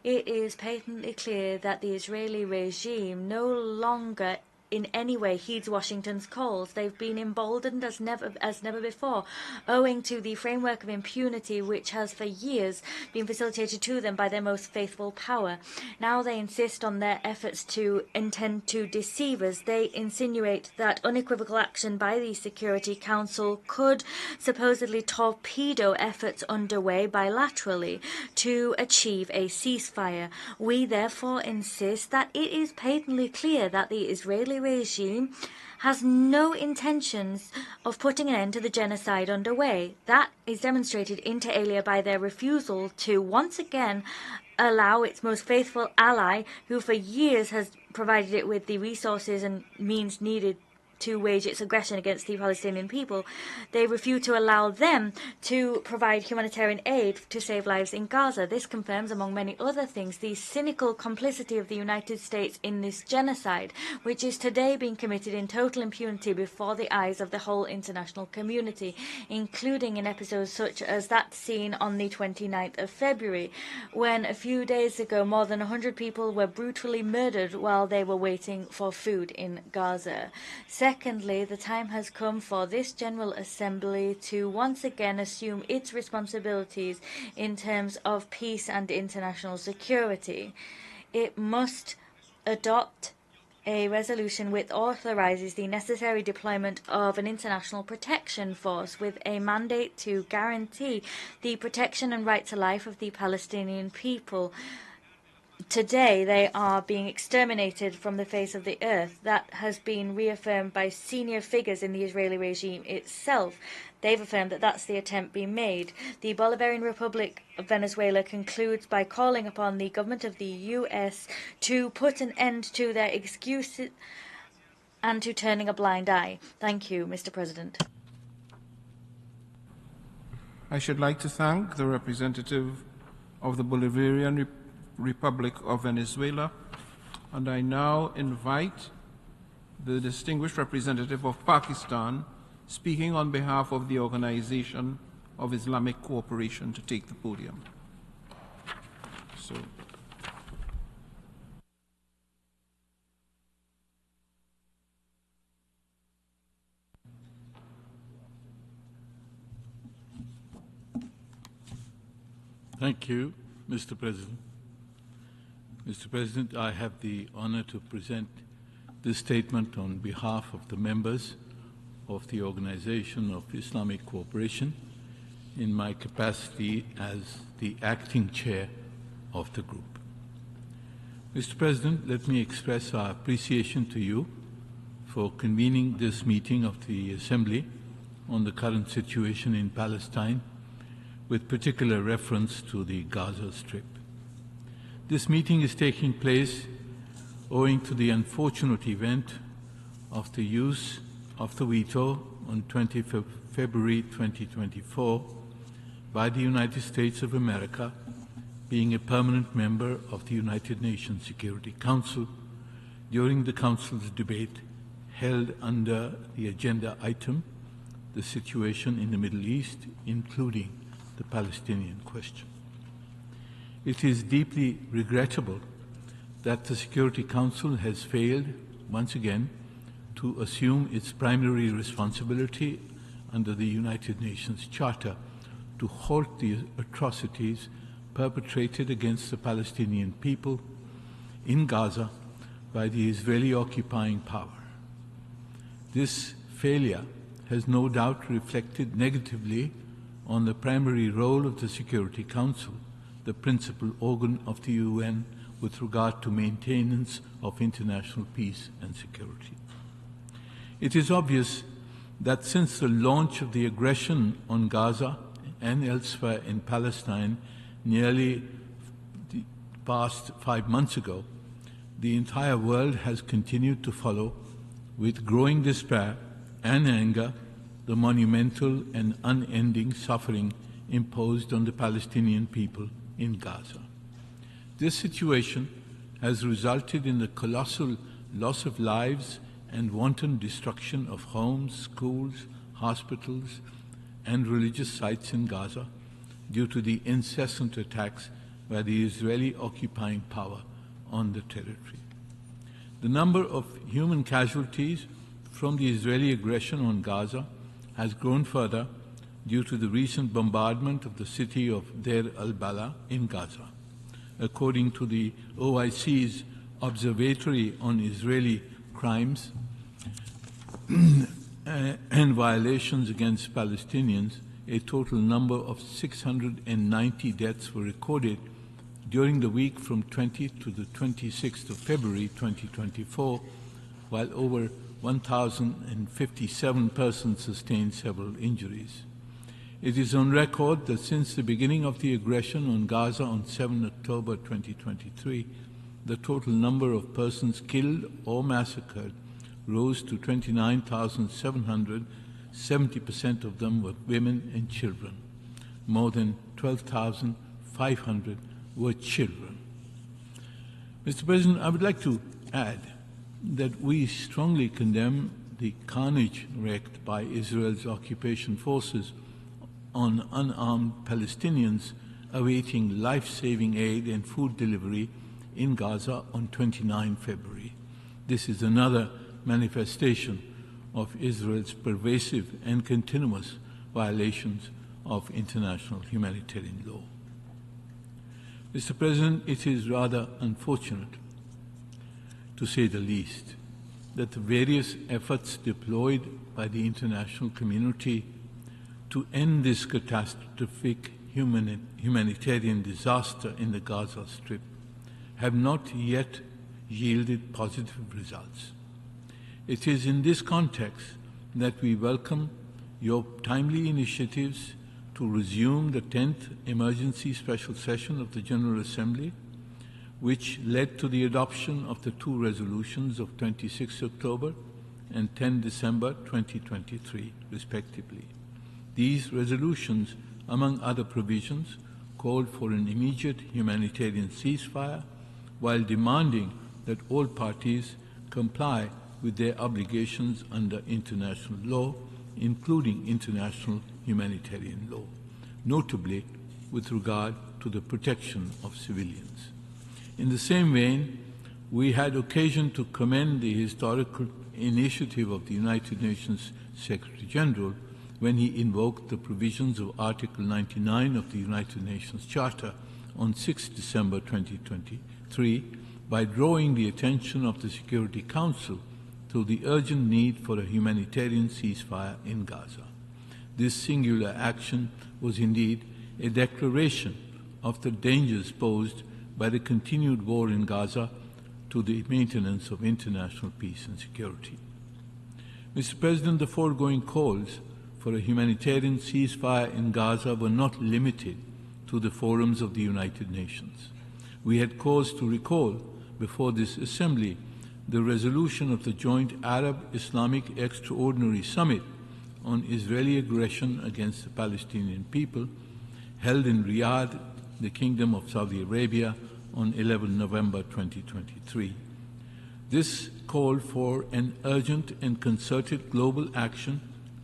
it is patently clear that the Israeli regime no longer in any way heeds Washington's calls. They've been emboldened as never before, owing to the framework of impunity which has for years been facilitated to them by their most faithful power. Now they insist on their efforts to intend to deceive us. They insinuate that unequivocal action by the Security Council could supposedly torpedo efforts underway bilaterally to achieve a ceasefire. We therefore insist that it is patently clear that the Israeli regime has no intentions of putting an end to the genocide underway. That is demonstrated inter alia by their refusal to once again allow its most faithful ally, who for years has provided it with the resources and means needed to wage its aggression against the Palestinian people. They refuse to allow them to provide humanitarian aid to save lives in Gaza. This confirms, among many other things, the cynical complicity of the United States in this genocide, which is today being committed in total impunity before the eyes of the whole international community, including in episodes such as that seen on the 29th of February, when a few days ago more than 100 people were brutally murdered while they were waiting for food in Gaza. Secondly, the time has come for this General Assembly to once again assume its responsibilities in terms of peace and international security. It must adopt a resolution which authorizes the necessary deployment of an international protection force with a mandate to guarantee the protection and right to life of the Palestinian people, today they are being exterminated from the face of the earth. That has been reaffirmed by senior figures in the Israeli regime itself. They've affirmed that that's the attempt being made. The Bolivarian Republic of Venezuela concludes by calling upon the government of the U.S. to put an end to their excuses and to turning a blind eye. Thank you, Mr. President. I should like to thank the representative of the Bolivarian Republic of Venezuela, and I now invite the distinguished representative of Pakistan, speaking on behalf of the Organization of Islamic Cooperation, to take the podium. Thank you, Mr. President. Mr. President, I have the honor to present this statement on behalf of the members of the Organization of Islamic Cooperation in my capacity as the acting chair of the group. Mr. President, let me express our appreciation to you for convening this meeting of the Assembly on the current situation in Palestine, with particular reference to the Gaza Strip. This meeting is taking place owing to the unfortunate event of the use of the veto on 25 February 2024 by the United States of America, being a permanent member of the United Nations Security Council, during the Council's debate held under the agenda item, the situation in the Middle East, including the Palestinian question. It is deeply regrettable that the Security Council has failed, once again, to assume its primary responsibility under the United Nations Charter to halt the atrocities perpetrated against the Palestinian people in Gaza by the Israeli occupying power. This failure has no doubt reflected negatively on the primary role of the Security Council, the principal organ of the UN with regard to maintenance of international peace and security. It is obvious that since the launch of the aggression on Gaza and elsewhere in Palestine nearly the past 5 months ago, the entire world has continued to follow with growing despair and anger the monumental and unending suffering imposed on the Palestinian people in Gaza. This situation has resulted in the colossal loss of lives and wanton destruction of homes, schools, hospitals, and religious sites in Gaza due to the incessant attacks by the Israeli occupying power on the territory. The number of human casualties from the Israeli aggression on Gaza has grown further due to the recent bombardment of the city of Deir al-Balah in Gaza. According to the OIC's Observatory on Israeli Crimes and Violations against Palestinians, a total number of 690 deaths were recorded during the week from 20 to the 26th of February 2024, while over 1,057 persons sustained several injuries. It is on record that since the beginning of the aggression on Gaza on 7 October 2023, the total number of persons killed or massacred rose to 29,700. 70% of them were women and children. More than 12,500 were children. Mr. President, I would like to add that we strongly condemn the carnage wreaked by Israel's occupation forces on unarmed Palestinians awaiting life-saving aid and food delivery in Gaza on 29 February. This is another manifestation of Israel's pervasive and continuous violations of international humanitarian law. Mr. President, it is rather unfortunate, to say the least, that the various efforts deployed by the international community to end this catastrophic humanitarian disaster in the Gaza Strip have not yet yielded positive results. It is in this context that we welcome your timely initiatives to resume the 10th Emergency Special Session of the General Assembly, which led to the adoption of the two resolutions of 26 October and 10 December 2023, respectively. These resolutions, among other provisions, called for an immediate humanitarian ceasefire while demanding that all parties comply with their obligations under international law, including international humanitarian law, notably with regard to the protection of civilians. In the same vein, we had occasion to commend the historical initiative of the United Nations Secretary General when he invoked the provisions of Article 99 of the United Nations Charter on 6 December 2023 by drawing the attention of the Security Council to the urgent need for a humanitarian ceasefire in Gaza. This singular action was indeed a declaration of the dangers posed by the continued war in Gaza to the maintenance of international peace and security. Mr. President, the foregoing calls for a humanitarian ceasefire in Gaza were not limited to the forums of the United Nations. We had cause to recall before this Assembly the resolution of the Joint Arab-Islamic Extraordinary Summit on Israeli aggression against the Palestinian people, held in Riyadh, the Kingdom of Saudi Arabia, on 11 November 2023. This called for an urgent and concerted global action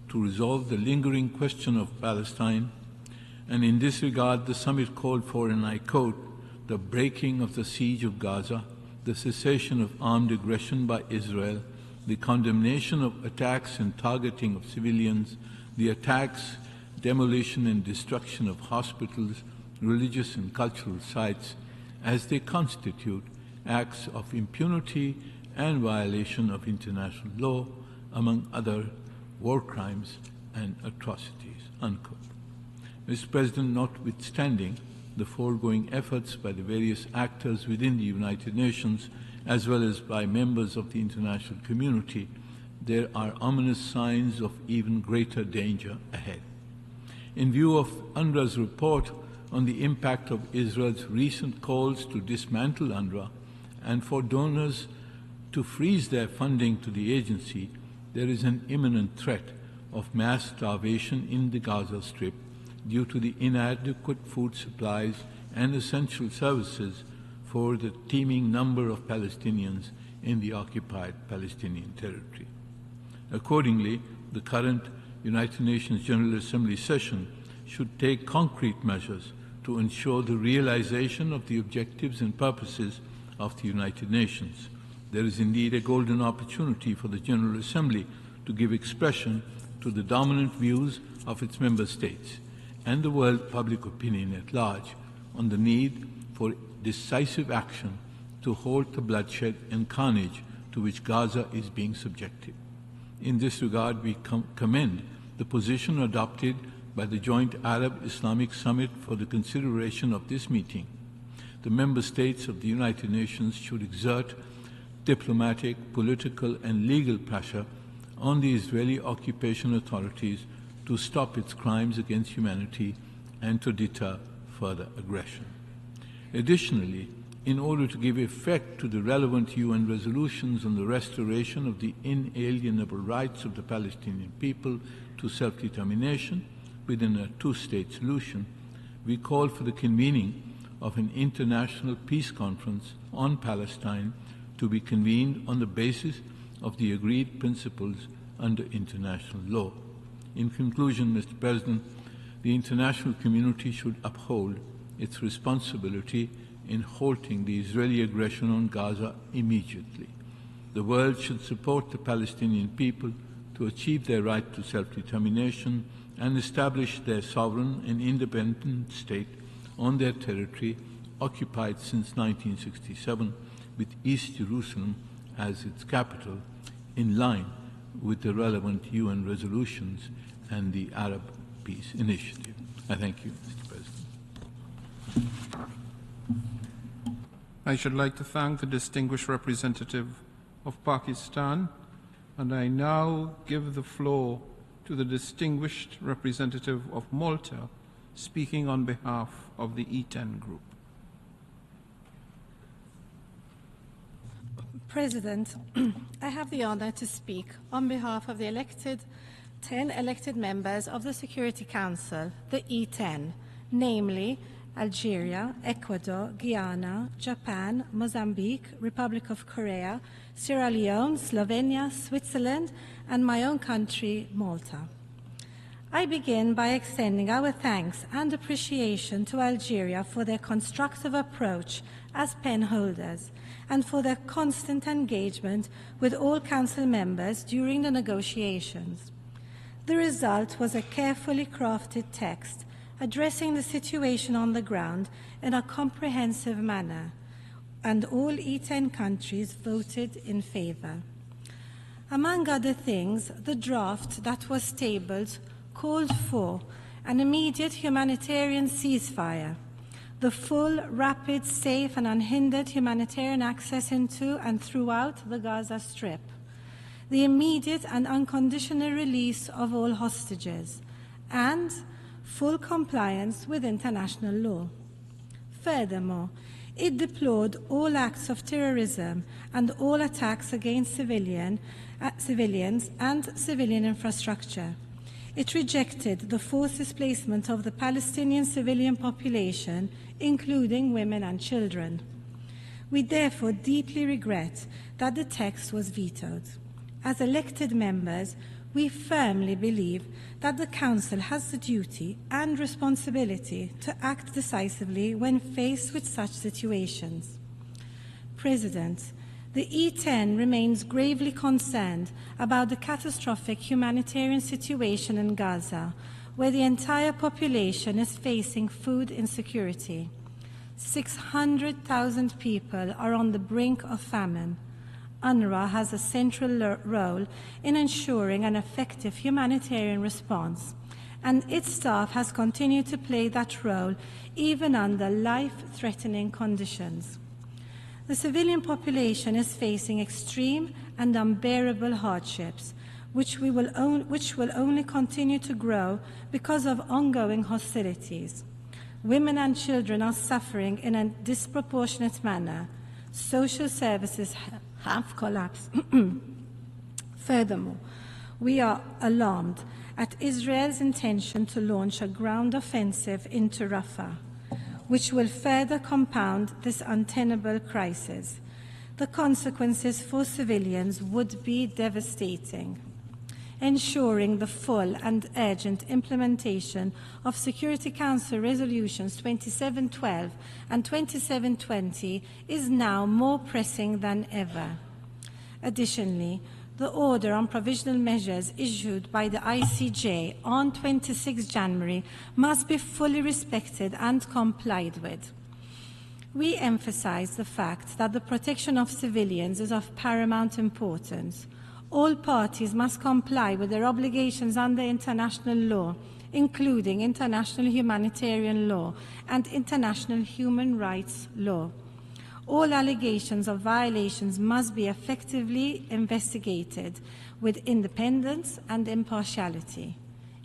to resolve the lingering question of Palestine, and in this regard the summit called for, and I quote, the breaking of the siege of Gaza, the cessation of armed aggression by Israel, the condemnation of attacks and targeting of civilians, the attacks, demolition and destruction of hospitals, religious and cultural sites, as they constitute acts of impunity and violation of international law, among other war crimes and atrocities, unquote. Mr. President, notwithstanding the foregoing efforts by the various actors within the United Nations, as well as by members of the international community, there are ominous signs of even greater danger ahead. In view of UNRWA's report on the impact of Israel's recent calls to dismantle UNRWA and for donors to freeze their funding to the agency, there is an imminent threat of mass starvation in the Gaza Strip due to the inadequate food supplies and essential services for the teeming number of Palestinians in the occupied Palestinian territory. Accordingly, the current United Nations General Assembly session should take concrete measures to ensure the realization of the objectives and purposes of the United Nations. There is indeed a golden opportunity for the General Assembly to give expression to the dominant views of its member states and the world public opinion at large on the need for decisive action to halt the bloodshed and carnage to which Gaza is being subjected. In this regard, we commend the position adopted by the Joint Arab-Islamic Summit for the consideration of this meeting. The member states of the United Nations should exert diplomatic, political, and legal pressure on the Israeli occupation authorities to stop its crimes against humanity and to deter further aggression. Additionally, in order to give effect to the relevant UN resolutions on the restoration of the inalienable rights of the Palestinian people to self-determination within a two-state solution, we call for the convening of an international peace conference on Palestine to be convened on the basis of the agreed principles under international law. In conclusion, Mr. President, the international community should uphold its responsibility in halting the Israeli aggression on Gaza immediately. The world should support the Palestinian people to achieve their right to self-determination and establish their sovereign and independent state on their territory occupied since 1967, with East Jerusalem as its capital, in line with the relevant UN resolutions and the Arab Peace Initiative. I thank you, Mr. President. I should like to thank the distinguished representative of Pakistan, and I now give the floor to the distinguished representative of Malta, speaking on behalf of the E10 group. President, I have the honor to speak on behalf of the 10 elected members of the Security Council, the E10, namely Algeria, Ecuador, Guyana, Japan, Mozambique, Republic of Korea, Sierra Leone, Slovenia, Switzerland, and my own country, Malta. I begin by extending our thanks and appreciation to Algeria for their constructive approach as pen holders and for their constant engagement with all Council members during the negotiations. The result was a carefully crafted text addressing the situation on the ground in a comprehensive manner, and all E10 countries voted in favour. Among other things, the draft that was tabled called for an immediate humanitarian ceasefire, the full, rapid, safe and unhindered humanitarian access into and throughout the Gaza Strip, the immediate and unconditional release of all hostages, and full compliance with international law. Furthermore, it deplored all acts of terrorism and all attacks against civilians and civilian infrastructure. It rejected the forced displacement of the Palestinian civilian population, including women and children. We therefore deeply regret that the text was vetoed. As elected members, we firmly believe that the Council has the duty and responsibility to act decisively when faced with such situations. President, the E10 remains gravely concerned about the catastrophic humanitarian situation in Gaza, where the entire population is facing food insecurity. 600,000 people are on the brink of famine. UNRWA has a central role in ensuring an effective humanitarian response, and its staff has continued to play that role even under life-threatening conditions. The civilian population is facing extreme and unbearable hardships, which will only continue to grow because of ongoing hostilities. Women and children are suffering in a disproportionate manner. Social services have collapsed. Furthermore, we are alarmed at Israel's intention to launch a ground offensive into Rafah, which will further compound this untenable crisis. The consequences for civilians would be devastating. Ensuring the full and urgent implementation of Security Council Resolutions 2712 and 2720 is now more pressing than ever. Additionally, the order on provisional measures issued by the ICJ on 26 January must be fully respected and complied with. We emphasize the fact that the protection of civilians is of paramount importance. All parties must comply with their obligations under international law, including international humanitarian law and international human rights law. All allegations of violations must be effectively investigated with independence and impartiality.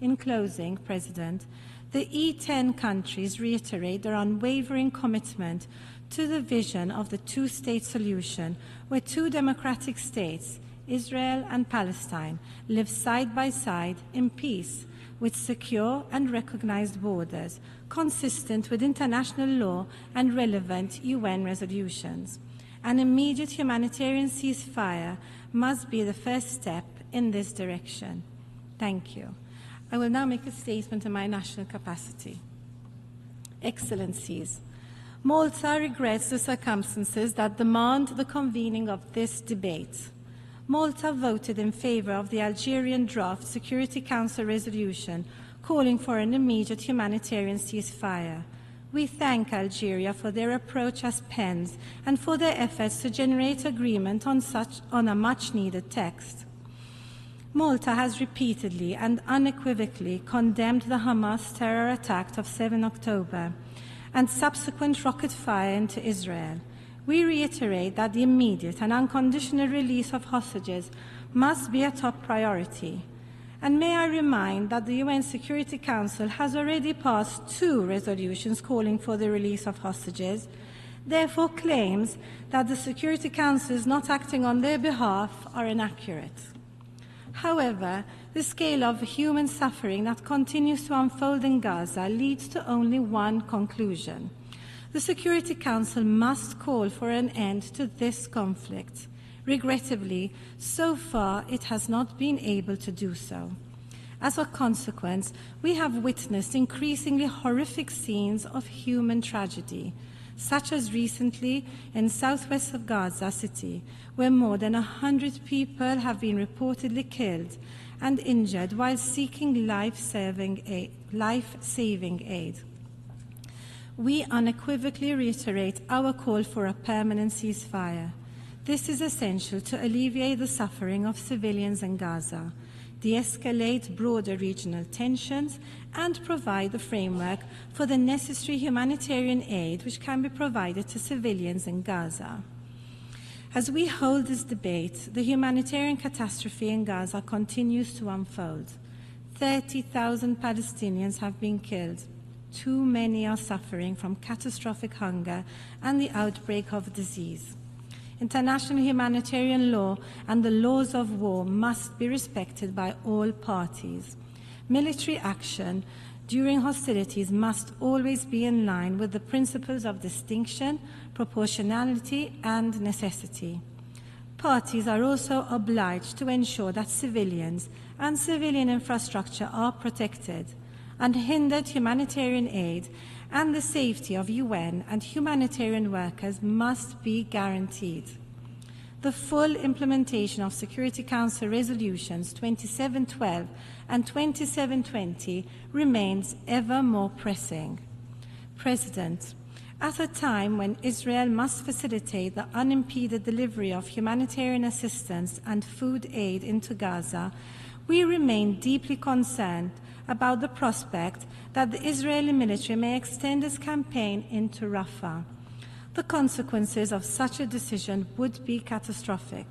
In closing, President, the E10 countries reiterate their unwavering commitment to the vision of the two-state solution, where two democratic states, Israel and Palestine, live side by side in peace with secure and recognized borders, consistent with international law and relevant UN resolutions. An immediate humanitarian ceasefire must be the first step in this direction. Thank you. I will now make a statement in my national capacity. Excellencies, Malta regrets the circumstances that demand the convening of this debate. Malta voted in favour of the Algerian draft Security Council resolution calling for an immediate humanitarian ceasefire. We thank Algeria for their approach as pens and for their efforts to generate agreement on a much-needed text. Malta has repeatedly and unequivocally condemned the Hamas terror attack of 7 October and subsequent rocket fire into Israel. we reiterate that the immediate and unconditional release of hostages must be a top priority. And may I remind that the UN Security Council has already passed 2 resolutions calling for the release of hostages. Therefore, claims that the Security Council is not acting on their behalf are inaccurate. However, the scale of human suffering that continues to unfold in Gaza leads to only one conclusion. The Security Council must call for an end to this conflict. Regrettably, so far it has not been able to do so. As a consequence, we have witnessed increasingly horrific scenes of human tragedy, such as recently in southwest of Gaza City, where more than 100 people have been reportedly killed and injured while seeking life-saving aid. We unequivocally reiterate our call for a permanent ceasefire. This is essential to alleviate the suffering of civilians in Gaza, de-escalate broader regional tensions, and provide the framework for the necessary humanitarian aid which can be provided to civilians in Gaza. As we hold this debate, the humanitarian catastrophe in Gaza continues to unfold. 30,000 Palestinians have been killed. Too many are suffering from catastrophic hunger and the outbreak of disease. International humanitarian law and the laws of war must be respected by all parties. Military action during hostilities must always be in line with the principles of distinction, proportionality, and necessity. Parties are also obliged to ensure that civilians and civilian infrastructure are protected. Unhindered humanitarian aid and the safety of UN and humanitarian workers must be guaranteed. The full implementation of Security Council resolutions 2712 and 2720 remains ever more pressing. President, at a time when Israel must facilitate the unimpeded delivery of humanitarian assistance and food aid into Gaza, we remain deeply concerned about the prospect that the Israeli military may extend its campaign into Rafah. The consequences of such a decision would be catastrophic.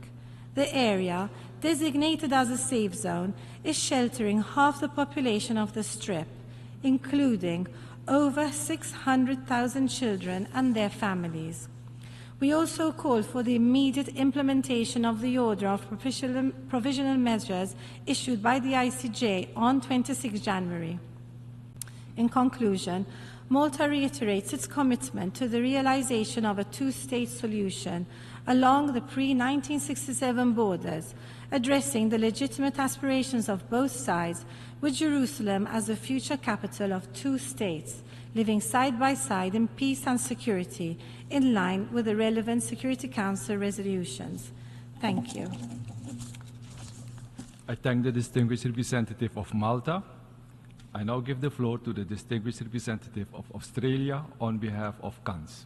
The area, designated as a safe zone, is sheltering half the population of the Strip, including over 600,000 children and their families. We also call for the immediate implementation of the order of provisional measures issued by the ICJ on 26 January. In conclusion, Malta reiterates its commitment to the realization of a two-state solution along the pre-1967 borders, addressing the legitimate aspirations of both sides, with Jerusalem as the future capital of two states, living side by side in peace and security, in line with the relevant Security Council resolutions. Thank you. I thank the distinguished representative of Malta. I now give the floor to the distinguished representative of Australia on behalf of CANS.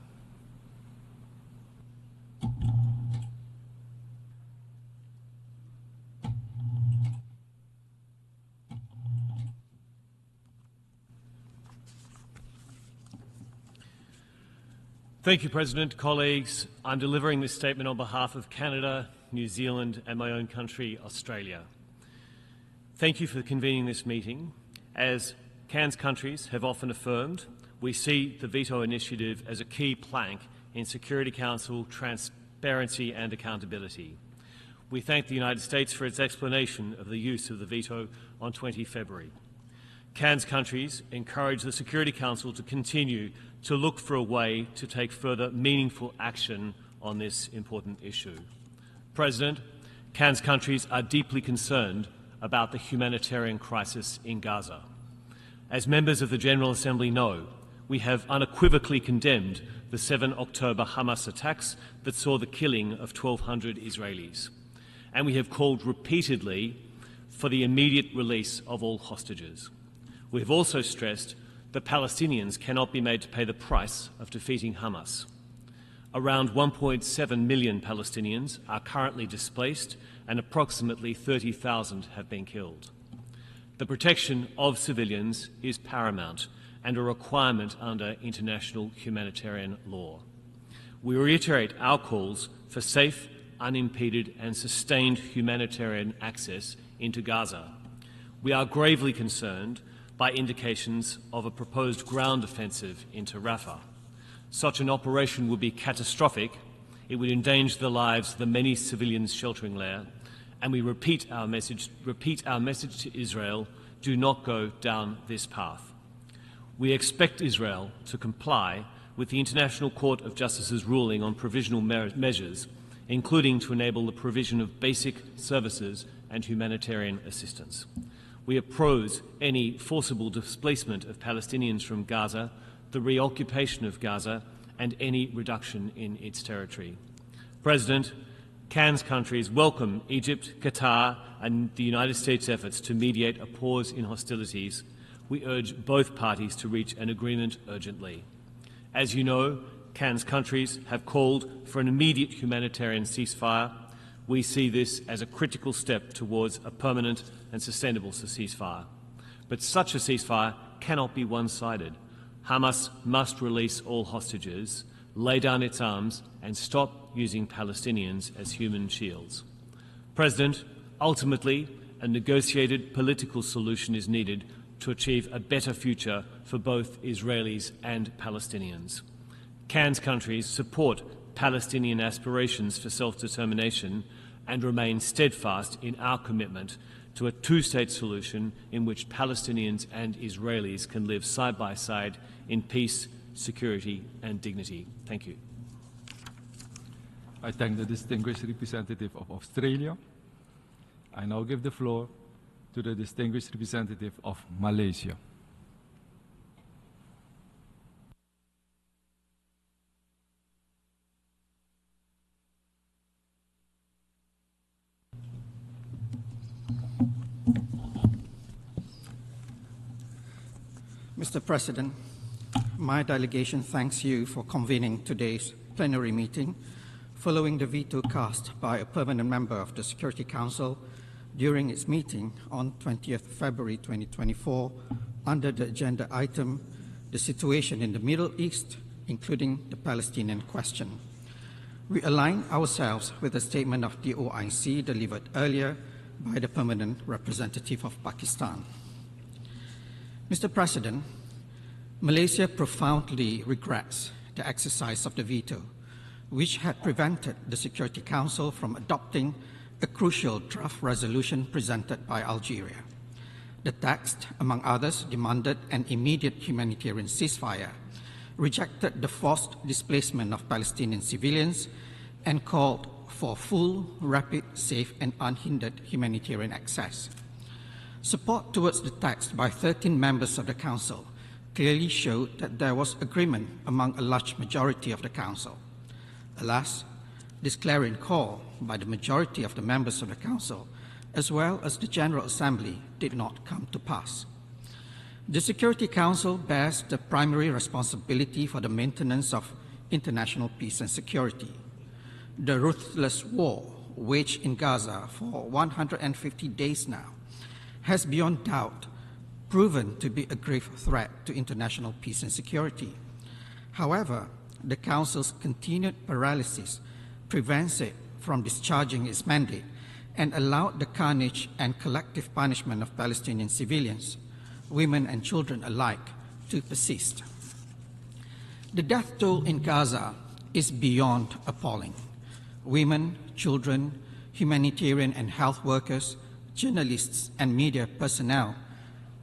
Thank you, President. Colleagues, I'm delivering this statement on behalf of Canada, New Zealand and my own country, Australia. Thank you for convening this meeting. As CAN's countries have often affirmed, we see the Veto initiative as a key plank in Security Council transparency and accountability. We thank the United States for its explanation of the use of the veto on 20 February. CAN's countries encourage the Security Council to continue to look for a way to take further meaningful action on this important issue. President, CAN's countries are deeply concerned about the humanitarian crisis in Gaza. As members of the General Assembly know, we have unequivocally condemned the 7 October Hamas attacks that saw the killing of 1,200 Israelis. And we have called repeatedly for the immediate release of all hostages. We have also stressed that Palestinians cannot be made to pay the price of defeating Hamas. Around 1.7 million Palestinians are currently displaced and approximately 30,000 have been killed. The protection of civilians is paramount and a requirement under international humanitarian law. We reiterate our calls for safe, unimpeded and sustained humanitarian access into Gaza. We are gravely concerned by indications of a proposed ground offensive into Rafah. Such an operation would be catastrophic. It would endanger the lives of the many civilians sheltering there, and we repeat our message to Israel: do not go down this path. We expect Israel to comply with the International Court of Justice's ruling on provisional measures, including to enable the provision of basic services and humanitarian assistance. We oppose any forcible displacement of Palestinians from Gaza, the reoccupation of Gaza, and any reduction in its territory. President, Cannes countries welcome Egypt, Qatar, and the United States' efforts to mediate a pause in hostilities. We urge both parties to reach an agreement urgently. As you know, Cannes countries have called for an immediate humanitarian ceasefire. We see this as a critical step towards a permanent and sustainable ceasefire. But such a ceasefire cannot be one-sided. Hamas must release all hostages, lay down its arms, and stop using Palestinians as human shields. President, ultimately, a negotiated political solution is needed to achieve a better future for both Israelis and Palestinians. Cannes countries support Palestinian aspirations for self-determination and remain steadfast in our commitment to a two-state solution in which Palestinians and Israelis can live side by side in peace, security and dignity. Thank you. I thank the distinguished representative of Australia. I now give the floor to the distinguished representative of Malaysia. Mr. President, my delegation thanks you for convening today's plenary meeting following the veto cast by a permanent member of the Security Council during its meeting on 20th February 2024 under the agenda item, the situation in the Middle East, including the Palestinian question. We align ourselves with the statement of the OIC delivered earlier by the permanent representative of Pakistan. Mr. President, Malaysia profoundly regrets the exercise of the veto, which had prevented the Security Council from adopting a crucial draft resolution presented by Algeria. The text, among others, demanded an immediate humanitarian ceasefire, rejected the forced displacement of Palestinian civilians, and called for full, rapid, safe, and unhindered humanitarian access. Support towards the text by 13 members of the Council clearly showed that there was agreement among a large majority of the Council. Alas, this clarion call by the majority of the members of the Council, as well as the General Assembly, did not come to pass. The Security Council bears the primary responsibility for the maintenance of international peace and security. The ruthless war waged in Gaza for 150 days now has beyond doubt proven to be a grave threat to international peace and security. However, the Council's continued paralysis prevents it from discharging its mandate and allowed the carnage and collective punishment of Palestinian civilians, women and children alike, to persist. The death toll in Gaza is beyond appalling. Women, children, humanitarian and health workers, journalists and media personnel,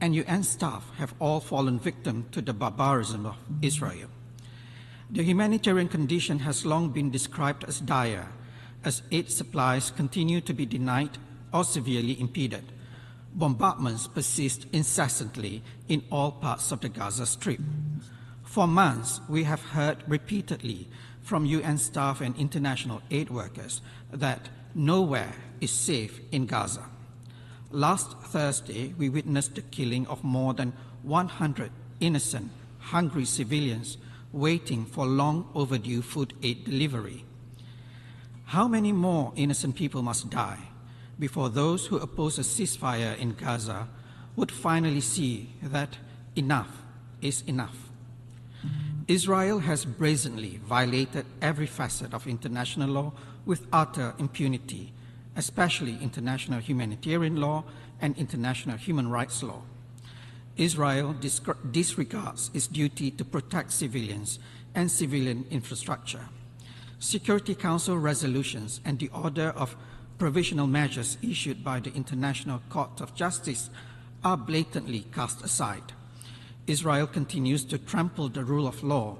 and UN staff have all fallen victim to the barbarism of Israel. The humanitarian condition has long been described as dire, as aid supplies continue to be denied or severely impeded. Bombardments persist incessantly in all parts of the Gaza Strip. For months, we have heard repeatedly from UN staff and international aid workers that nowhere is safe in Gaza. Last Thursday, we witnessed the killing of more than 100 innocent, hungry civilians waiting for long overdue food aid delivery. How many more innocent people must die before those who oppose a ceasefire in Gaza would finally see that enough is enough? Israel has brazenly violated every facet of international law with utter impunity, especially international humanitarian law and international human rights law. Israel disregards its duty to protect civilians and civilian infrastructure. Security Council resolutions and the order of provisional measures issued by the International Court of Justice are blatantly cast aside. Israel continues to trample the rule of law,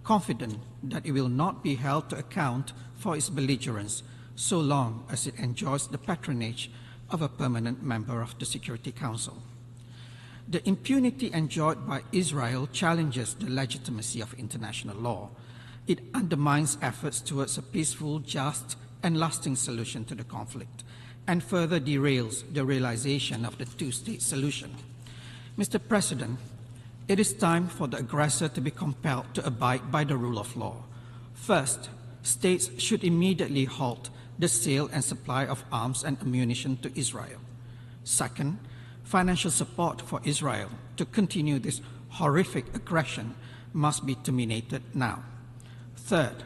confident that it will not be held to account for its belligerence so long as it enjoys the patronage of a permanent member of the Security Council. The impunity enjoyed by Israel challenges the legitimacy of international law. It undermines efforts towards a peaceful, just, and lasting solution to the conflict, and further derails the realization of the two-state solution. Mr. President, it is time for the aggressor to be compelled to abide by the rule of law. First, states should immediately halt the sale and supply of arms and ammunition to Israel. Second, financial support for Israel to continue this horrific aggression must be terminated now. Third,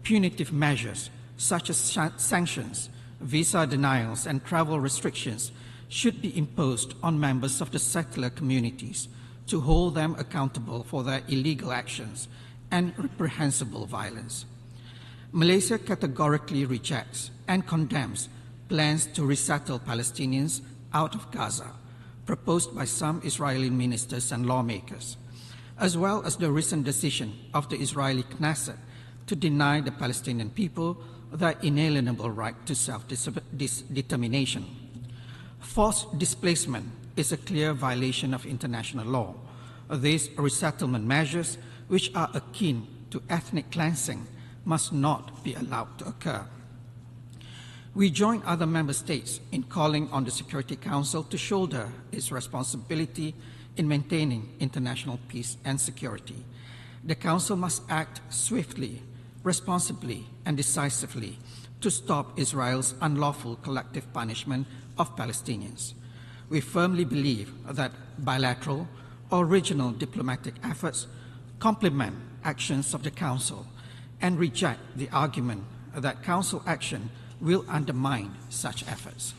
punitive measures such as sanctions, visa denials, and travel restrictions should be imposed on members of the settler communities to hold them accountable for their illegal actions and reprehensible violence. Malaysia categorically rejects and condemns plans to resettle Palestinians out of Gaza, proposed by some Israeli ministers and lawmakers, as well as the recent decision of the Israeli Knesset to deny the Palestinian people their inalienable right to self-determination. Forced displacement is a clear violation of international law. These resettlement measures, which are akin to ethnic cleansing, must not be allowed to occur. We join other member states in calling on the Security Council to shoulder its responsibility in maintaining international peace and security. The Council must act swiftly, responsibly, and decisively to stop Israel's unlawful collective punishment of Palestinians. We firmly believe that bilateral or regional diplomatic efforts complement actions of the Council and reject the argument that Council action will undermine such efforts.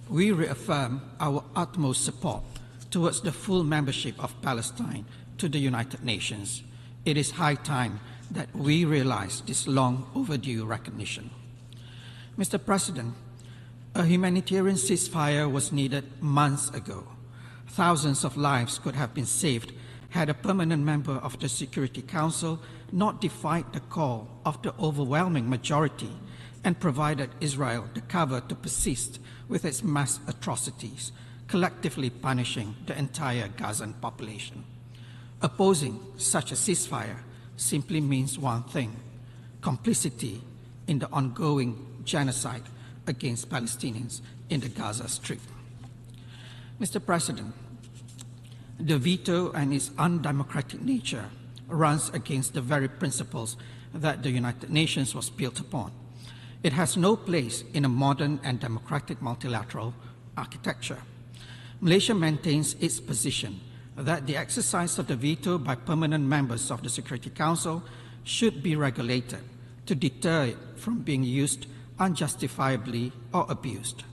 We reaffirm our utmost support towards the full membership of Palestine to the United Nations. It is high time that we realize this long overdue recognition. Mr. President, a humanitarian ceasefire was needed months ago. Thousands of lives could have been saved had a permanent member of the Security Council not defied the call of the overwhelming majority and provided Israel the cover to persist with its mass atrocities, collectively punishing the entire Gazan population. Opposing such a ceasefire simply means one thing: complicity in the ongoing genocide against Palestinians in the Gaza Strip. Mr. President, the veto and its undemocratic nature runs against the very principles that the United Nations was built upon. It has no place in a modern and democratic multilateral architecture. Malaysia maintains its position that the exercise of the veto by permanent members of the Security Council should be regulated to deter it from being used unjustifiably or abused.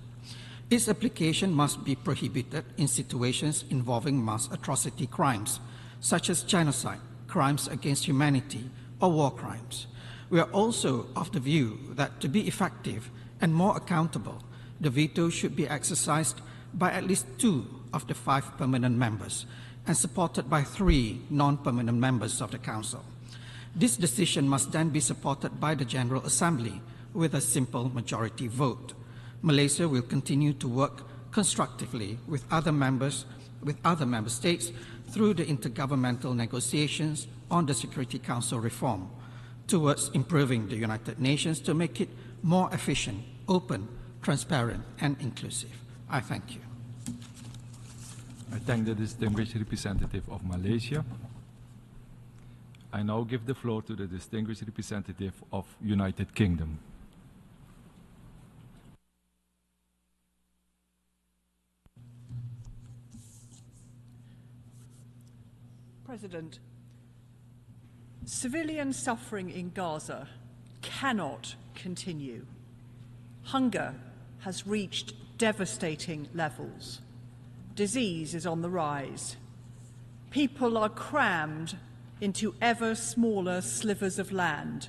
Its application must be prohibited in situations involving mass atrocity crimes, such as genocide, crimes against humanity, or war crimes. We are also of the view that to be effective and more accountable, the veto should be exercised by at least 2 of the 5 permanent members and supported by 3 non-permanent members of the Council. This decision must then be supported by the General Assembly with a simple majority vote. Malaysia will continue to work constructively with other member states through the intergovernmental negotiations on the Security Council reform towards improving the United Nations to make it more efficient, open, transparent, and inclusive. I thank you. I thank the distinguished representative of Malaysia. I now give the floor to the distinguished representative of United Kingdom. President, Civilian suffering in Gaza cannot continue. Hunger has reached devastating levels. Disease is on the rise. People are crammed into ever smaller slivers of land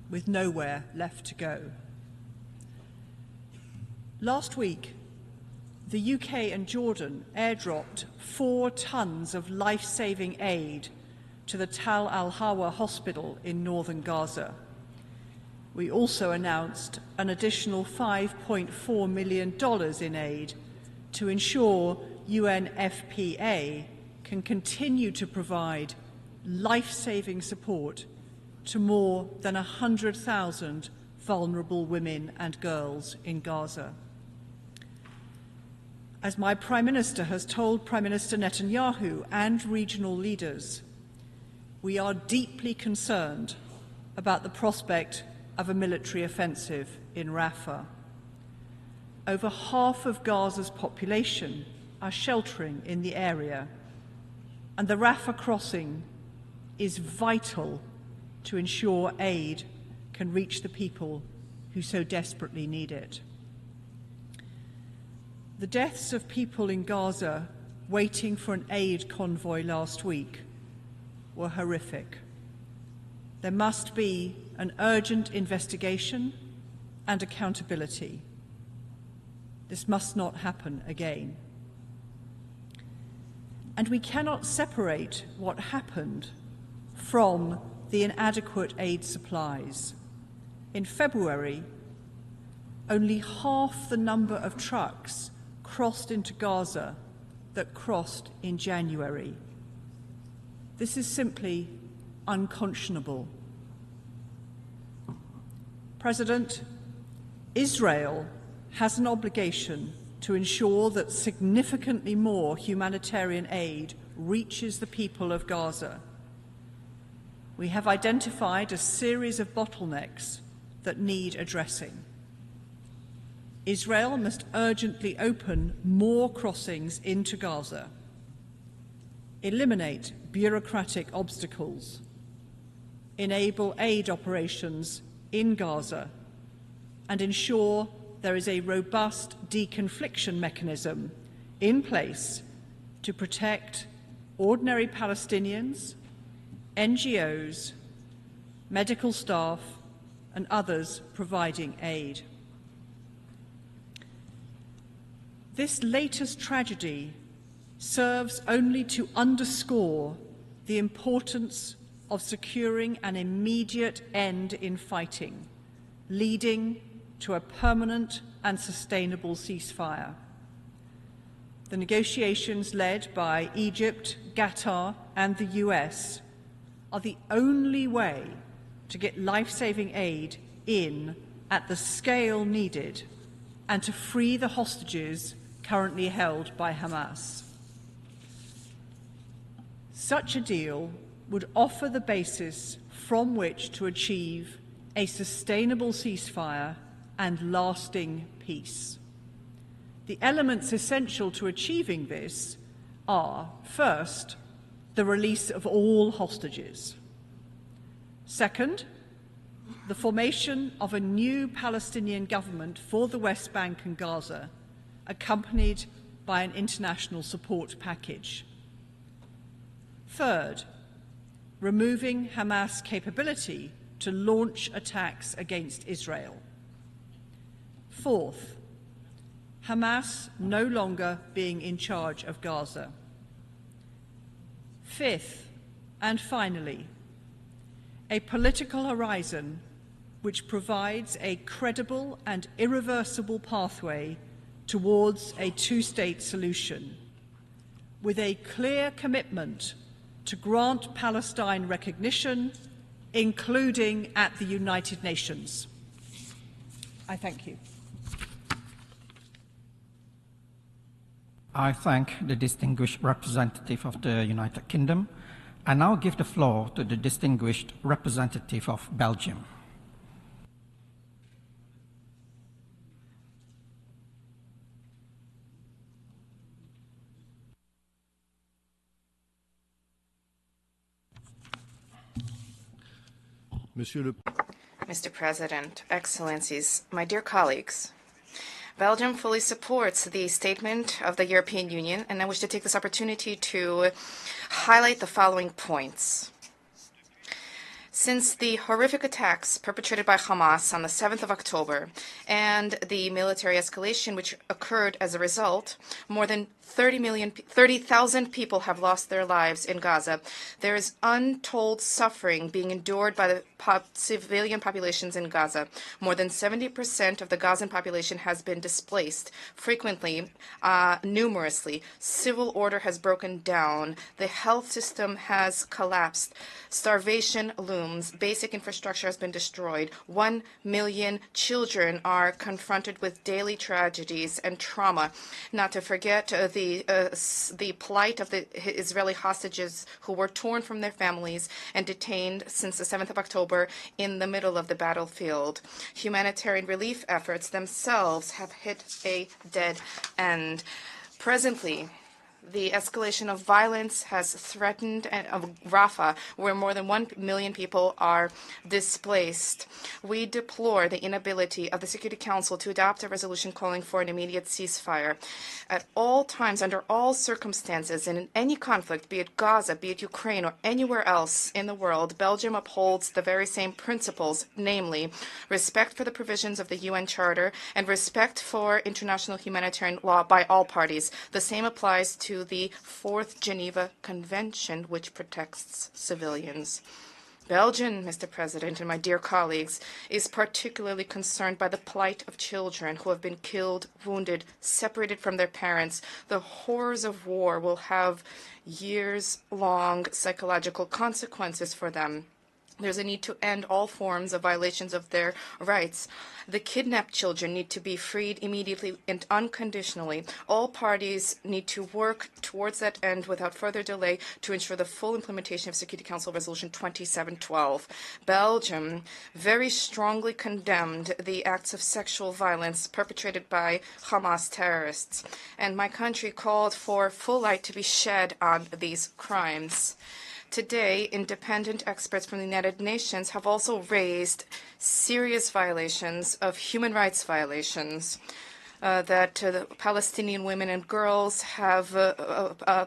with nowhere left to go. Last week, the UK and Jordan airdropped 4 tons of life-saving aid to the Tal al-Hawa hospital in northern Gaza. We also announced an additional $5.4 million in aid to ensure UNFPA can continue to provide life-saving support to more than 100,000 vulnerable women and girls in Gaza. As my Prime Minister has told Prime Minister Netanyahu and regional leaders, we are deeply concerned about the prospect of a military offensive in Rafah. Over half of Gaza's population are sheltering in the area, and the Rafah crossing is vital to ensure aid can reach the people who so desperately need it. The deaths of people in Gaza waiting for an aid convoy last week were horrific. There must be an urgent investigation and accountability. This must not happen again. And we cannot separate what happened from the inadequate aid supplies. In February, only half the number of trucks crossed into Gaza that crossed in January. This is simply unconscionable. President, Israel has an obligation to ensure that significantly more humanitarian aid reaches the people of Gaza. We have identified a series of bottlenecks that need addressing. Israel must urgently open more crossings into Gaza, eliminate bureaucratic obstacles, enable aid operations in Gaza, and ensure there is a robust deconfliction mechanism in place to protect ordinary Palestinians, NGOs, medical staff, and others providing aid. This latest tragedy serves only to underscore the importance of securing an immediate end in fighting, leading to a permanent and sustainable ceasefire. The negotiations led by Egypt, Qatar, and the US are the only way to get life-saving aid in at the scale needed and to free the hostages currently held by Hamas. Such a deal would offer the basis from which to achieve a sustainable ceasefire and lasting peace. The elements essential to achieving this are, first, the release of all hostages. Second, the formation of a new Palestinian government for the West Bank and Gaza, accompanied by an international support package. Third, removing Hamas' capability to launch attacks against Israel. Fourth, Hamas no longer being in charge of Gaza. Fifth, and finally, a political horizon which provides a credible and irreversible pathway towards a two-state solution, with a clear commitment to grant Palestine recognition, including at the United Nations. I thank you. I thank the distinguished representative of the United Kingdom. I now give the floor to the distinguished representative of Belgium. Mr. President, Excellencies, my dear colleagues, Belgium fully supports the statement of the European Union, and I wish to take this opportunity to highlight the following points. Since the horrific attacks perpetrated by Hamas on the 7th of October and the military escalation which occurred as a result, more than 30,000 people have lost their lives in Gaza. There is untold suffering being endured by the civilian populations in Gaza. More than 70% of the Gazan population has been displaced, frequently, numerously. Civil order has broken down. The health system has collapsed. Starvation looms. Basic infrastructure has been destroyed. 1 million children are confronted with daily tragedies and trauma. Not to forget the plight of the Israeli hostages who were torn from their families and detained since the 7th of October in the middle of the battlefield. Humanitarian relief efforts themselves have hit a dead end. Presently, the escalation of violence has threatened Rafah, where more than 1 million people are displaced. We deplore the inability of the Security Council to adopt a resolution calling for an immediate ceasefire. At all times, under all circumstances, and in any conflict, be it Gaza, be it Ukraine, or anywhere else in the world, Belgium upholds the very same principles, namely respect for the provisions of the UN Charter and respect for international humanitarian law by all parties. The same applies to the Fourth Geneva Convention, which protects civilians. Belgium, Mr. President, and my dear colleagues, is particularly concerned by the plight of children who have been killed, wounded, separated from their parents. The horrors of war will have years-long psychological consequences for them. There's a need to end all forms of violations of their rights. The kidnapped children need to be freed immediately and unconditionally. All parties need to work towards that end without further delay to ensure the full implementation of Security Council Resolution 2712. Belgium very strongly condemned the acts of sexual violence perpetrated by Hamas terrorists, and my country called for full light to be shed on these crimes. Today, independent experts from the United Nations have also raised serious violations of human rights violations that the Palestinian women and girls have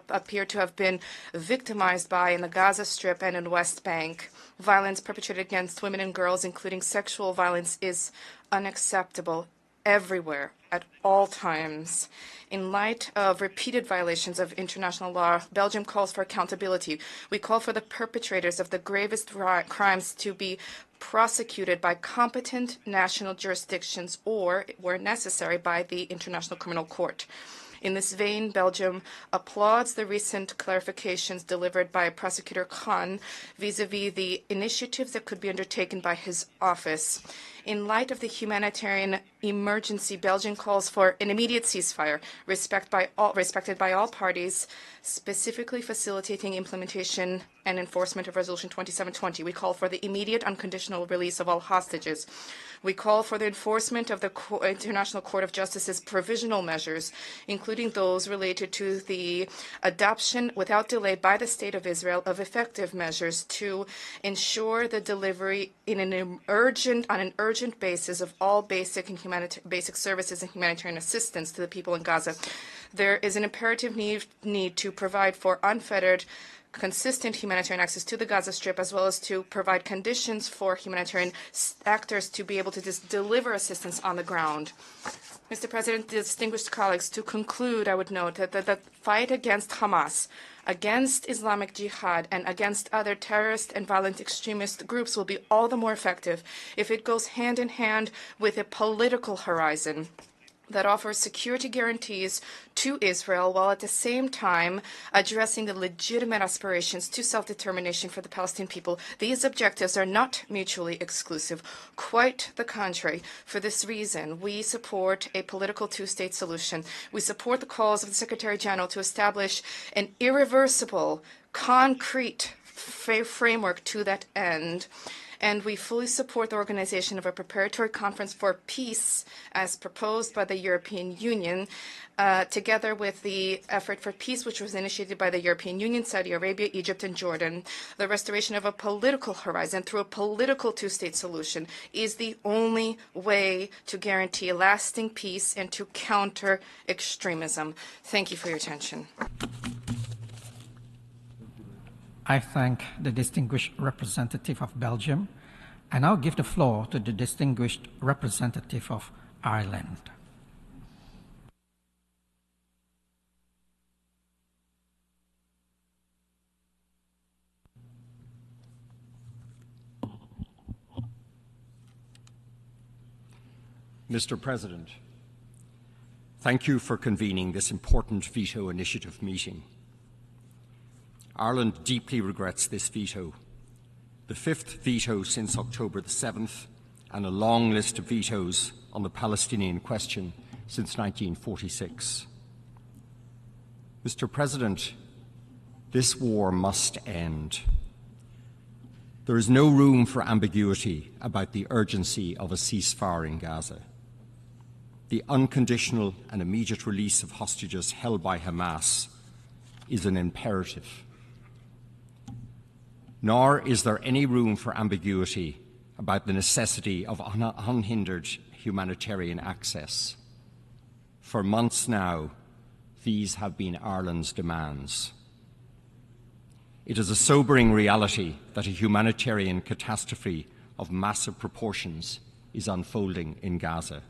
appeared to have been victimized by in the Gaza Strip and in the West Bank. Violence perpetrated against women and girls, including sexual violence, is unacceptable everywhere, at all times. In light of repeated violations of international law, Belgium calls for accountability. We call for the perpetrators of the gravest crimes to be prosecuted by competent national jurisdictions or, where necessary, by the International Criminal Court. In this vein, Belgium applauds the recent clarifications delivered by Prosecutor Khan vis-à-vis the initiatives that could be undertaken by his office. In light of the humanitarian emergency, Belgium calls for an immediate ceasefire respected by all parties, specifically facilitating implementation and enforcement of Resolution 2720. We call for the immediate unconditional release of all hostages. We call for the enforcement of the International Court of Justice's provisional measures, including those related to the adoption without delay by the State of Israel of effective measures to ensure the delivery on an urgent basis of all basic services and humanitarian assistance to the people in Gaza. There is an imperative need to provide for unfettered, consistent humanitarian access to the Gaza Strip, as well as to provide conditions for humanitarian actors to be able to deliver assistance on the ground. Mr. President, distinguished colleagues, to conclude, I would note that the fight against Hamas, against Islamic Jihad, and against other terrorist and violent extremist groups will be all the more effective if it goes hand in hand with a political horizon that offers security guarantees to Israel while at the same time addressing the legitimate aspirations to self-determination for the Palestinian people. These objectives are not mutually exclusive. Quite the contrary. For this reason, we support a political two-state solution. We support the calls of the Secretary General to establish an irreversible, concrete framework to that end. and we fully support the organization of a preparatory conference for peace as proposed by the European Union, together with the effort for peace, which was initiated by the European Union, Saudi Arabia, Egypt, and Jordan. The restoration of a political horizon through a political two-state solution is the only way to guarantee lasting peace and to counter extremism. Thank you for your attention. I thank the distinguished representative of Belgium. I now give the floor to the distinguished representative of Ireland. Mr. President, thank you for convening this important veto initiative meeting. Ireland deeply regrets this veto, the fifth veto since October the 7th, and a long list of vetoes on the Palestinian question since 1946. Mr. President, this war must end. There is no room for ambiguity about the urgency of a ceasefire in Gaza. The unconditional and immediate release of hostages held by Hamas is an imperative. Nor is there any room for ambiguity about the necessity of unhindered humanitarian access. For months now, these have been Ireland's demands. It is a sobering reality that a humanitarian catastrophe of massive proportions is unfolding in Gaza.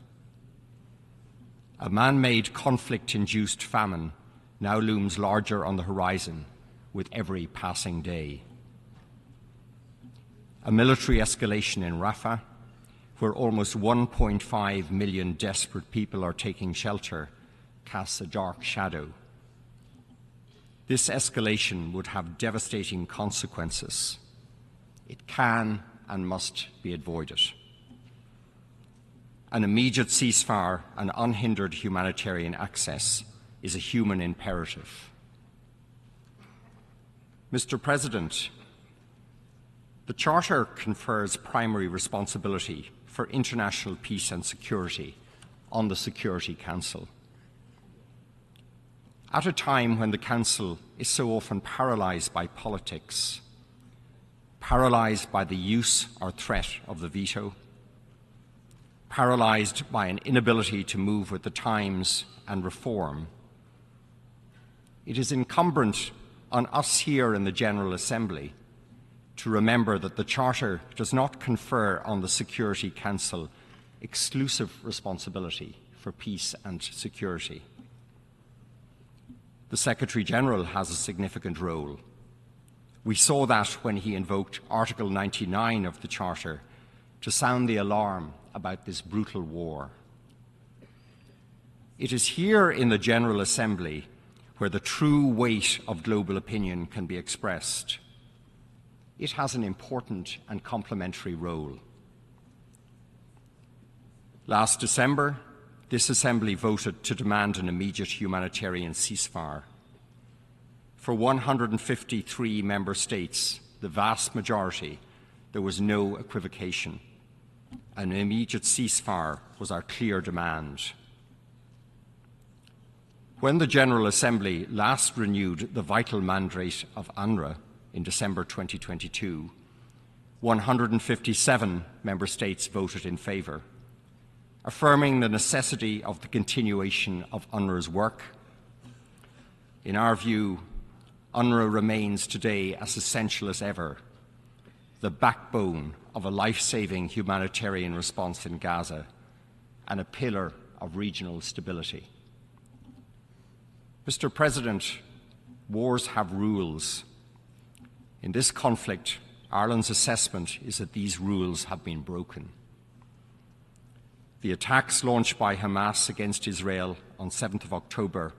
A man-made conflict-induced famine now looms larger on the horizon with every passing day. A military escalation in Rafah, where almost 1.5 million desperate people are taking shelter, casts a dark shadow. This escalation would have devastating consequences. It can and must be avoided. An immediate ceasefire and unhindered humanitarian access is a human imperative. Mr. President, the Charter confers primary responsibility for international peace and security on the Security Council. At a time when the Council is so often paralysed by politics, paralysed by the use or threat of the veto, paralysed by an inability to move with the times and reform, it is incumbent on us here in the General Assembly to remember that the Charter does not confer on the Security Council exclusive responsibility for peace and security. The Secretary-General has a significant role. We saw that when he invoked Article 99 of the Charter to sound the alarm about this brutal war. It is here in the General Assembly where the true weight of global opinion can be expressed. It has an important and complementary role. Last December, this Assembly voted to demand an immediate humanitarian ceasefire. For 153 member states, the vast majority, there was no equivocation. An immediate ceasefire was our clear demand. When the General Assembly last renewed the vital mandate of UNRWA in December 2022, 157 member states voted in favour, affirming the necessity of the continuation of UNRWA's work. In our view, UNRWA remains today as essential as ever, the backbone of a life-saving humanitarian response in Gaza and a pillar of regional stability. Mr. President, wars have rules. In this conflict, Ireland's assessment is that these rules have been broken. The attacks launched by Hamas against Israel on 7th of October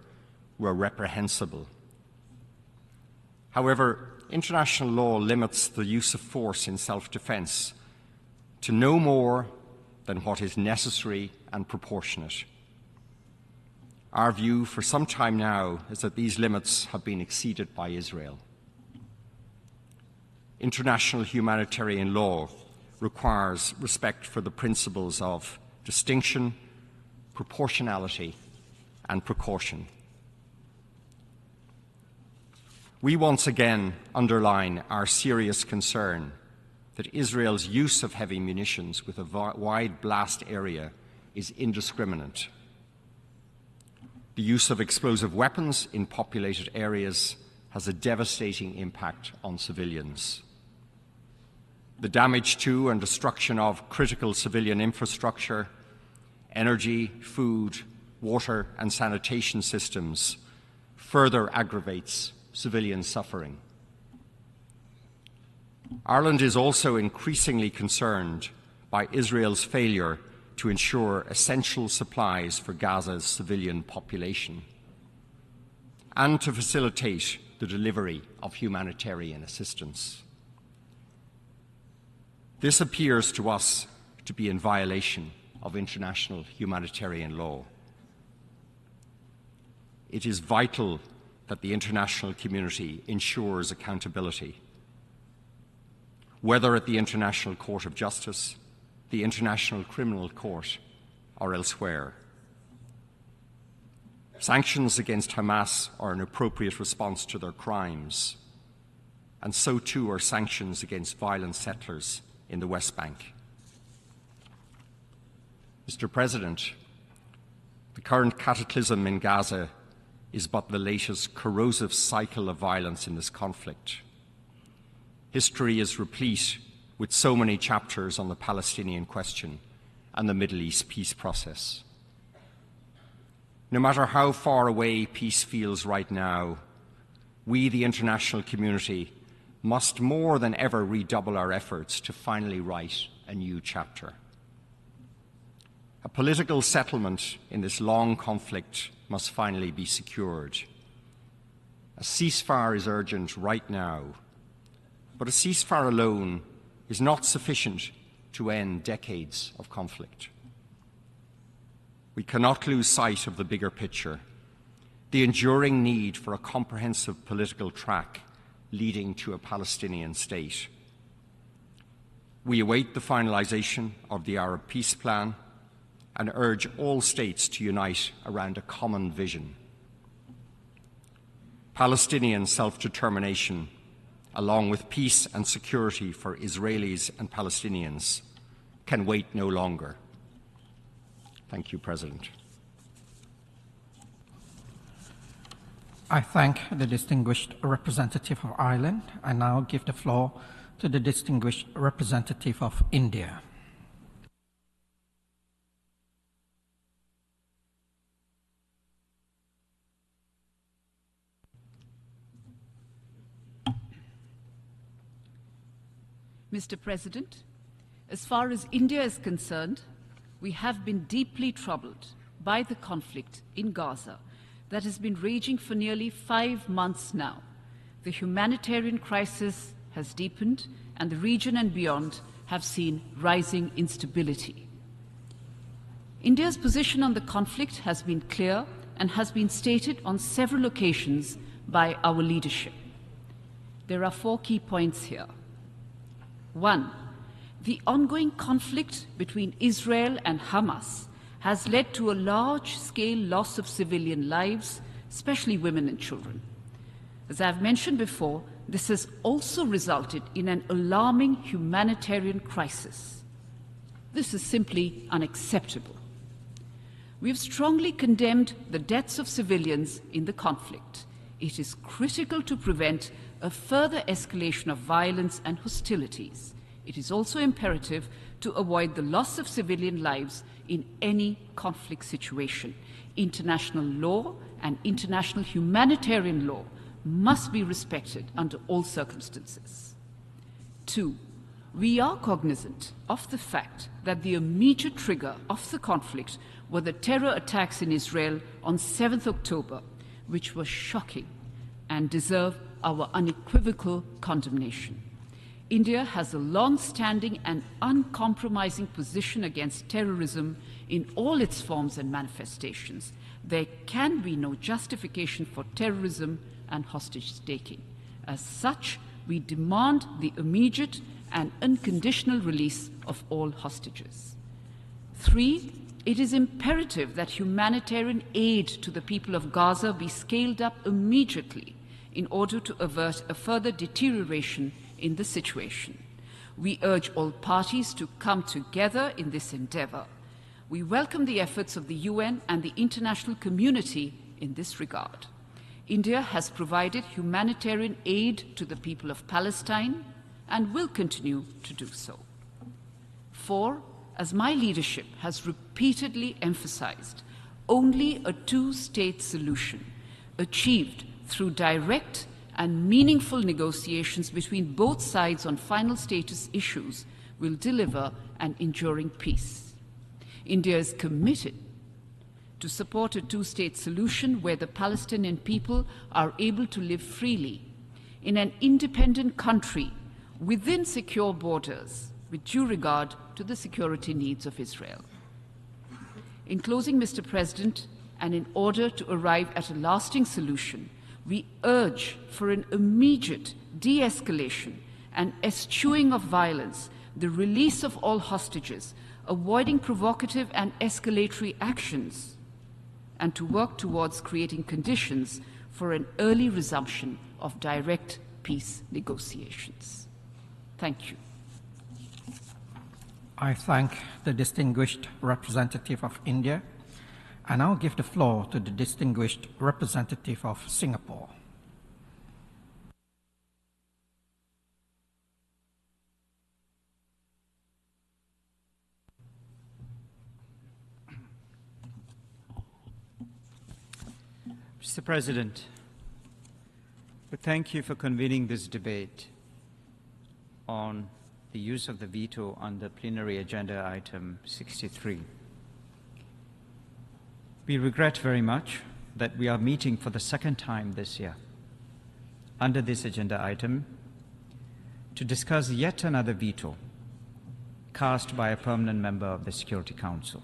were reprehensible. However, international law limits the use of force in self-defence to no more than what is necessary and proportionate. Our view for some time now is that these limits have been exceeded by Israel. International humanitarian law requires respect for the principles of distinction, proportionality, and precaution. We once again underline our serious concern that Israel's use of heavy munitions with a wide blast area is indiscriminate. The use of explosive weapons in populated areas has a devastating impact on civilians. The damage to and destruction of critical civilian infrastructure, energy, food, water, and sanitation systems further aggravates civilian suffering. Ireland is also increasingly concerned by Israel's failure to ensure essential supplies for Gaza's civilian population and to facilitate the delivery of humanitarian assistance. This appears to us to be in violation of international humanitarian law. It is vital that the international community ensures accountability, whether at the International Court of Justice, the International Criminal Court, or elsewhere. Sanctions against Hamas are an appropriate response to their crimes, and so too are sanctions against violent settlers in the West Bank. Mr. President, the current cataclysm in Gaza is but the latest corrosive cycle of violence in this conflict. History is replete with so many chapters on the Palestinian question and the Middle East peace process. No matter how far away peace feels right now, we, the international community, must more than ever redouble our efforts to finally write a new chapter. A political settlement in this long conflict must finally be secured. A ceasefire is urgent right now, but a ceasefire alone is not sufficient to end decades of conflict. We cannot lose sight of the bigger picture, the enduring need for a comprehensive political track leading to a Palestinian state. We await the finalization of the Arab peace plan and urge all states to unite around a common vision. Palestinian self-determination, along with peace and security for Israelis and Palestinians, can wait no longer. Thank you, President. I thank the distinguished representative of Ireland. I now give the floor to the distinguished representative of India. Mr. President, as far as India is concerned, we have been deeply troubled by the conflict in Gaza that has been raging for nearly 5 months now. The humanitarian crisis has deepened, and the region and beyond have seen rising instability. India's position on the conflict has been clear and has been stated on several occasions by our leadership. There are 4 key points here. 1. The ongoing conflict between Israel and Hamas has led to a large-scale loss of civilian lives, especially women and children. As I've mentioned before, this has also resulted in an alarming humanitarian crisis. This is simply unacceptable. We have strongly condemned the deaths of civilians in the conflict. It is critical to prevent a further escalation of violence and hostilities. It is also imperative to avoid the loss of civilian lives in any conflict situation. International law and international humanitarian law must be respected under all circumstances. 2. We are cognizant of the fact that the immediate trigger of the conflict were the terror attacks in Israel on 7th October, which were shocking and deserve our unequivocal condemnation. India has a long-standing and uncompromising position against terrorism in all its forms and manifestations. There can be no justification for terrorism and hostage-taking. As such, We demand the immediate and unconditional release of all hostages. 3, it is imperative that humanitarian aid to the people of Gaza be scaled up immediately in order to avert a further deterioration in the situation. We urge all parties to come together in this endeavor. We welcome the efforts of the UN and the international community in this regard. India has provided humanitarian aid to the people of Palestine and will continue to do so. 4, as my leadership has repeatedly emphasized, only a two-state solution achieved through direct and meaningful negotiations between both sides on final status issues will deliver an enduring peace. India is committed to support a two-state solution where the Palestinian people are able to live freely in an independent country within secure borders with due regard to the security needs of Israel. In closing, Mr. President, and in order to arrive at a lasting solution, we urge for an immediate de-escalation and eschewing of violence, the release of all hostages, avoiding provocative and escalatory actions, and to work towards creating conditions for an early resumption of direct peace negotiations. Thank you. I thank the distinguished representative of India. I now give the floor to the distinguished representative of Singapore. Mr. President, we thank you for convening this debate on the use of the veto under plenary agenda item 63. We regret very much that we are meeting for the second time this year under this agenda item to discuss yet another veto cast by a permanent member of the Security Council.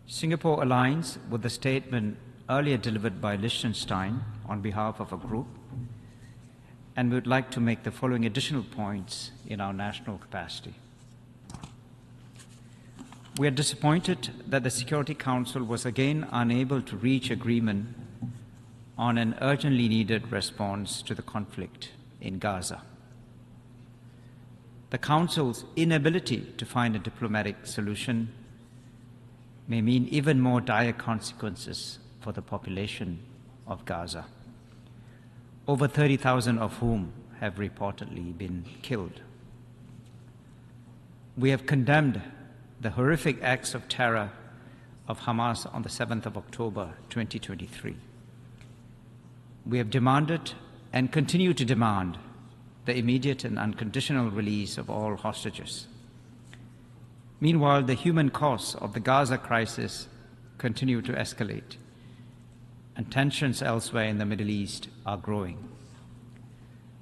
Singapore aligns with the statement earlier delivered by Liechtenstein on behalf of a group, and we would like to make the following additional points in our national capacity. We are disappointed that the Security Council was again unable to reach agreement on an urgently needed response to the conflict in Gaza. The Council's inability to find a diplomatic solution may mean even more dire consequences for the population of Gaza, over 30,000 of whom have reportedly been killed. We have condemned the horrific acts of terror of Hamas on the 7th of October 2023. We have demanded and continue to demand the immediate and unconditional release of all hostages. Meanwhile, the human costs of the Gaza crisis continue to escalate, and tensions elsewhere in the Middle East are growing.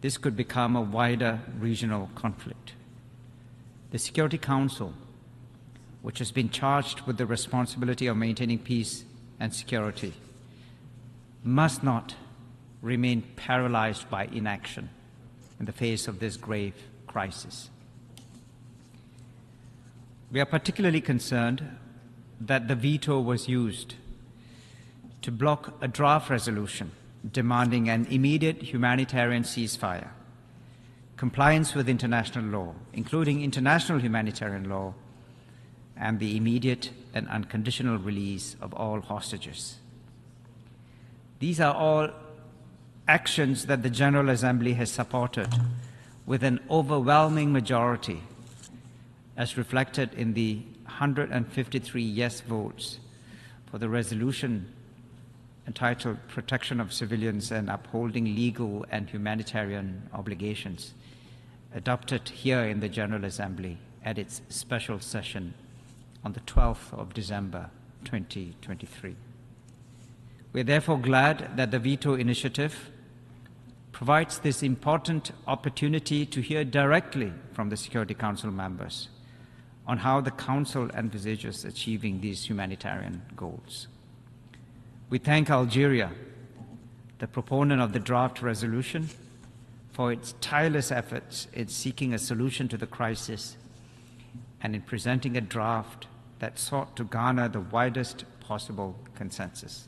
This could become a wider regional conflict. The Security Council, which has been charged with the responsibility of maintaining peace and security, must not remain paralyzed by inaction in the face of this grave crisis. We are particularly concerned that the veto was used to block a draft resolution demanding an immediate humanitarian ceasefire, compliance with international law, including international humanitarian law, and the immediate and unconditional release of all hostages. These are all actions that the General Assembly has supported with an overwhelming majority, as reflected in the 153 yes votes for the resolution entitled Protection of Civilians and Upholding Legal and Humanitarian Obligations, adopted here in the General Assembly at its special session on the 12th of December 2023. We are therefore glad that the veto initiative provides this important opportunity to hear directly from the Security Council members on how the Council envisages achieving these humanitarian goals. We thank Algeria, the proponent of the draft resolution, for its tireless efforts in seeking a solution to the crisis and in presenting a draft that sought to garner the widest possible consensus.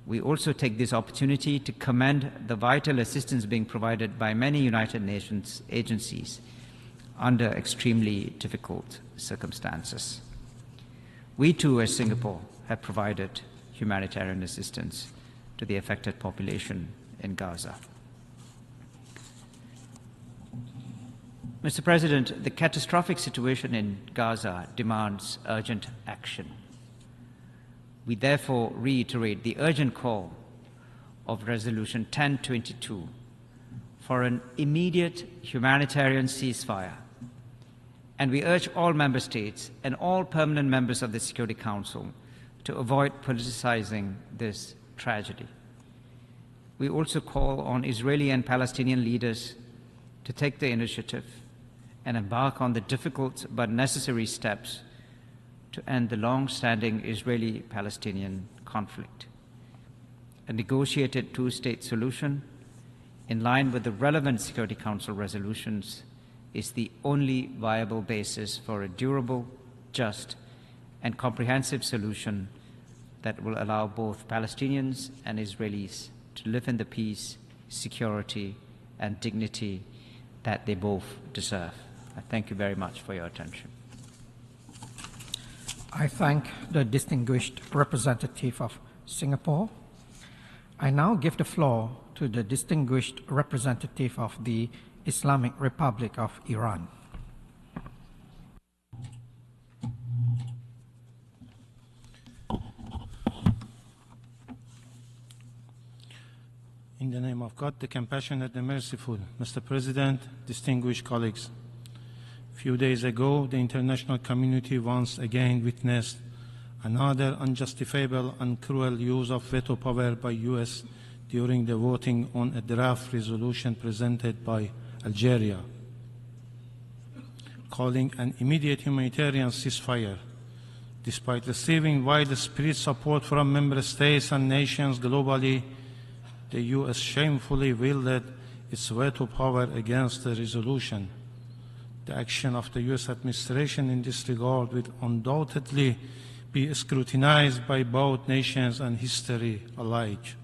We also take this opportunity to commend the vital assistance being provided by many United Nations agencies under extremely difficult circumstances. We too, as Singapore, have provided humanitarian assistance to the affected population in Gaza. Mr. President, the catastrophic situation in Gaza demands urgent action. We therefore reiterate the urgent call of Resolution 1022 for an immediate humanitarian ceasefire, and we urge all member states and all permanent members of the Security Council to avoid politicizing this tragedy. We also call on Israeli and Palestinian leaders to take the initiative and embark on the difficult but necessary steps to end the long-standing Israeli-Palestinian conflict. A negotiated two-state solution, in line with the relevant Security Council resolutions, is the only viable basis for a durable, just, and comprehensive solution that will allow both Palestinians and Israelis to live in the peace, security, and dignity that they both deserve. I thank you very much for your attention. I thank the distinguished representative of Singapore. I now give the floor to the distinguished representative of the Islamic Republic of Iran. In the name of God, the compassionate and merciful, Mr. President, distinguished colleagues, a few days ago, the international community once again witnessed another unjustifiable and cruel use of veto power by US during the voting on a draft resolution presented by Algeria, calling an immediate humanitarian ceasefire. Despite receiving widespread support from member states and nations globally, the US shamefully wielded its veto power against the resolution. The action of the US administration in this regard will undoubtedly be scrutinized by both nations and history alike.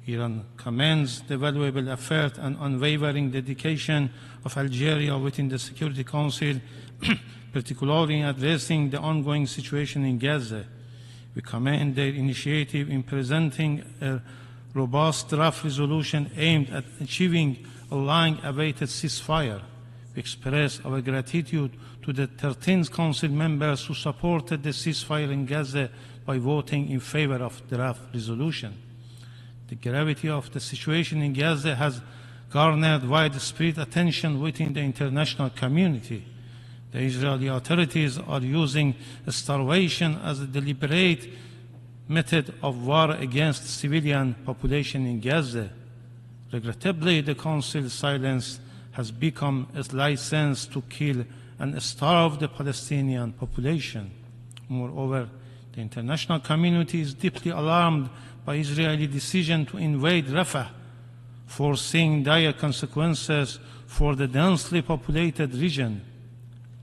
Iran commends the valuable effort and unwavering dedication of Algeria within the Security Council, particularly in addressing the ongoing situation in Gaza. We commend their initiative in presenting a robust draft resolution aimed at achieving a long-awaited ceasefire. We express our gratitude to the 13 Council members who supported the ceasefire in Gaza by voting in favor of the draft resolution. The gravity of the situation in Gaza has garnered widespread attention within the international community. The Israeli authorities are using starvation as a deliberate method of war against civilian population in Gaza. Regrettably, the Council's silence has become a license to kill and starve the Palestinian population. Moreover, the international community is deeply alarmed by Israeli decision to invade Rafah, foreseeing dire consequences for the densely populated region.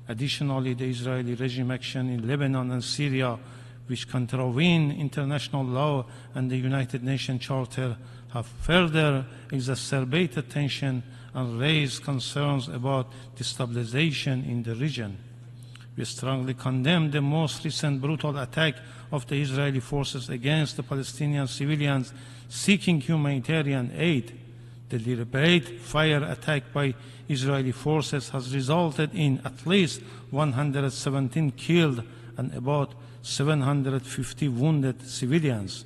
Additionally, the Israeli regime action in Lebanon and Syria, which contravene international law and the United Nations Charter, have further exacerbated tension and raised concerns about destabilization in the region. We strongly condemn the most recent brutal attack of the Israeli forces against the Palestinian civilians seeking humanitarian aid. The deliberate fire attack by Israeli forces has resulted in at least 117 killed and about 750 wounded civilians.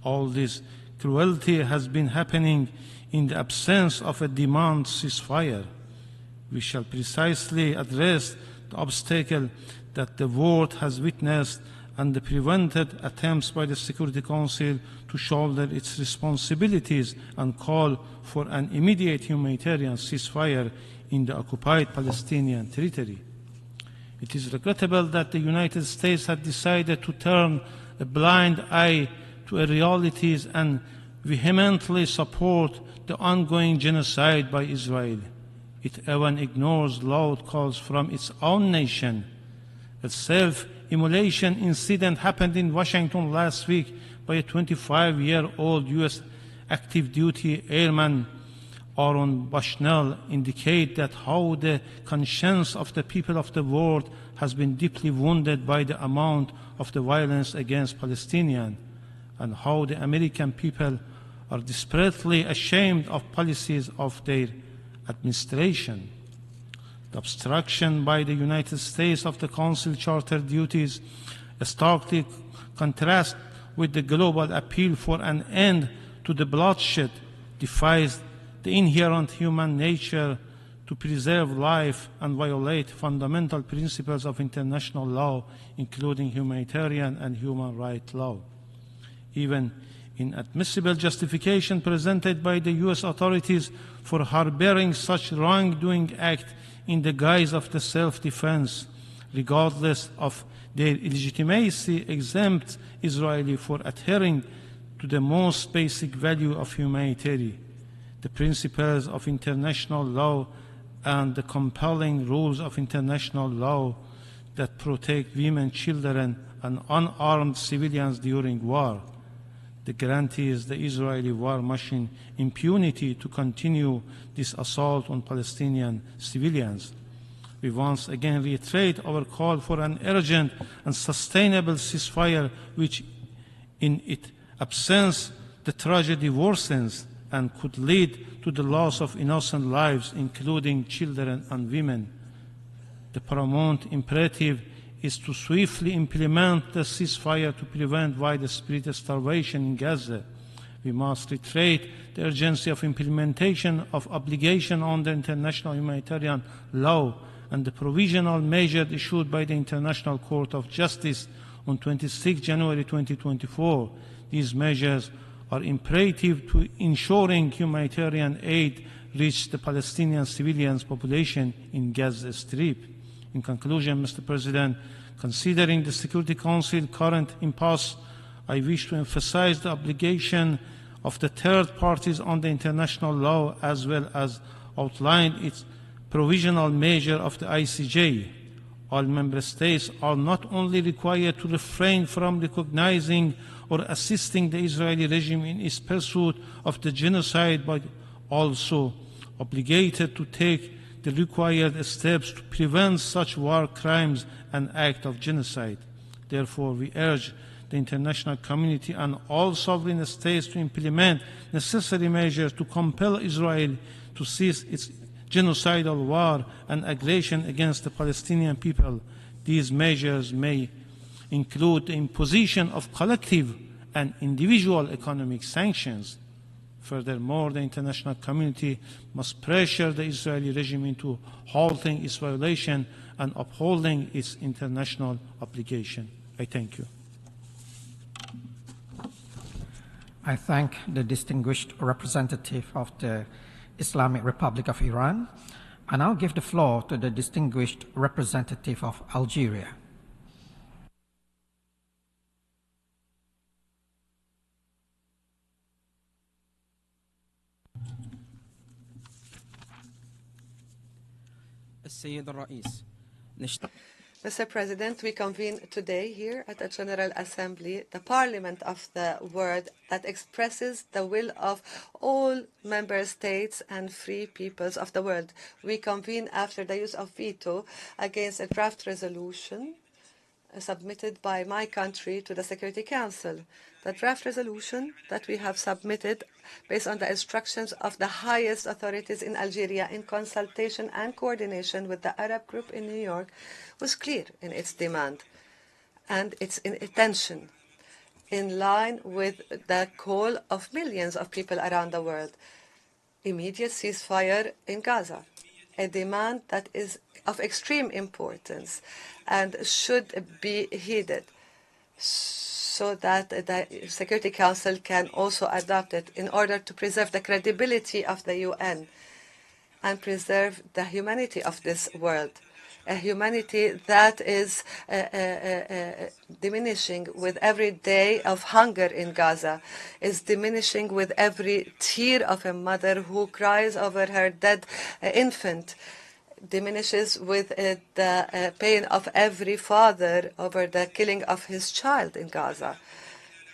All this cruelty has been happening in the absence of a demand ceasefire. We shall precisely address the obstacle that the world has witnessed and the prevented attempts by the Security Council to shoulder its responsibilities and call for an immediate humanitarian ceasefire in the occupied Palestinian territory. It is regrettable that the United States had decided to turn a blind eye to realities and vehemently support the ongoing genocide by Israel. It even ignores loud calls from its own nation. A self-immolation incident happened in Washington last week by a 25-year-old U.S. active-duty airman, Aaron Bushnell, indicate that how the conscience of the people of the world has been deeply wounded by the amount of the violence against Palestinians, and how the American people are desperately ashamed of policies of their administration. The obstruction by the United States of the Council Charter duties starkly contrasts with the global appeal for an end to the bloodshed, defies the inherent human nature to preserve life and violate fundamental principles of international law, including humanitarian and human rights law. Even inadmissible justification presented by the U.S. authorities for harboring such wrongdoing act in the guise of the self-defense, regardless of their illegitimacy, exempts Israeli for adhering to the most basic value of humanity, the principles of international law and the compelling rules of international law that protect women, children, and unarmed civilians during war. That guarantees the Israeli war machine impunity to continue this assault on Palestinian civilians. We once again reiterate our call for an urgent and sustainable ceasefire, which in its absence the tragedy worsens and could lead to the loss of innocent lives, including children and women. The paramount imperative is to swiftly implement the ceasefire to prevent widespread starvation in Gaza. We must reiterate the urgency of implementation of obligation under international humanitarian law and the provisional measures issued by the International Court of Justice on 26 January 2024. These measures are imperative to ensuring humanitarian aid reach the Palestinian civilian population in Gaza Strip. In conclusion, Mr. President, considering the Security Council current impasse, I wish to emphasize the obligation of the third parties under international law as well as outline its provisional measure of the ICJ. All member states are not only required to refrain from recognizing or assisting the Israeli regime in its pursuit of the genocide, but also obligated to take the required steps to prevent such war crimes and acts of genocide. Therefore, we urge the international community and all sovereign states to implement necessary measures to compel Israel to cease its genocidal war and aggression against the Palestinian people. These measures may include the imposition of collective and individual economic sanctions. Furthermore, the international community must pressure the Israeli regime into halting its violation and upholding its international obligation. I thank you. I thank the distinguished representative of the Islamic Republic of Iran. I now give the floor to the distinguished representative of Algeria. Mr. President, we convene today here at the General Assembly, the Parliament of the world that expresses the will of all member states and free peoples of the world. We convene after the use of veto against a draft resolution submitted by my country to the Security Council. The draft resolution that we have submitted based on the instructions of the highest authorities in Algeria in consultation and coordination with the Arab group in New York was clear in its demand and its intention, in line with the call of millions of people around the world. Immediate ceasefire in Gaza, a demand that is of extreme importance and should be heeded so that the Security Council can also adopt it in order to preserve the credibility of the UN and preserve the humanity of this world. a humanity that is diminishing with every day of hunger in Gaza, is diminishing with every tear of a mother who cries over her dead infant, diminishes with the pain of every father over the killing of his child in Gaza.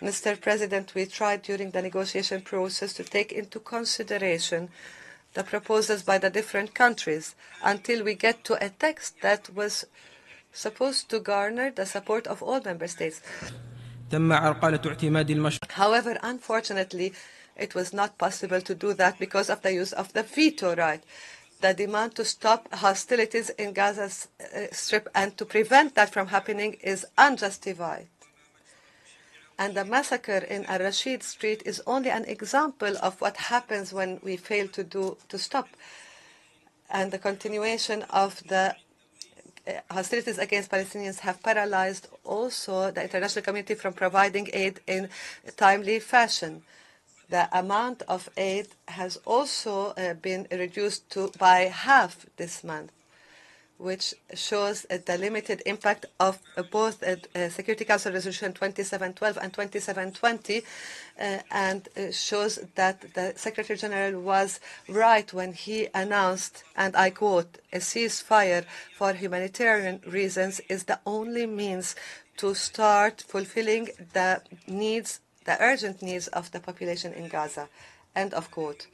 Mr. President, we tried during the negotiation process to take into consideration the proposals by the different countries until we get to a text that was supposed to garner the support of all member states. However, unfortunately, it was not possible to do that because of the use of the veto right. The demand to stop hostilities in Gaza Strip and to prevent that from happening is unjustified. And the massacre in Al-Rashid Street is only an example of what happens when we fail to stop. And the continuation of the hostilities against Palestinians have paralyzed also the international community from providing aid in a timely fashion. The amount of aid has also been reduced by half this month, which shows the limited impact of both Security Council Resolution 2712 and 2720, and shows that the Secretary General was right when he announced, and I quote, "A ceasefire for humanitarian reasons is the only means to start fulfilling the needs, the urgent needs of the population in Gaza." End of quote.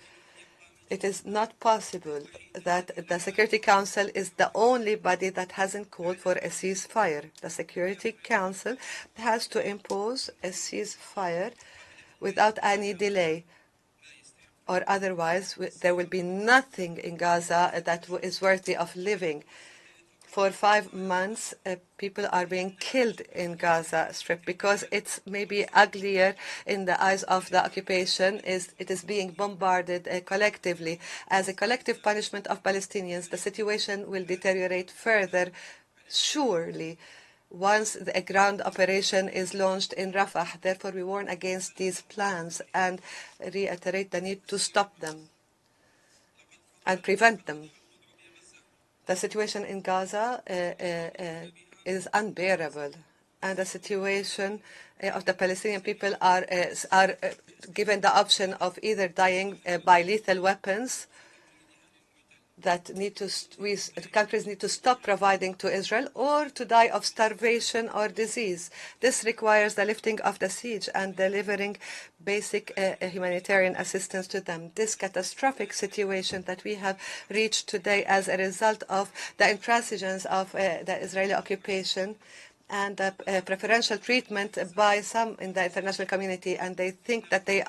It is not possible that the Security Council is the only body that hasn't called for a ceasefire. The Security Council has to impose a ceasefire without any delay, or otherwise there will be nothing in Gaza that is worthy of living. For 5 months, people are being killed in Gaza Strip because it's maybe uglier in the eyes of the occupation. It is being bombarded collectively. As a collective punishment of Palestinians, the situation will deteriorate further, surely, once a ground operation is launched in Rafah. Therefore, we warn against these plans and reiterate the need to stop them and prevent them. The situation in Gaza is unbearable, and the situation of the Palestinian people are given the option of either dying by lethal weapons that countries need to stop providing to Israel, or to die of starvation or disease. This requires the lifting of the siege and delivering basic humanitarian assistance to them. This catastrophic situation that we have reached today as a result of the intransigence of the Israeli occupation and preferential treatment by some in the international community, and they think that they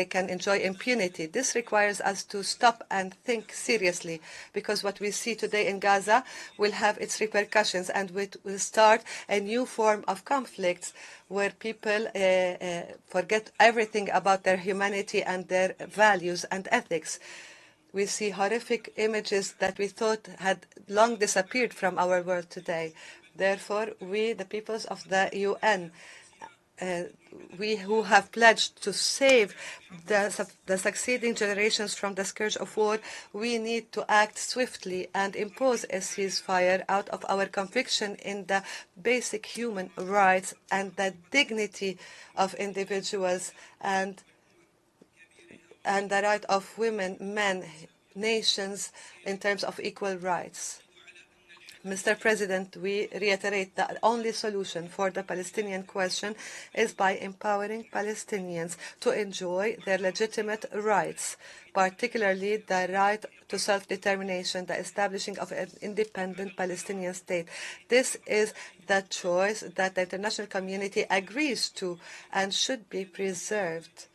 can enjoy impunity. This requires us to stop and think seriously, because what we see today in Gaza will have its repercussions, and will start a new form of conflicts where people forget everything about their humanity and their values and ethics. We see horrific images that we thought had long disappeared from our world today. Therefore, we, the peoples of the UN, we who have pledged to save the succeeding generations from the scourge of war, we need to act swiftly and impose a ceasefire out of our conviction in the basic human rights and the dignity of individuals and the right of women, men, nations in terms of equal rights. Mr. President, we reiterate that the only solution for the Palestinian question is by empowering Palestinians to enjoy their legitimate rights, particularly the right to self-determination, the establishing of an independent Palestinian state. This is the choice that the international community agrees to and should be preserved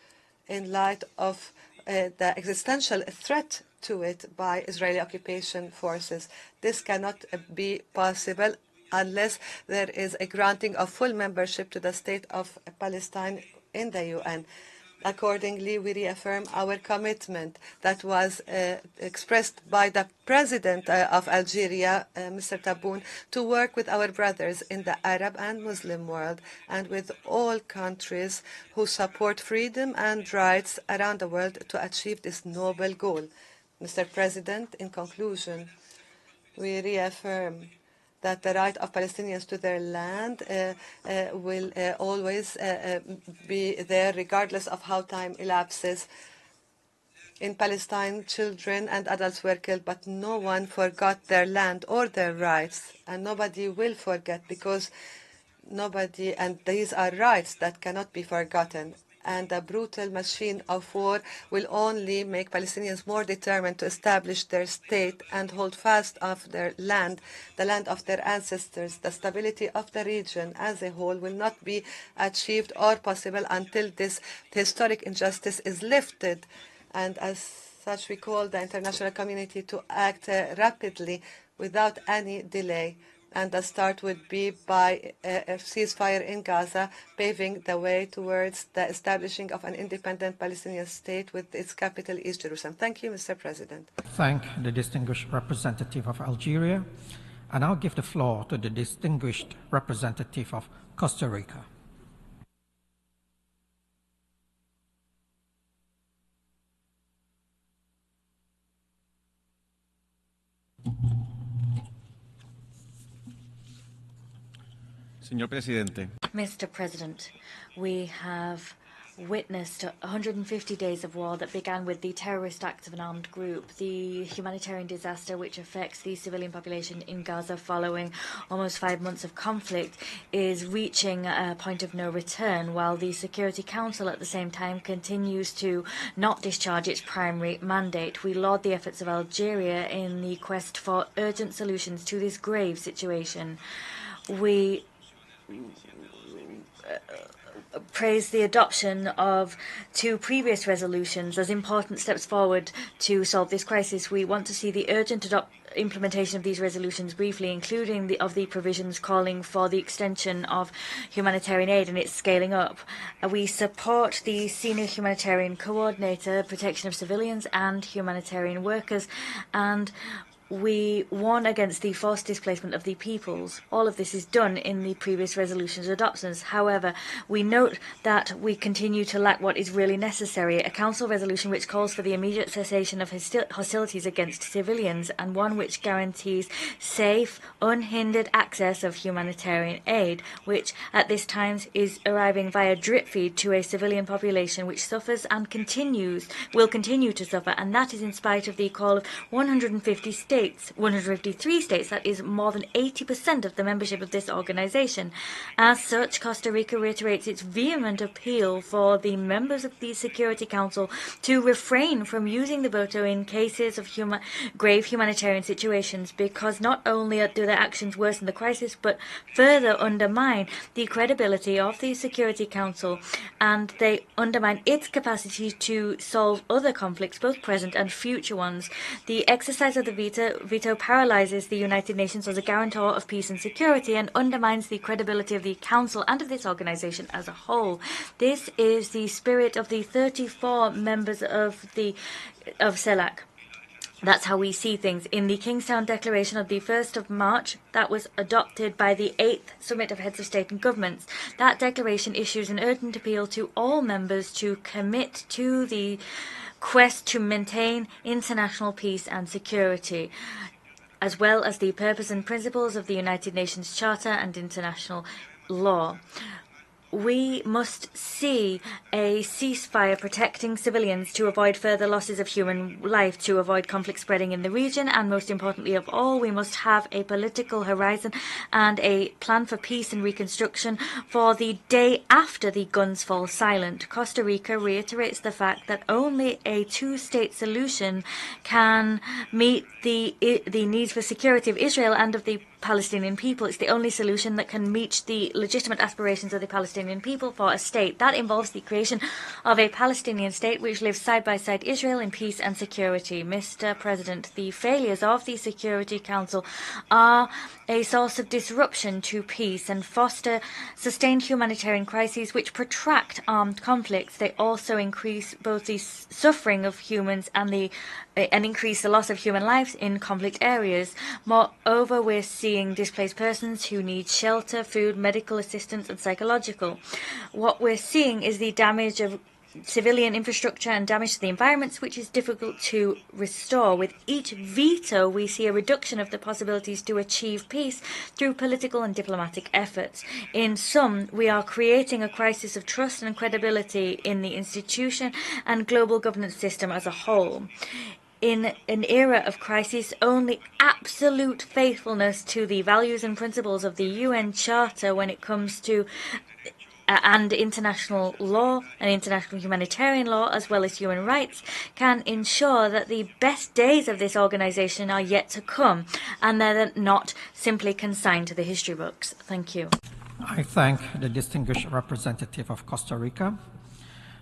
in light of the existential threat to it by Israeli occupation forces. This cannot be possible unless there is a granting of full membership to the state of Palestine in the UN. Accordingly, we reaffirm our commitment that was expressed by the President of Algeria, Mr. Tebboune, to work with our brothers in the Arab and Muslim world and with all countries who support freedom and rights around the world to achieve this noble goal. Mr. President, in conclusion, We reaffirm that the right of Palestinians to their land will always be there, regardless of how time elapses. In Palestine, children and adults were killed, but no one forgot their land or their rights, and nobody will forget, because and these are rights that cannot be forgotten. And the brutal machine of war will only make Palestinians more determined to establish their state and hold fast of their land, the land of their ancestors. The stability of the region as a whole will not be achieved or possible until this historic injustice is lifted. And as such, we call the international community to act rapidly without any delay. And the start would be by a ceasefire in Gaza, paving the way towards the establishing of an independent Palestinian state with its capital East Jerusalem. Thank you, Mr. President. Thank the distinguished representative of Algeria. And I'll give the floor to the distinguished representative of Costa Rica. Señor Presidente. Mr. President, we have witnessed 150 days of war that began with the terrorist acts of an armed group, the humanitarian disaster which affects the civilian population in Gaza following almost 5 months of conflict is reaching a point of no return, while the Security Council at the same time continues to not discharge its primary mandate. We laud the efforts of Algeria in the quest for urgent solutions to this grave situation. We praise the adoption of 2 previous resolutions as important steps forward to solve this crisis. We want to see the urgent implementation of these resolutions briefly, including the provisions calling for the extension of humanitarian aid and its scaling up. We support the senior humanitarian coordinator, protection of civilians and humanitarian workers, and we warn against the forced displacement of the peoples. All of this is done in the previous resolutions adoptions. However, we note that we continue to lack what is really necessary, a council resolution which calls for the immediate cessation of hostilities against civilians, and one which guarantees safe, unhindered access of humanitarian aid, which at this time is arriving via drip feed to a civilian population which suffers and will continue to suffer, and that is in spite of the call of 153 states, that is more than 80% of the membership of this organization. As such, Costa Rica reiterates its vehement appeal for the members of the Security Council to refrain from using the veto in cases of grave humanitarian situations, because not only do their actions worsen the crisis, but further undermine the credibility of the Security Council, and they undermine its capacity to solve other conflicts, both present and future ones. The exercise of the veto paralyzes the United Nations as a guarantor of peace and security and undermines the credibility of the Council and of this organization as a whole. This is the spirit of the 34 members of CELAC. That's how we see things. In the Kingstown Declaration of the 1st of March, that was adopted by the 8th Summit of Heads of State and Governments. That declaration issues an urgent appeal to all members to commit to the quest to maintain international peace and security, as well as the purpose and principles of the United Nations Charter and international law. We must see a ceasefire protecting civilians to avoid further losses of human life, to avoid conflict spreading in the region, and most importantly of all, we must have a political horizon and a plan for peace and reconstruction for the day after the guns fall silent. Costa Rica reiterates the fact that only a 2-state solution can meet the needs for security of Israel and of the Palestinian people. It's the only solution that can meet the legitimate aspirations of the Palestinian people for a state. That involves the creation of a Palestinian state which lives side by side Israel in peace and security. Mr. President, the failures of the Security Council are a source of disruption to peace and foster sustained humanitarian crises which protract armed conflicts. They also increase both the suffering of humans and increase the loss of human lives in conflict areas. Moreover, we're seeing displaced persons who need shelter, food, medical assistance, and psychological. What we're seeing is the damage of civilian infrastructure and damage to the environments, which is difficult to restore. With each veto, we see a reduction of the possibilities to achieve peace through political and diplomatic efforts. In sum, we are creating a crisis of trust and credibility in the institution and global governance system as a whole. In an era of crisis, only absolute faithfulness to the values and principles of the UN Charter when it comes to and international law and international humanitarian law, as well as human rights, can ensure that the best days of this organization are yet to come and they're not simply consigned to the history books. Thank you. I thank the distinguished representative of Costa Rica.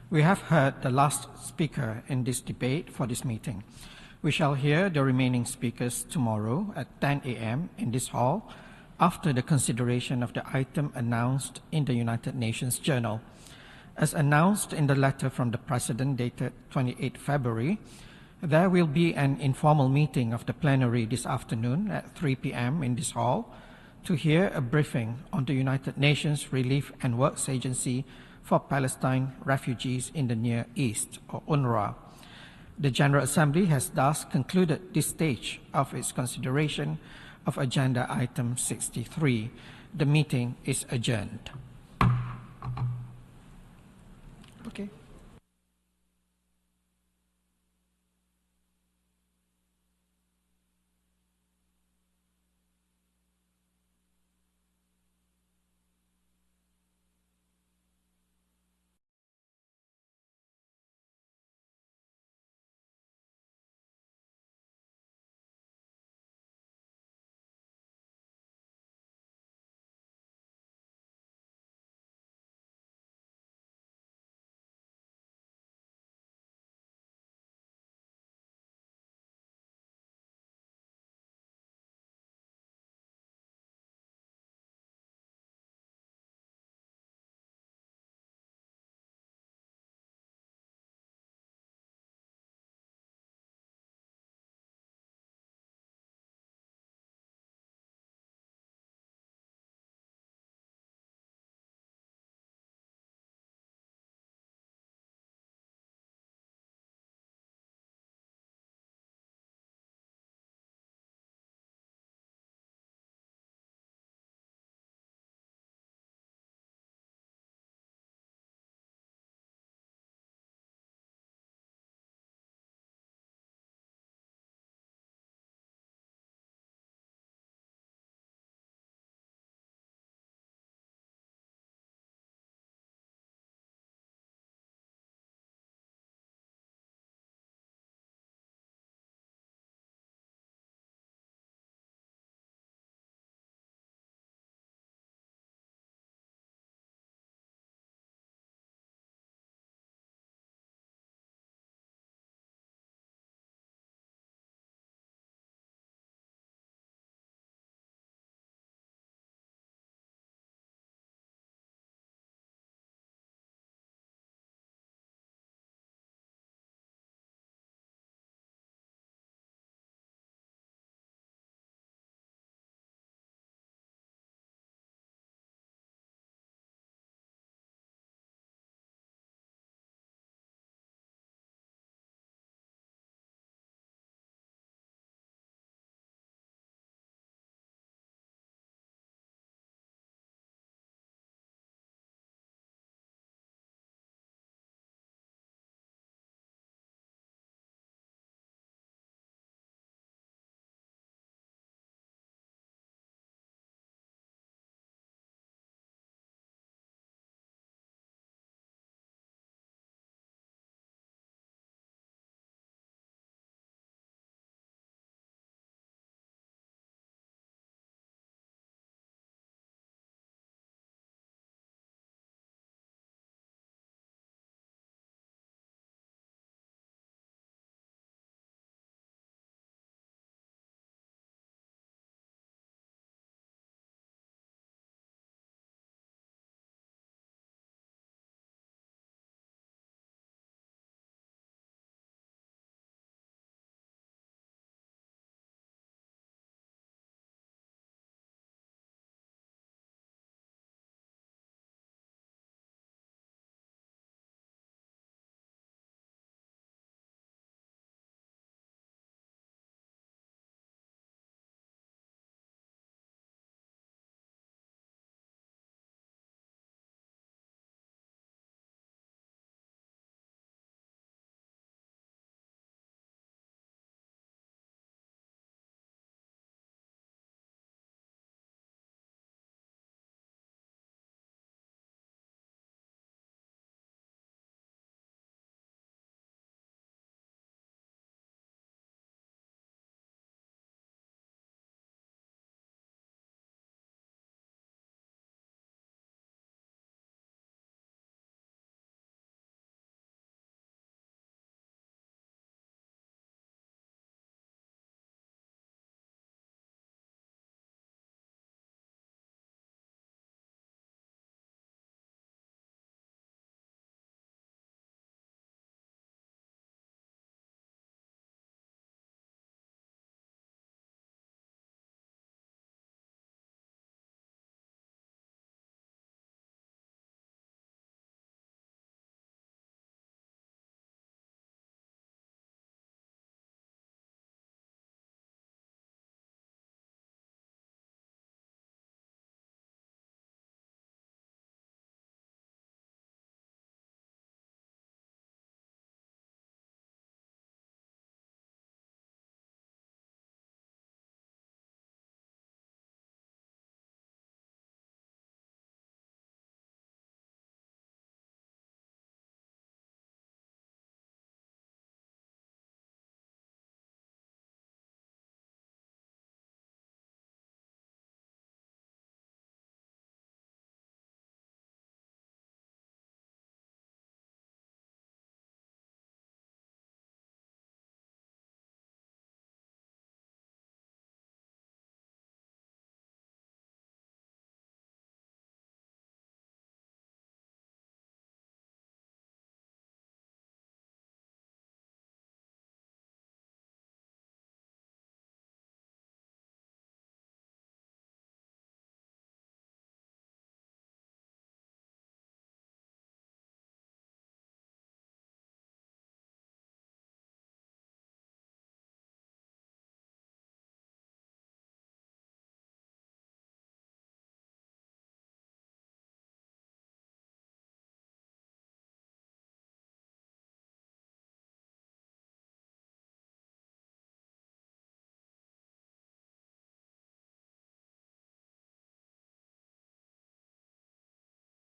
We have heard the last speaker in this debate for this meeting. We shall hear the remaining speakers tomorrow at 10 a.m. in this hall, after the consideration of the item announced in the United Nations Journal. As announced in the letter from the President dated 28 February, there will be an informal meeting of the plenary this afternoon at 3 p.m. in this hall to hear a briefing on the United Nations Relief and Works Agency for Palestine Refugees in the Near East, or UNRWA. The General Assembly has thus concluded this stage of its consideration of Agenda Item 63. The meeting is adjourned.